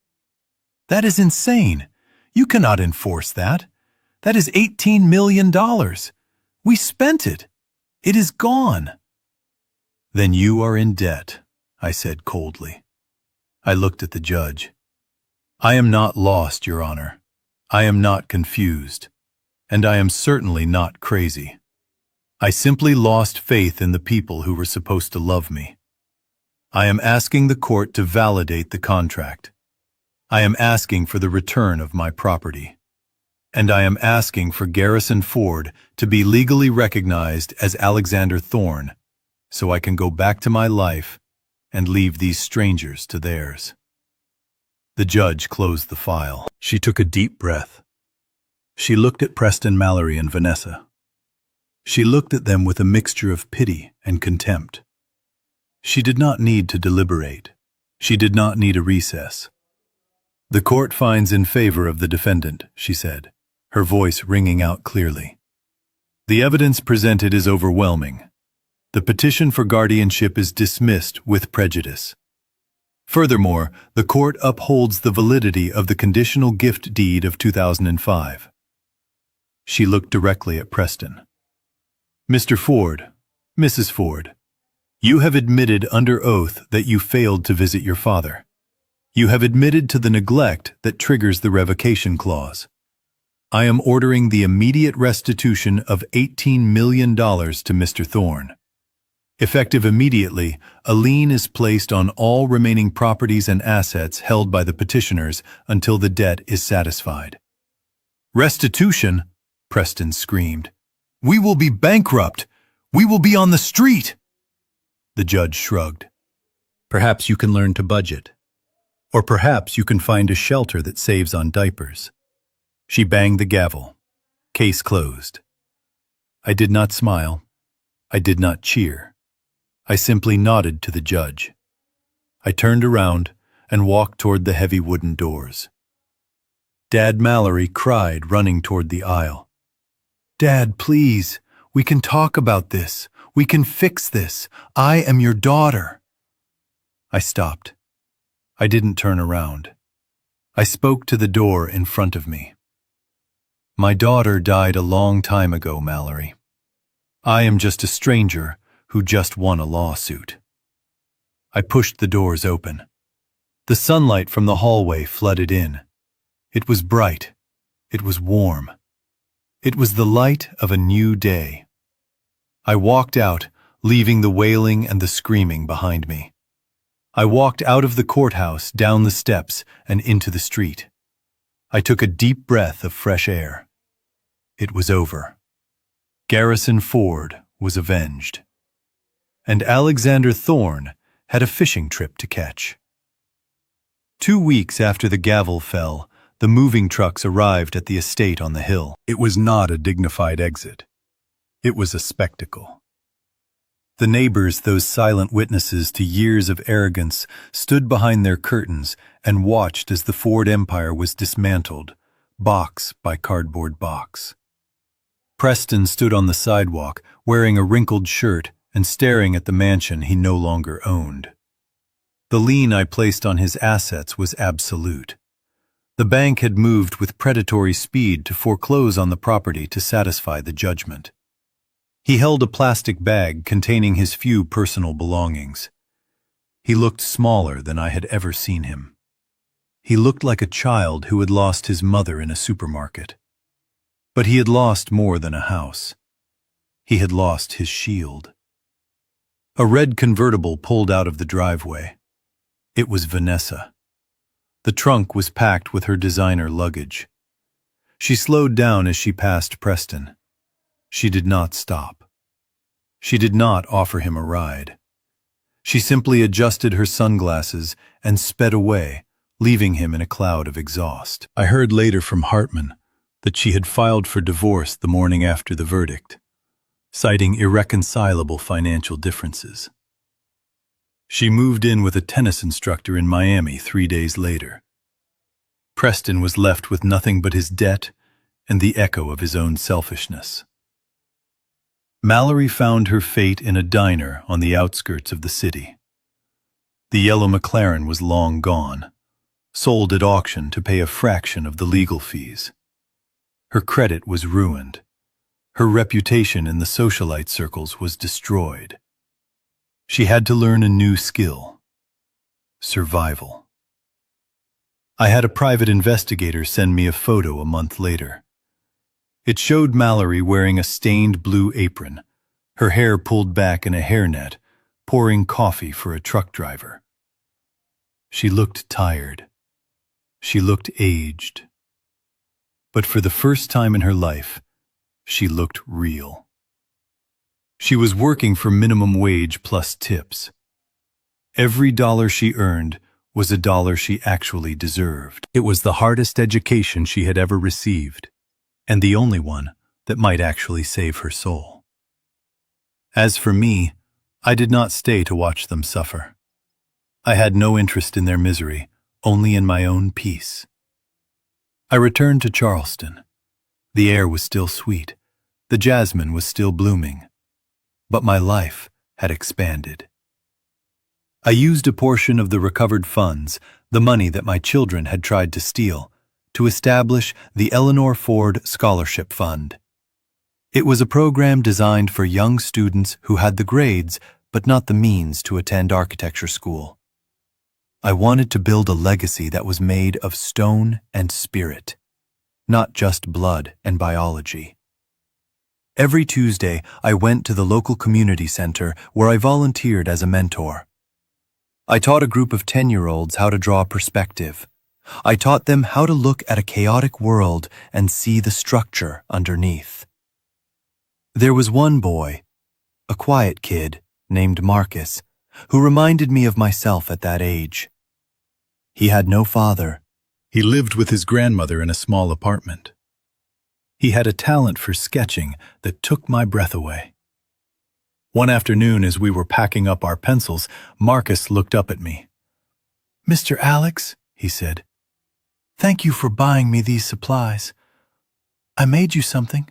[SPEAKER 1] That is insane. You cannot enforce that. That is $18 million. We spent it. It is gone. Then you are in debt, I said coldly. I looked at the judge. I am not lost, Your Honor. I am not confused. And I am certainly not crazy. I simply lost faith in the people who were supposed to love me. I am asking the court to validate the contract. I am asking for the return of my property. and I am asking for Garrison Ford to be legally recognized as Alexander Thorne, so I can go back to my life and leave these strangers to theirs." The judge closed the file. She took a deep breath. She looked at Preston, Mallory, and Vanessa. She looked at them with a mixture of pity and contempt. She did not need to deliberate. She did not need a recess. "The court finds in favor of the defendant," she said, her voice ringing out clearly. "The evidence presented is overwhelming. The petition for guardianship is dismissed with prejudice. Furthermore, the court upholds the validity of the conditional gift deed of 2005. She looked directly at Preston. "Mr. Ford, Mrs. Ford, you have admitted under oath that you failed to visit your father. You have admitted to the neglect that triggers the revocation clause. I am ordering the immediate restitution of $18 million to Mr. Thorne. Effective immediately, a lien is placed on all remaining properties and assets held by the petitioners until the debt is satisfied." "Restitution?" Preston screamed. "We will be bankrupt! We will be on the street!" The judge shrugged. "Perhaps you can learn to budget. Or perhaps you can find a shelter that saves on diapers." She banged the gavel. Case closed. I did not smile. I did not cheer. I simply nodded to the judge. I turned around and walked toward the heavy wooden doors. Dad Mallory cried, running toward the aisle. "Dad, please, we can talk about this. We can fix this. I am your daughter." I stopped. I didn't turn around. I spoke to the door in front of me. "My daughter died a long time ago, Mallory. I am just a stranger who just won a lawsuit." I pushed the doors open. The sunlight from the hallway flooded in. It was bright. It was warm. It was the light of a new day. I walked out, leaving the wailing and the screaming behind me. I walked out of the courthouse, down the steps, and into the street. I took a deep breath of fresh air. It was over. Garrison Ford was avenged. And Alexander Thorne had a fishing trip to catch. 2 weeks after the gavel fell, the moving trucks arrived at the estate on the hill. It was not a dignified exit. It was a spectacle. The neighbors, those silent witnesses to years of arrogance, stood behind their curtains and watched as the Ford empire was dismantled, box by cardboard box. Preston stood on the sidewalk, wearing a wrinkled shirt and staring at the mansion he no longer owned. The lien I placed on his assets was absolute. The bank had moved with predatory speed to foreclose on the property to satisfy the judgment. He held a plastic bag containing his few personal belongings. He looked smaller than I had ever seen him. He looked like a child who had lost his mother in a supermarket. But he had lost more than a house. He had lost his shield. A red convertible pulled out of the driveway. It was Vanessa. The trunk was packed with her designer luggage. She slowed down as she passed Preston. She did not stop. She did not offer him a ride. She simply adjusted her sunglasses and sped away, leaving him in a cloud of exhaust. I heard later from Hartman that she had filed for divorce the morning after the verdict, citing irreconcilable financial differences. She moved in with a tennis instructor in Miami 3 days later. Preston was left with nothing but his debt and the echo of his own selfishness. Mallory found her fate in a diner on the outskirts of the city. The yellow McLaren was long gone, sold at auction to pay a fraction of the legal fees. Her credit was ruined. Her reputation in the socialite circles was destroyed. She had to learn a new skill: survival. I had a private investigator send me a photo a month later. It showed Mallory wearing a stained blue apron, her hair pulled back in a hairnet, pouring coffee for a truck driver. She looked tired. She looked aged. but for the first time in her life, she looked real. She was working for minimum wage plus tips. Every dollar she earned was a dollar she actually deserved. It was the hardest education she had ever received, and the only one that might actually save her soul. As for me, I did not stay to watch them suffer. I had no interest in their misery, only in my own peace. I returned to Charleston. The air was still sweet, the jasmine was still blooming, but my life had expanded. I used a portion of the recovered funds, the money that my children had tried to steal, to establish the Eleanor Ford Scholarship Fund. It was a program designed for young students who had the grades but not the means to attend architecture school. I wanted to build a legacy that was made of stone and spirit, not just blood and biology. Every Tuesday, I went to the local community center where I volunteered as a mentor. I taught a group of 10-year-olds how to draw perspective. I taught them how to look at a chaotic world and see the structure underneath. There was one boy, a quiet kid named Marcus, who reminded me of myself at that age. He had no father. He lived with his grandmother in a small apartment. He had a talent for sketching that took my breath away. One afternoon, as we were packing up our pencils, Marcus looked up at me. "Mr. Alex," he said, "thank you for buying me these supplies. I made you something."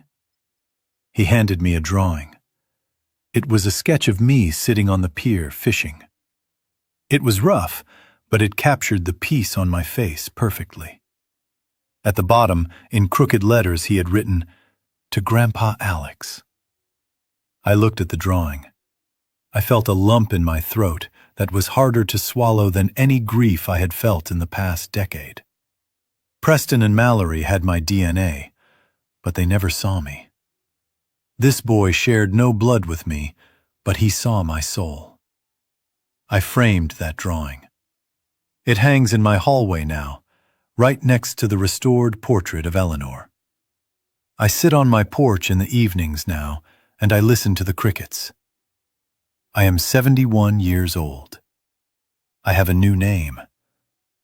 [SPEAKER 1] He handed me a drawing. It was a sketch of me sitting on the pier fishing. It was rough, but it captured the peace on my face perfectly. At the bottom, in crooked letters, he had written, "To Grandpa Alex." I looked at the drawing. I felt a lump in my throat that was harder to swallow than any grief I had felt in the past decade. Preston and Mallory had my DNA, but they never saw me. This boy shared no blood with me, but he saw my soul. I framed that drawing. It hangs in my hallway now, right next to the restored portrait of Eleanor. I sit on my porch in the evenings now, and I listen to the crickets. I am 71 years old. I have a new name.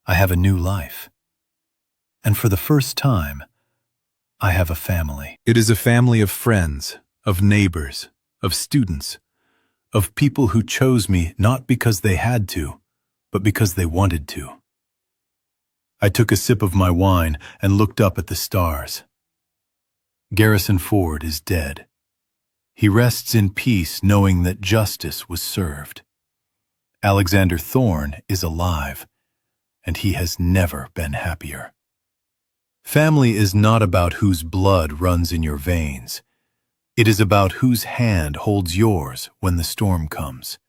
[SPEAKER 1] I have a new life. And for the first time, I have a family. It is a family of friends, of neighbors, of students, of people who chose me not because they had to, but because they wanted to. I took a sip of my wine and looked up at the stars. Garrison Ford is dead. He rests in peace knowing that justice was served. Alexander Thorne is alive, and he has never been happier. Family is not about whose blood runs in your veins. It is about whose hand holds yours when the storm comes.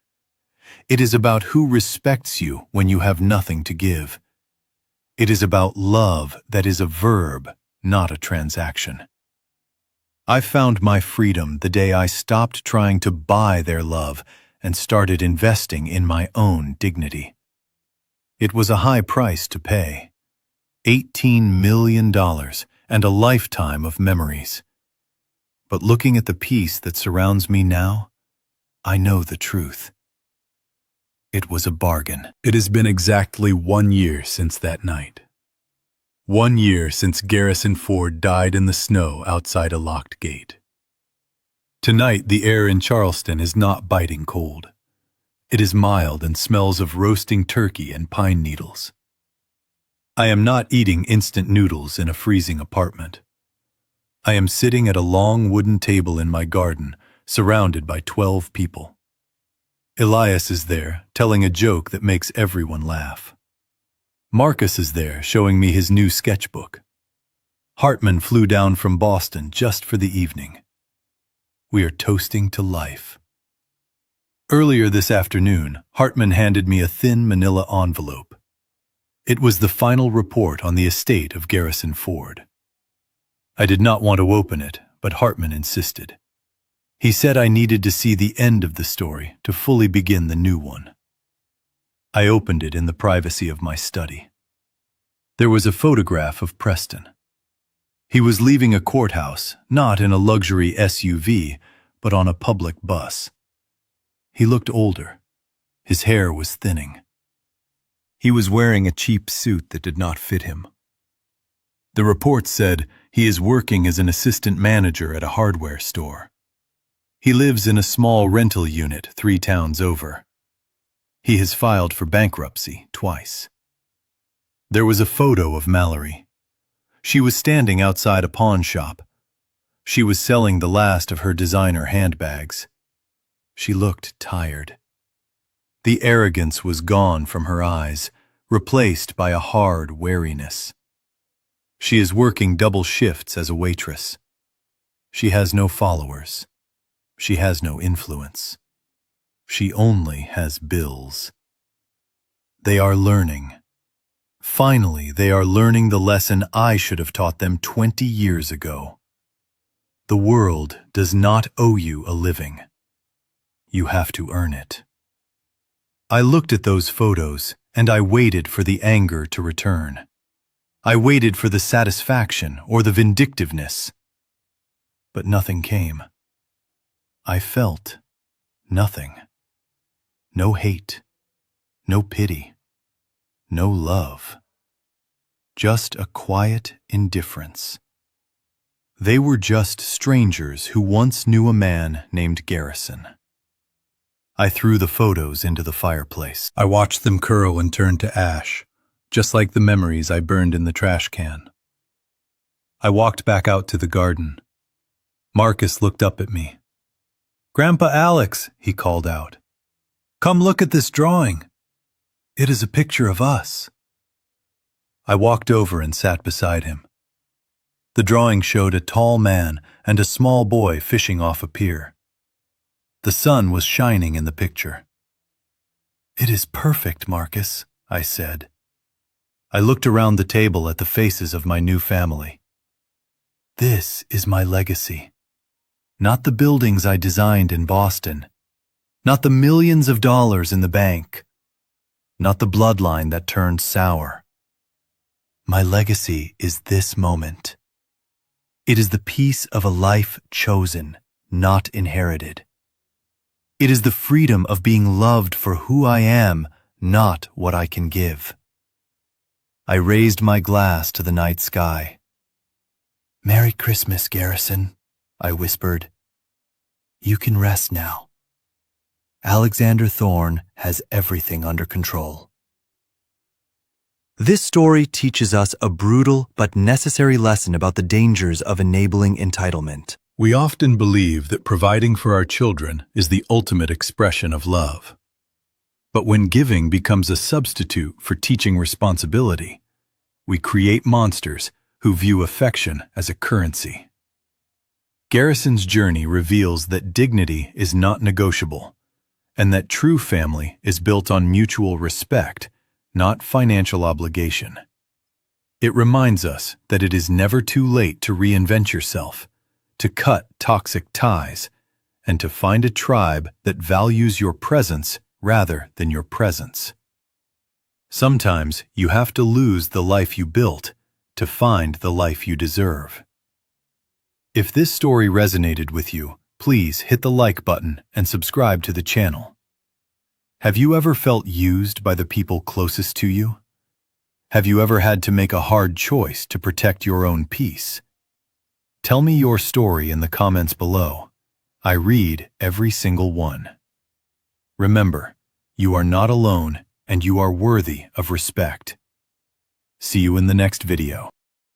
[SPEAKER 1] It is about who respects you when you have nothing to give. It is about love that is a verb, not a transaction. I found my freedom the day I stopped trying to buy their love and started investing in my own dignity. It was a high price to pay. $18 million and a lifetime of memories. But looking at the peace that surrounds me now, I know the truth. It was a bargain. It has been exactly 1 year since that night. 1 year since Garrison Ford died in the snow outside a locked gate. Tonight, the air in Charleston is not biting cold. It is mild and smells of roasting turkey and pine needles. I am not eating instant noodles in a freezing apartment. I am sitting at a long wooden table in my garden, surrounded by 12 people. Elias is there, telling a joke that makes everyone laugh. Marcus is there, showing me his new sketchbook. Hartman flew down from Boston just for the evening. We are toasting to life. Earlier this afternoon, Hartman handed me a thin manila envelope. It was the final report on the estate of Garrison Ford. I did not want to open it, but Hartman insisted. He said I needed to see the end of the story to fully begin the new one. I opened it in the privacy of my study. There was a photograph of Preston. He was leaving a courthouse, not in a luxury SUV, but on a public bus. He looked older. His hair was thinning. He was wearing a cheap suit that did not fit him. The report said he is working as an assistant manager at a hardware store. He lives in a small rental unit 3 towns over. He has filed for bankruptcy twice. There was a photo of Mallory. She was standing outside a pawn shop. She was selling the last of her designer handbags. She looked tired. The arrogance was gone from her eyes, replaced by a hard wariness. She is working double shifts as a waitress. She has no followers. She has no influence. She only has bills. They are learning. Finally, they are learning the lesson I should have taught them 20 years ago. The world does not owe you a living. You have to earn it. I looked at those photos, and I waited for the anger to return. I waited for the satisfaction or the vindictiveness. But nothing came. I felt nothing. No hate, no pity, no love. Just a quiet indifference. They were just strangers who once knew a man named Garrison. I threw the photos into the fireplace. I watched them curl and turn to ash, just like the memories I burned in the trash can. I walked back out to the garden. Marcus looked up at me. "Grandpa Alex," he called out. "Come look at this drawing. It is a picture of us." I walked over and sat beside him. The drawing showed a tall man and a small boy fishing off a pier. The sun was shining in the picture. "It is perfect, Marcus," I said. I looked around the table at the faces of my new family. This is my legacy. Not the buildings I designed in Boston. Not the millions of dollars in the bank. Not the bloodline that turned sour. My legacy is this moment. It is the peace of a life chosen, not inherited. It is the freedom of being loved for who I am, not what I can give. I raised my glass to the night sky. "Merry Christmas, Garrison," I whispered. "You can rest now. Alexander Thorne has everything under control." This story teaches us a brutal but necessary lesson about the dangers of enabling entitlement. We often believe that providing for our children is the ultimate expression of love. But when giving becomes a substitute for teaching responsibility, we create monsters who view affection as a currency. Garrison's journey reveals that dignity is not negotiable, and that true family is built on mutual respect, not financial obligation. It reminds us that it is never too late to reinvent yourself, to cut toxic ties, and to find a tribe that values your presence rather than your presence. Sometimes you have to lose the life you built to find the life you deserve. If this story resonated with you, please hit the like button and subscribe to the channel. Have you ever felt used by the people closest to you? Have you ever had to make a hard choice to protect your own peace? Tell me your story in the comments below. I read every single one. Remember, you are not alone and you are worthy of respect. See you in the next video.